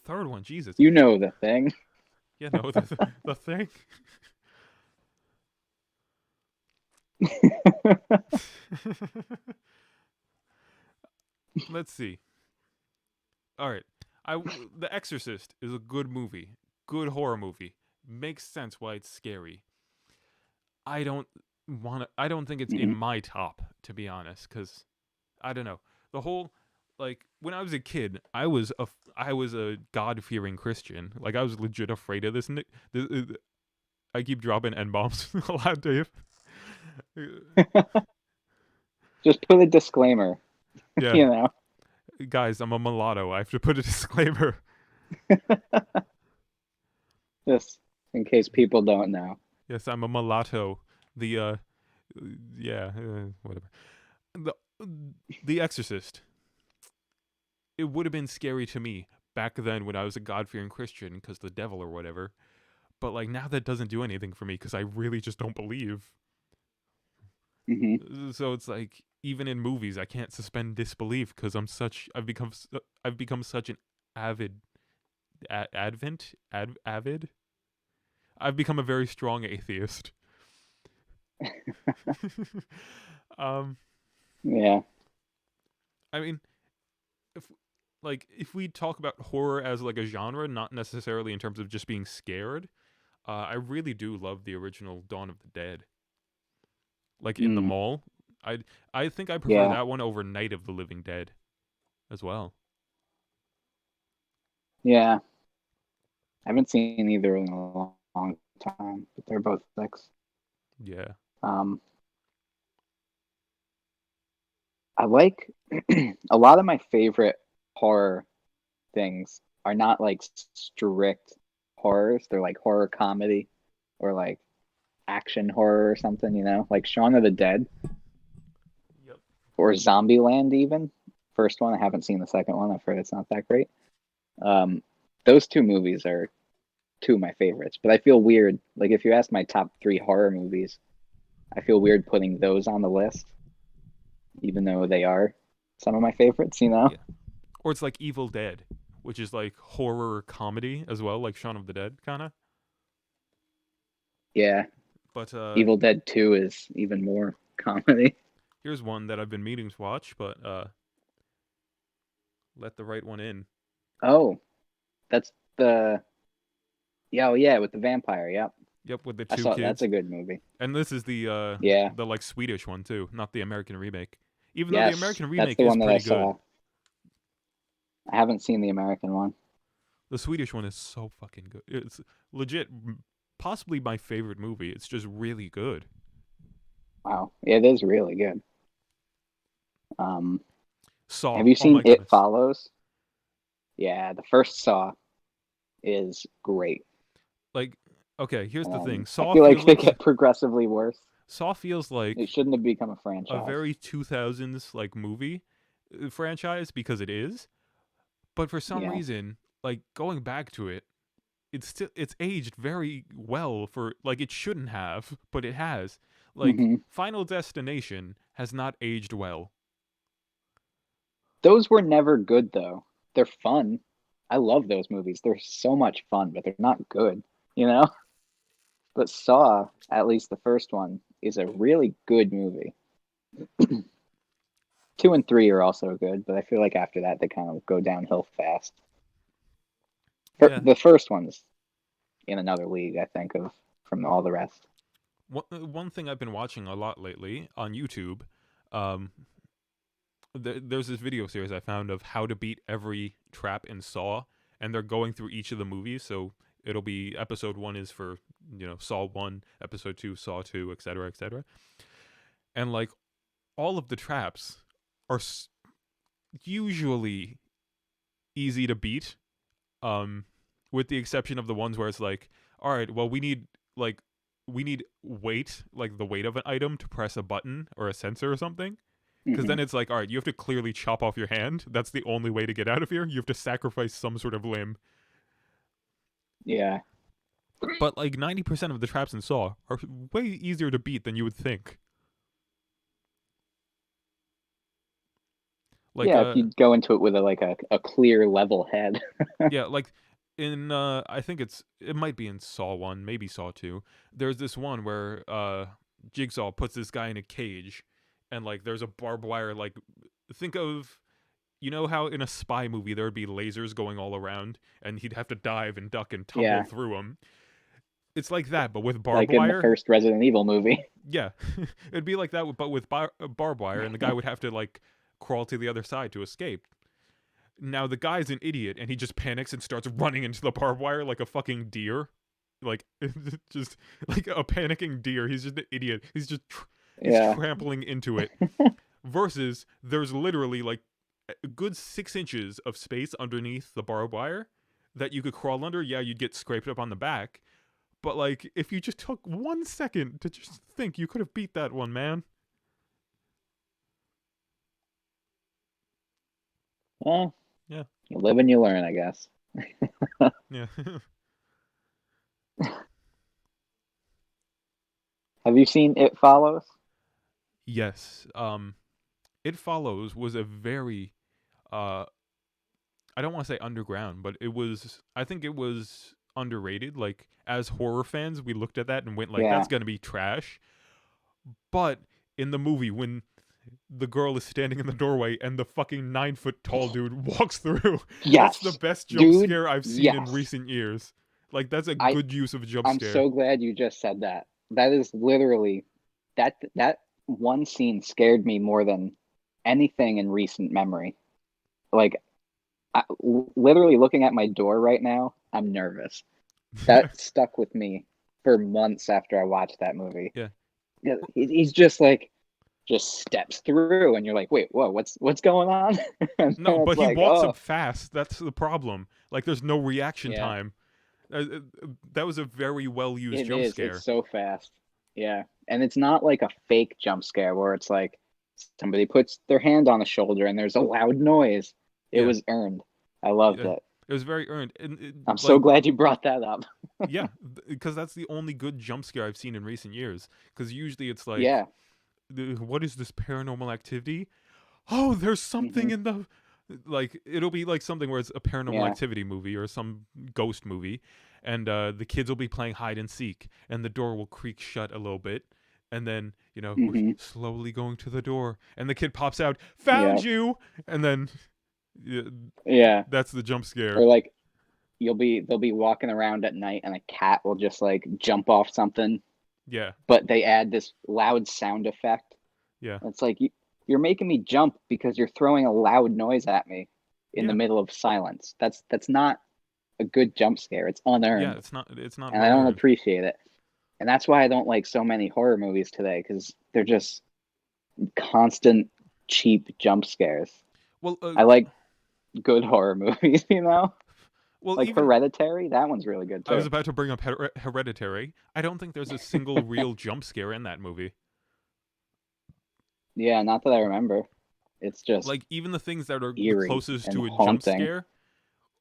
third one. Jesus. You know The Thing. Yeah, no, the thing. Let's see. All right. The Exorcist is a good movie. Good horror movie. Makes sense why it's scary. I don't I don't think it's in my top, to be honest, cuz I don't know. The whole like when I was a kid, I was a God-fearing Christian. Like I was legit afraid of this. I keep dropping N-bombs a lot, Dave. Just put a disclaimer, Yeah. you know. Guys, I'm a mulatto. I have to put a disclaimer. Just in case people don't know. Yes, I'm a mulatto. The yeah, whatever. The The Exorcist. It would have been scary to me back then when I was a God-fearing Christian because the devil or whatever. But like now that doesn't do anything for me because I really just don't believe. So it's like even in movies I can't suspend disbelief because I've become such an avid avid. I've become a very strong atheist. Yeah. I mean, if we talk about horror as like a genre, not necessarily in terms of just being scared, I really do love the original Dawn of the Dead. Like in the mall, I think I prefer that one over Night of the Living Dead, as well. Yeah. I haven't seen either in a long time, but they're both 6. Yeah. I like a lot of my favorite horror things are not like strict horrors. They're like horror comedy or like action horror or something, you know, like Shaun of the Dead. Yep. Or Zombieland even. First one, I haven't seen the second one. I've heard it's not that great. Those 2 movies are 2 of my favorites, but I feel weird. Like if you ask my top 3 horror movies, I feel weird putting those on the list, even though they are some of my favorites, you know? Yeah. Or it's like Evil Dead, which is like horror comedy as well, like Shaun of the Dead, kind of. Yeah. But Evil Dead 2 is even more comedy. Here's one that I've been meaning to watch, but let the right one in. Oh, that's the yeah, with the vampire. Yep. Yep, with the I 2 saw kids. that's a good movie. And this is the yeah, the like Swedish one too, not the American remake. Even yes, though the American that's remake the is one that I pretty good. saw. I haven't seen the American one. The Swedish one is so fucking good. It's legit, possibly my favorite movie. It's just really good. Wow, it is really good. Saw. Have you Oh my seen It goodness. Follows? Yeah, the first Saw is great. Like, okay, here's the thing. Saw I feel like feels they get progressively worse. Saw feels like It shouldn't have become a franchise. a very 2000s like movie franchise because it is. But for some reason, like going back to it, it's aged very well for like it shouldn't have, but it has. Like Final Destination has not aged well. Those were never good though. They're fun. I love those movies. They're so much fun, but they're not good, you know? But Saw, at least the first one, is a really good movie. 2 and 3 are also good, but I feel like after that they kind of go downhill fast. Yeah. The first one's in another league, I think, of from all the rest. One thing I've been watching a lot lately on YouTube, there's this video series I found of how to beat every trap in Saw, and they're going through each of the movies. So it'll be episode 1 is for Saw 1, episode 2 Saw 2, etc., etc. And like all of the traps are usually easy to beat, with the exception of the ones where it's like, all right, well we need weight, like the weight of an item to press a button or a sensor or something. Because Hmm. then it's like, all right, you have to clearly chop off your hand. That's the only way to get out of here. You have to sacrifice some sort of limb. Yeah. But like 90% of the traps in Saw are way easier to beat than you would think. Like Yeah, if you go into it with a clear level head. yeah, like in I think it might be in Saw 1, maybe Saw 2. There's this one where Jigsaw puts this guy in a cage and like there's a barbed wire, like think of, you know how in a spy movie there would be lasers going all around and he'd have to dive and duck and tumble Yeah, through them. It's like that, but with barbed like in the wire. first Resident Evil movie. Yeah, it'd be like that, but with barbed wire, and the guy would have to like crawl to the other side to escape. Now the guy's an idiot, and he just panics and starts running into the barbed wire like a fucking deer, like just like a panicking deer. He's just an idiot. He's Yeah. trampling into it. Versus there's literally like a good 6 inches of space underneath the barbed wire that you could crawl under. Yeah, you'd get scraped up on the back, but like if you just took 1 second to just think, you could have beat that one, man. Well, Yeah. you live and you learn, I guess. Yeah. Have you seen It Follows? Yes. It Follows was a very uh I don't want to say underground, but I think it was underrated. Like as horror fans, we looked at that and went like, Yeah. that's gonna be trash. But in the movie, when the girl is standing in the doorway and the fucking 9 foot tall dude walks through, that's Yes. the best jump Dude, scare I've seen in yes. recent years. Like that's a I good use of a jump I'm scare. so glad you just said that. That is literally that one scene scared me more than anything in recent memory. Like literally looking at my door right now, I'm nervous. That stuck with me for months after I watched that movie. Yeah. Yeah, he's just like just steps through, and you're like, wait, whoa, what's going on? And No, then it's but he like, walks oh, up fast. That's the problem. Like there's no reaction yeah, time. That was a very well used it jump is. It's scare. so fast. Yeah, and it's not like a fake jump scare where it's like somebody puts their hand on the shoulder and there's a loud noise. It Yeah. was earned. I loved Yeah. it. It was very earned. And I'm so like glad you brought that up. yeah, because that's the only good jump scare I've seen in recent years. Because usually it's like, Yeah. what is this paranormal activity? Oh, there's something Hmm. in the, like it'll be like something where it's a paranormal Yeah. activity movie or some ghost movie, and the kids will be playing hide and seek, and the door will creak shut a little bit, and then we're Hmm. slowly going to the door, and the kid pops out, Yeah. found you, and then yeah, Yeah. that's the jump scare. Or like they'll be walking around at night and a cat will just like jump off something, Yeah, but they add this loud sound effect. yeah, It's like you're making me jump because you're throwing a loud noise at me in the yeah, middle of silence. That's not a good jump scare. It's yeah. unearned, It's not and I don't unearned. appreciate it. And that's why I don't like so many horror movies today because they're just constant cheap jump scares. Well, I like good horror movies, well, like even Hereditary. That one's really good I was too. about to bring up Hereditary. I don't think there's a single real jump scare in that movie. Yeah, not that I remember. It's just Like even the things that are the eerie closest and to a jump haunting. scare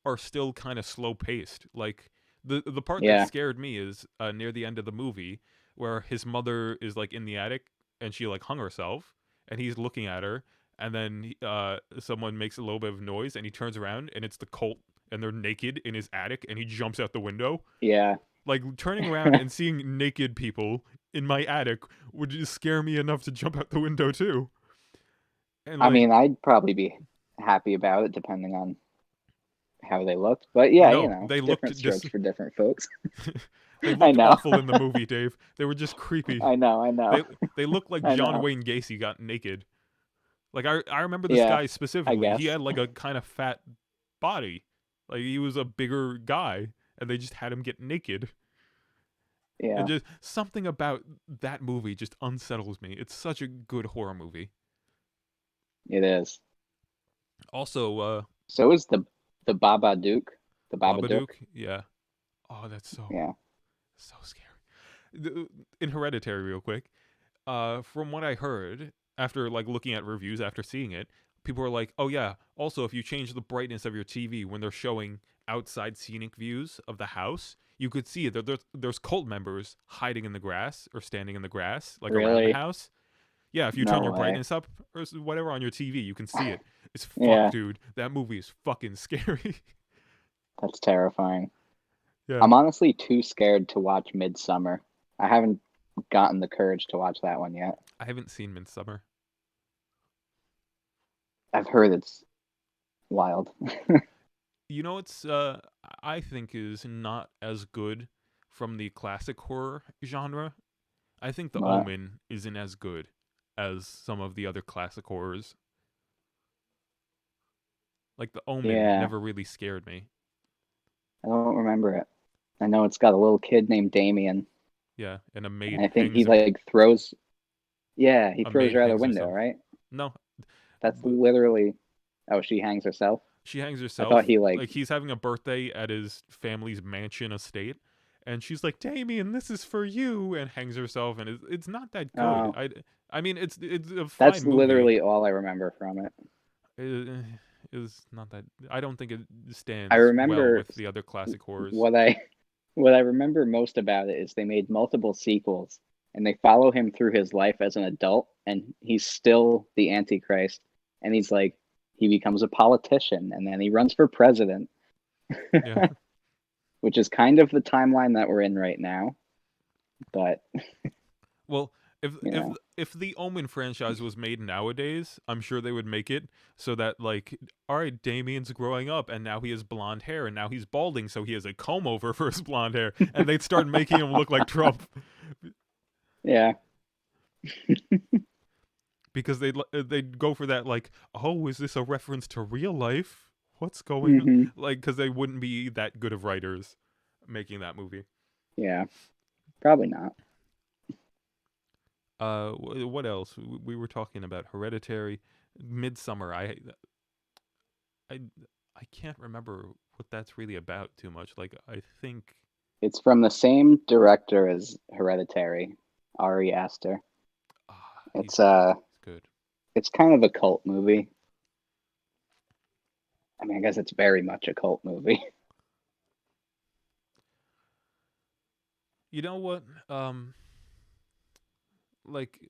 are still kind of slow paced. Like the part that Yeah. scared me is near the end of the movie where his mother is like in the attic and she like hung herself and he's looking at her and then someone makes a little bit of noise and he turns around and it's the cult and they're naked in his attic and he jumps out the window. Yeah. Like turning around and seeing naked people in my attic would just scare me enough to jump out the window too. And I like mean, I'd probably be happy about it depending on how they looked. But yeah, no, they different looked strokes just for different folks. they I looked know. awful in the movie, Dave. They were just creepy. I know. I know. They looked like I John know. Wayne Gacy got naked. Like I remember this Yeah, guy I specifically. He guess. had like a kind of fat body. Like he was a bigger guy and they just had him get naked. And Yeah, just something about that movie just unsettles me. It's such a good horror movie. it is. Also, So is the Babadook. The Babadook. Babadook, yeah. Oh, that's Yeah. so scary. In Hereditary, real quick. From what I heard, after like looking at reviews after seeing it, people were like, "Oh yeah, also if you change the brightness of your TV when they're showing outside scenic views of the house, you could see there's cult members hiding in the grass or standing in the grass like around the Really? house. Yeah, if you turn No your way. brightness up or whatever on your TV, you can see it. It's fuck, Yeah, dude. That movie is fucking scary." that's terrifying. Yeah. I'm honestly too scared to watch Midsummer. I haven't gotten the courage to watch that one yet. I haven't seen Midsummer. I've heard it's wild. You know, it's I think is not as good from the classic horror genre. I think The But Omen isn't as good as some of the other classic horrors. Like The Omen yeah, never really scared me. I don't remember it. I know it's got a little kid named Damien, Yeah, and and I think he like throws. Yeah, he a throws maid her out the hangs window, herself. right? No, That's but literally. Oh, she hangs herself. she hangs I thought herself. he like. Like he's having a birthday at his family's mansion estate, and she's like, "Damien, this is for you," and hangs herself, and it's not that good. Oh, I mean, it's a that's fine movie. literally all I remember from it. It is not that. I don't think it I stands well remember with the other classic horrors. what I what I remember most about it is they made multiple sequels and they follow him through his life as an adult and he's still the Antichrist and he's like he becomes a politician and then he runs for president, Yeah. which is kind of the timeline that we're in right now. But Well, if you if know, if the Omen franchise was made nowadays, I'm sure they would make it so that like, all right, Damien's growing up and now he has blonde hair and now he's balding, so he has a comb over for his blonde hair, and they'd start making him look like Trump yeah. because they'd go for that like, oh, is this a reference to real life? What's going on? Hmm. Like, because they wouldn't be that good of writers making that movie. Yeah. Probably not. What else? We were talking about Hereditary, Midsummer. I, I can't remember what that's really about too much. Like, I think It's from the same director as Hereditary, Ari Aster. It's uh he's good. it's kind of a cult movie. I mean, I guess it's very much a cult movie. You know what? Like,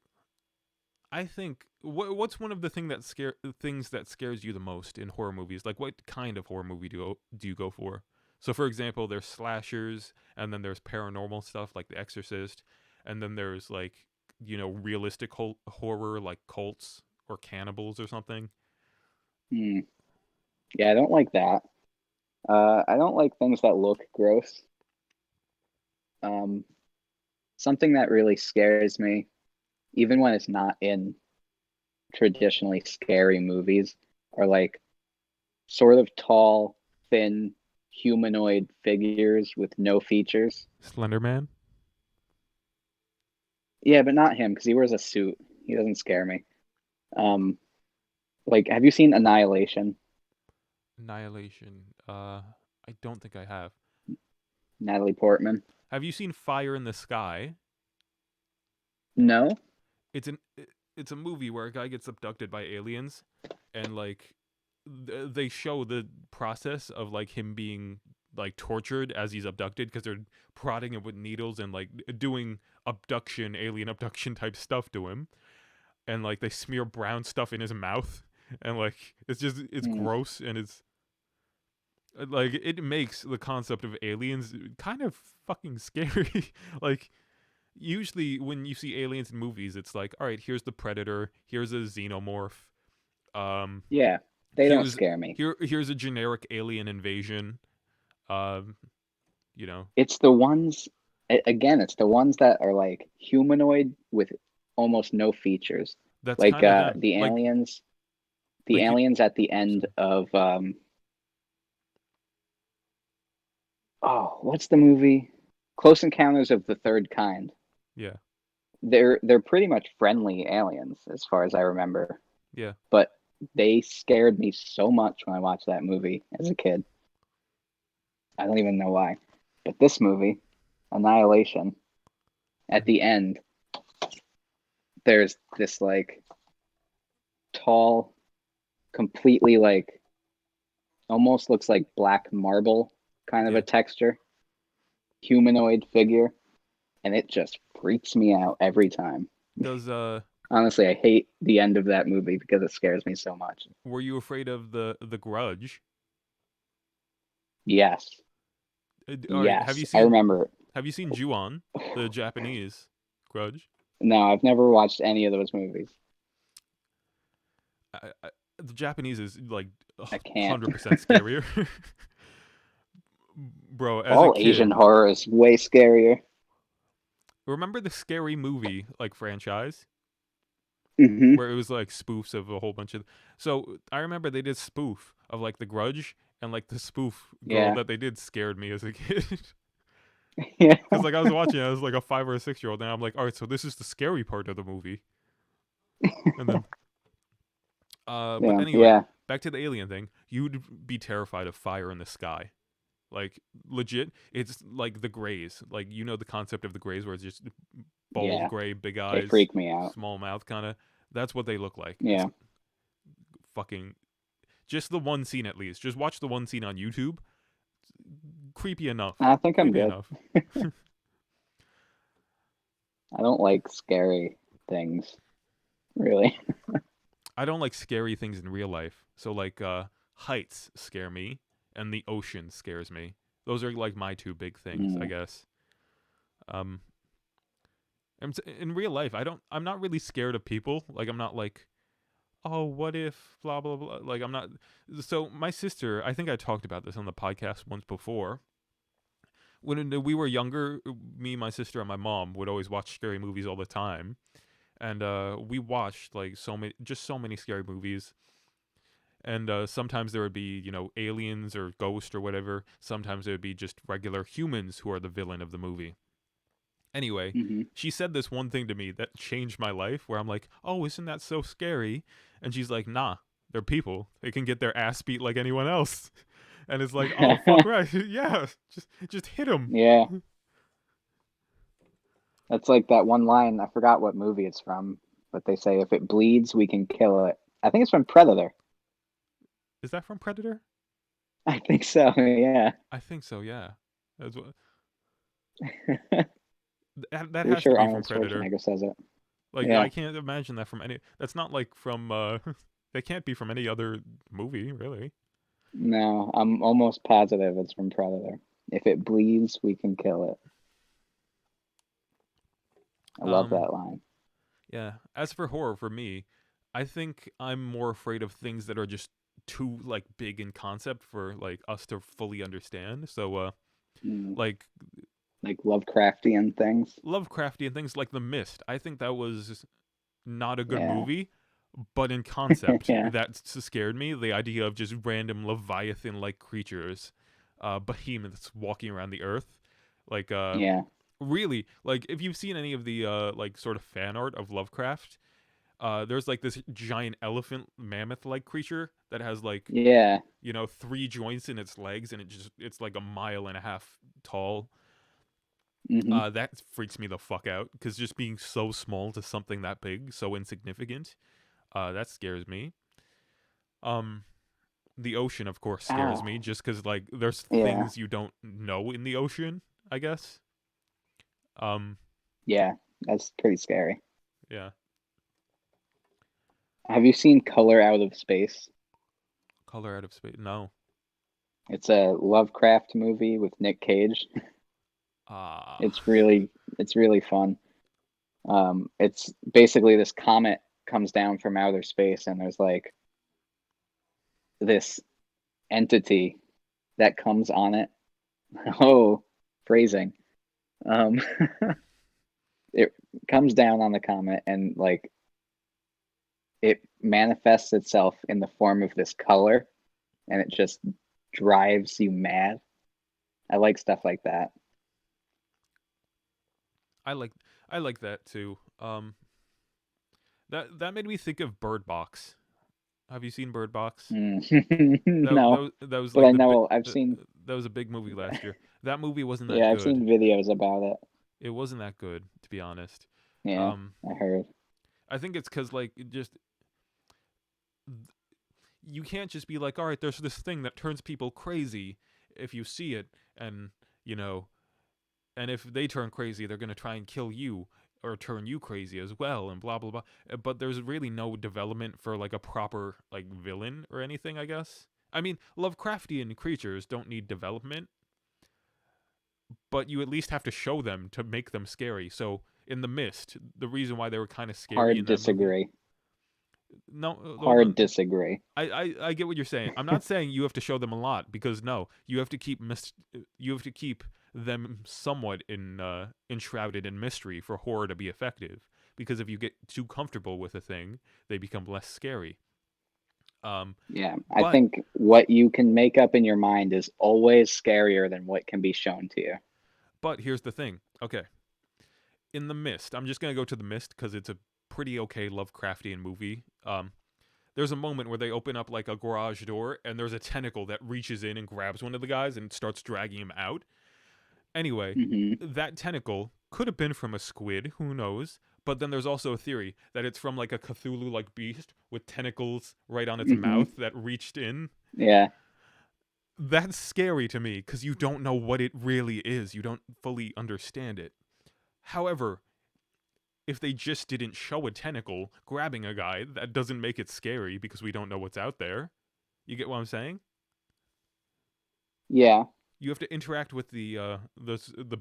I think what's one of the things that scares you the most in horror movies? Like, what kind of horror movie do you go for? So, for example, there's slashers, and then there's paranormal stuff like The Exorcist, and then there's like, realistic horror like cults or cannibals or something. Hmm. Yeah, I don't like that. I don't like things that look gross. Um, Something that really scares me, even when it's not in traditionally scary movies, are like sort of tall, thin, humanoid figures with no features. Slender Man, Yeah, but not him because he wears a suit. He doesn't scare me. Um, like, have you seen Annihilation? Annihilation. I don't think I have. Natalie Portman? Have you seen Fire in the Sky? No. It's an it's a movie where a guy gets abducted by aliens, and like they show the process of like him being like tortured as he's abducted because they're prodding him with needles and like doing alien abduction type stuff to him, and like they smear brown stuff in his mouth, and like it's Hmm. gross, and it's like it makes the concept of aliens kind of fucking scary. Like usually when you see aliens in movies, it's like, all right, here's the predator, here's a xenomorph, um, Yeah, they don't here's scare me. here's a generic alien invasion. Um, you know, It's the ones, again, it's the ones that are like humanoid with almost no features. that's Like kind of them. the Like you. aliens at the end Sorry. of oh, what's the movie? Close Encounters of the Third Kind. Yeah, They're pretty much friendly aliens as far as I remember, yeah. but they scared me so much when I watched that movie as a kid. I don't even know why. But this movie, Annihilation, at Mhm. the end, there's this like tall, completely like almost looks like black marble kind of Yeah. a texture, humanoid figure, and it just freaks me out every time. Does Honestly, I hate the end of that movie because it scares me so much. were you afraid of the Grudge? Yes, All right, yes, I remember. have you seen Ju-on, the Japanese Grudge? No, I've never watched any of those movies. The Japanese is like I can't. 100% scarier. Bro, as a All Asian kid, horror is way scarier. remember the Scary Movie like franchise Hmm. where it was like spoofs of a whole bunch of. So I remember they did spoof of like the Grudge, and like the spoof girl Yeah, that they did scared me as a kid. yeah, Because like I was watching it, I was like a 5 or a 6 year old, and I'm like, all right, so this is the scary part of the movie, and then but yeah, anyway, yeah, back to the alien thing. You'd be terrified of fire in the sky. Like legit, it's like the Greys. Like you know the concept of the Greys, where it's just bald yeah. gray, big They eyes, freak me out. small mouth, kind of. That's what they look like. It's Yeah, fucking just the one scene at least. Just watch the one scene on YouTube. Creepy enough. I think I'm Creepy good. enough. I don't like scary things, really. I don't like scary things in real life. So like heights scare me, and the ocean scares me. Those are like my two big things, I Mm. guess. Um, in real life, I'm not really scared of people. Like I'm not like, oh, what if blah blah blah. Like I'm not. So my sister, I think I talked about this on the podcast once before. When we were younger, me, my sister, and my mom would always watch scary movies all the time, and we watched like so many scary movies. And sometimes there would be, aliens or ghosts or whatever. Sometimes it would be just regular humans who are the villain of the movie. Anyway, Hmm. she said this one thing to me that changed my life where I'm like, oh, isn't that so scary? And she's like, nah, they're people. They can get their ass beat like anyone else. And it's like, oh, fuck right. Yeah, just hit them. Yeah, that's like that one line. I forgot what movie it's from, but they say if it bleeds, we can kill it. I think it's from Predator. Is that from Predator? I think so. Yeah. I think so, yeah. That's what, that Pretty has to sure be from Arnold Predator. Schwarzenegger says it. Like, Yeah. I can't imagine that from any. That's not like from. They can't be from any other movie, really. No, I'm almost positive it's from Predator. If it bleeds, we can kill it. I love Um, that line. yeah. As for horror, for me, I think I'm more afraid of things that are just too like big in concept for like us to fully understand. So, Mm. like Like Lovecraftian things. Lovecraftian things like The Mist. I think that was not a good Yeah. movie, but in concept, Yeah. that scared me. The idea of just random Leviathan-like creatures, behemoths walking around the earth, like Yeah. really, like if you've seen any of the like sort of fan art of Lovecraft, there's like this giant elephant mammoth-like creature that has like Yeah. 3 joints in its legs, and it's like a mile and a half tall. Hmm. That freaks me the fuck out because just being so small to something that big, so insignificant, that scares me. Um, the ocean, of course, scares Ah, me just because like there's yeah. things you don't know in the ocean. I guess. Um, Yeah. That's pretty scary. yeah. Have you seen Color Out of Space? Color Out of Space. No. It's a Lovecraft movie with Nick Cage. Ah. It's really fun. It's basically this comet comes down from outer space, and there's like this entity that comes on it. Oh, phrasing. Um, it comes down on the comet, and like it manifests itself in the form of this color, and it just drives you mad. I like stuff like that. I like I like that too. That made me think of Bird Box. Have you seen Bird Box? Mm. That that No, was, that was but like I the know I've seen. that was a big movie last year. That movie wasn't that Yeah, I've good. seen videos about it. It wasn't that good, to be honest. Yeah, Um, I heard. I think it's because like it just you can't just be like, all right, there's this thing that turns people crazy if you see it, and you know, and if they turn crazy, they're gonna try and kill you or turn you crazy as well, and blah blah blah. But there's really no development for like a proper like villain or anything, I guess. I mean, Lovecraftian creatures don't need development, but you at least have to show them to make them scary. So in The Mist, the reason why they were kind of scary Hard in that movie. disagree. No, Hard disagree. I get what you're saying. I'm not saying you have to show them a lot, because no, you have to keep them somewhat enshrouded in mystery for horror to be effective. Because if you get too comfortable with a thing, they become less scary. Yeah, I But think what you can make up in your mind is always scarier than what can be shown to you. here's the thing. Okay, in The Mist, I'm just gonna go to The Mist because it's a pretty okay Lovecraftian movie. There's a moment where they open up like a garage door and there's a tentacle that reaches in and grabs one of the guys and starts dragging him out. Anyway, Hmm. that tentacle could have been from a squid, who knows? But then there's also a theory that it's from like a Cthulhu like beast with tentacles right on its Hmm. mouth that reached in. Yeah, That's scary to me because you don't know what it really is. You don't fully understand it. However, if they just didn't show a tentacle grabbing a guy, that doesn't make it scary because we don't know what's out there. You get what I'm saying? yeah, You have to interact with the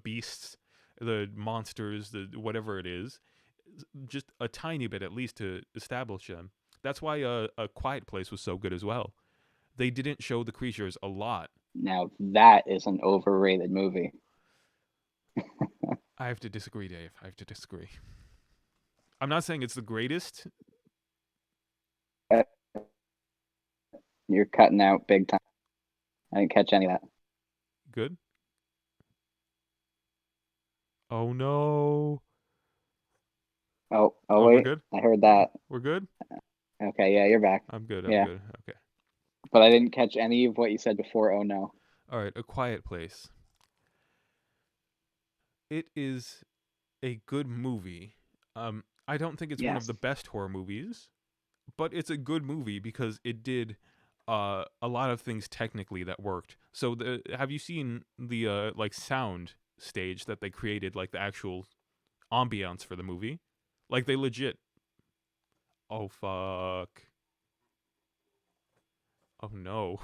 beasts, the monsters, the whatever it is, just a tiny bit at least to establish them. That's why a Quiet Place was so good as well. They didn't show the creatures a lot. now that is an overrated movie. I have to disagree, Dave. I have to disagree. I'm not saying it's the greatest. You're cutting out big time. I didn't catch any of that. Good. Oh no. Oh Oh, we're wait, good. I heard that. We're good. Okay, yeah, you're back. I'm good. I'm Yeah, good. Okay. but I didn't catch any of what you said before. Oh no. All right. A Quiet Place. It is a good movie. I don't think it's one of Yes. the best horror movies, but it's a good movie because it did a lot of things technically that worked. So have you seen the like sound stage that they created, like the actual ambiance for the movie? Like they legit. Oh fuck. Oh no.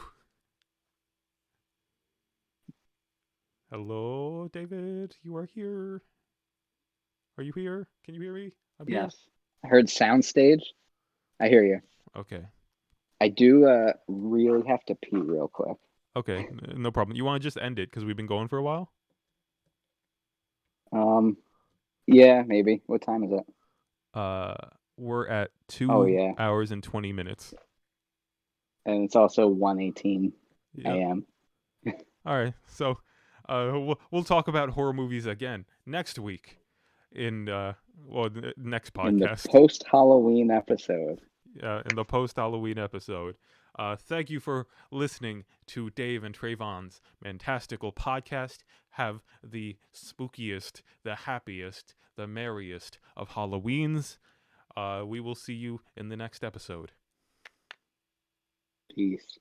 Hello, David. You are here. Are you here? Can you hear me? I'm here. Yes. I heard soundstage. I hear you. Okay. I do really have to pee real quick. Okay. No problem. You want to just end it because we've been going for a while? Um, yeah, maybe. What time is it? Uh, we're at Oh 2 yeah, hours and 20 minutes. and it's also 1:18 Yep. a.m. All right. So, we'll talk about horror movies again next week in next in the podcast. post-Halloween episode. In the post Halloween episode. Thank you for listening to Dave and Tre'von's Mantastical podcast. Have the spookiest, the happiest, the merriest of Halloweens. We will see you in the next episode. Peace.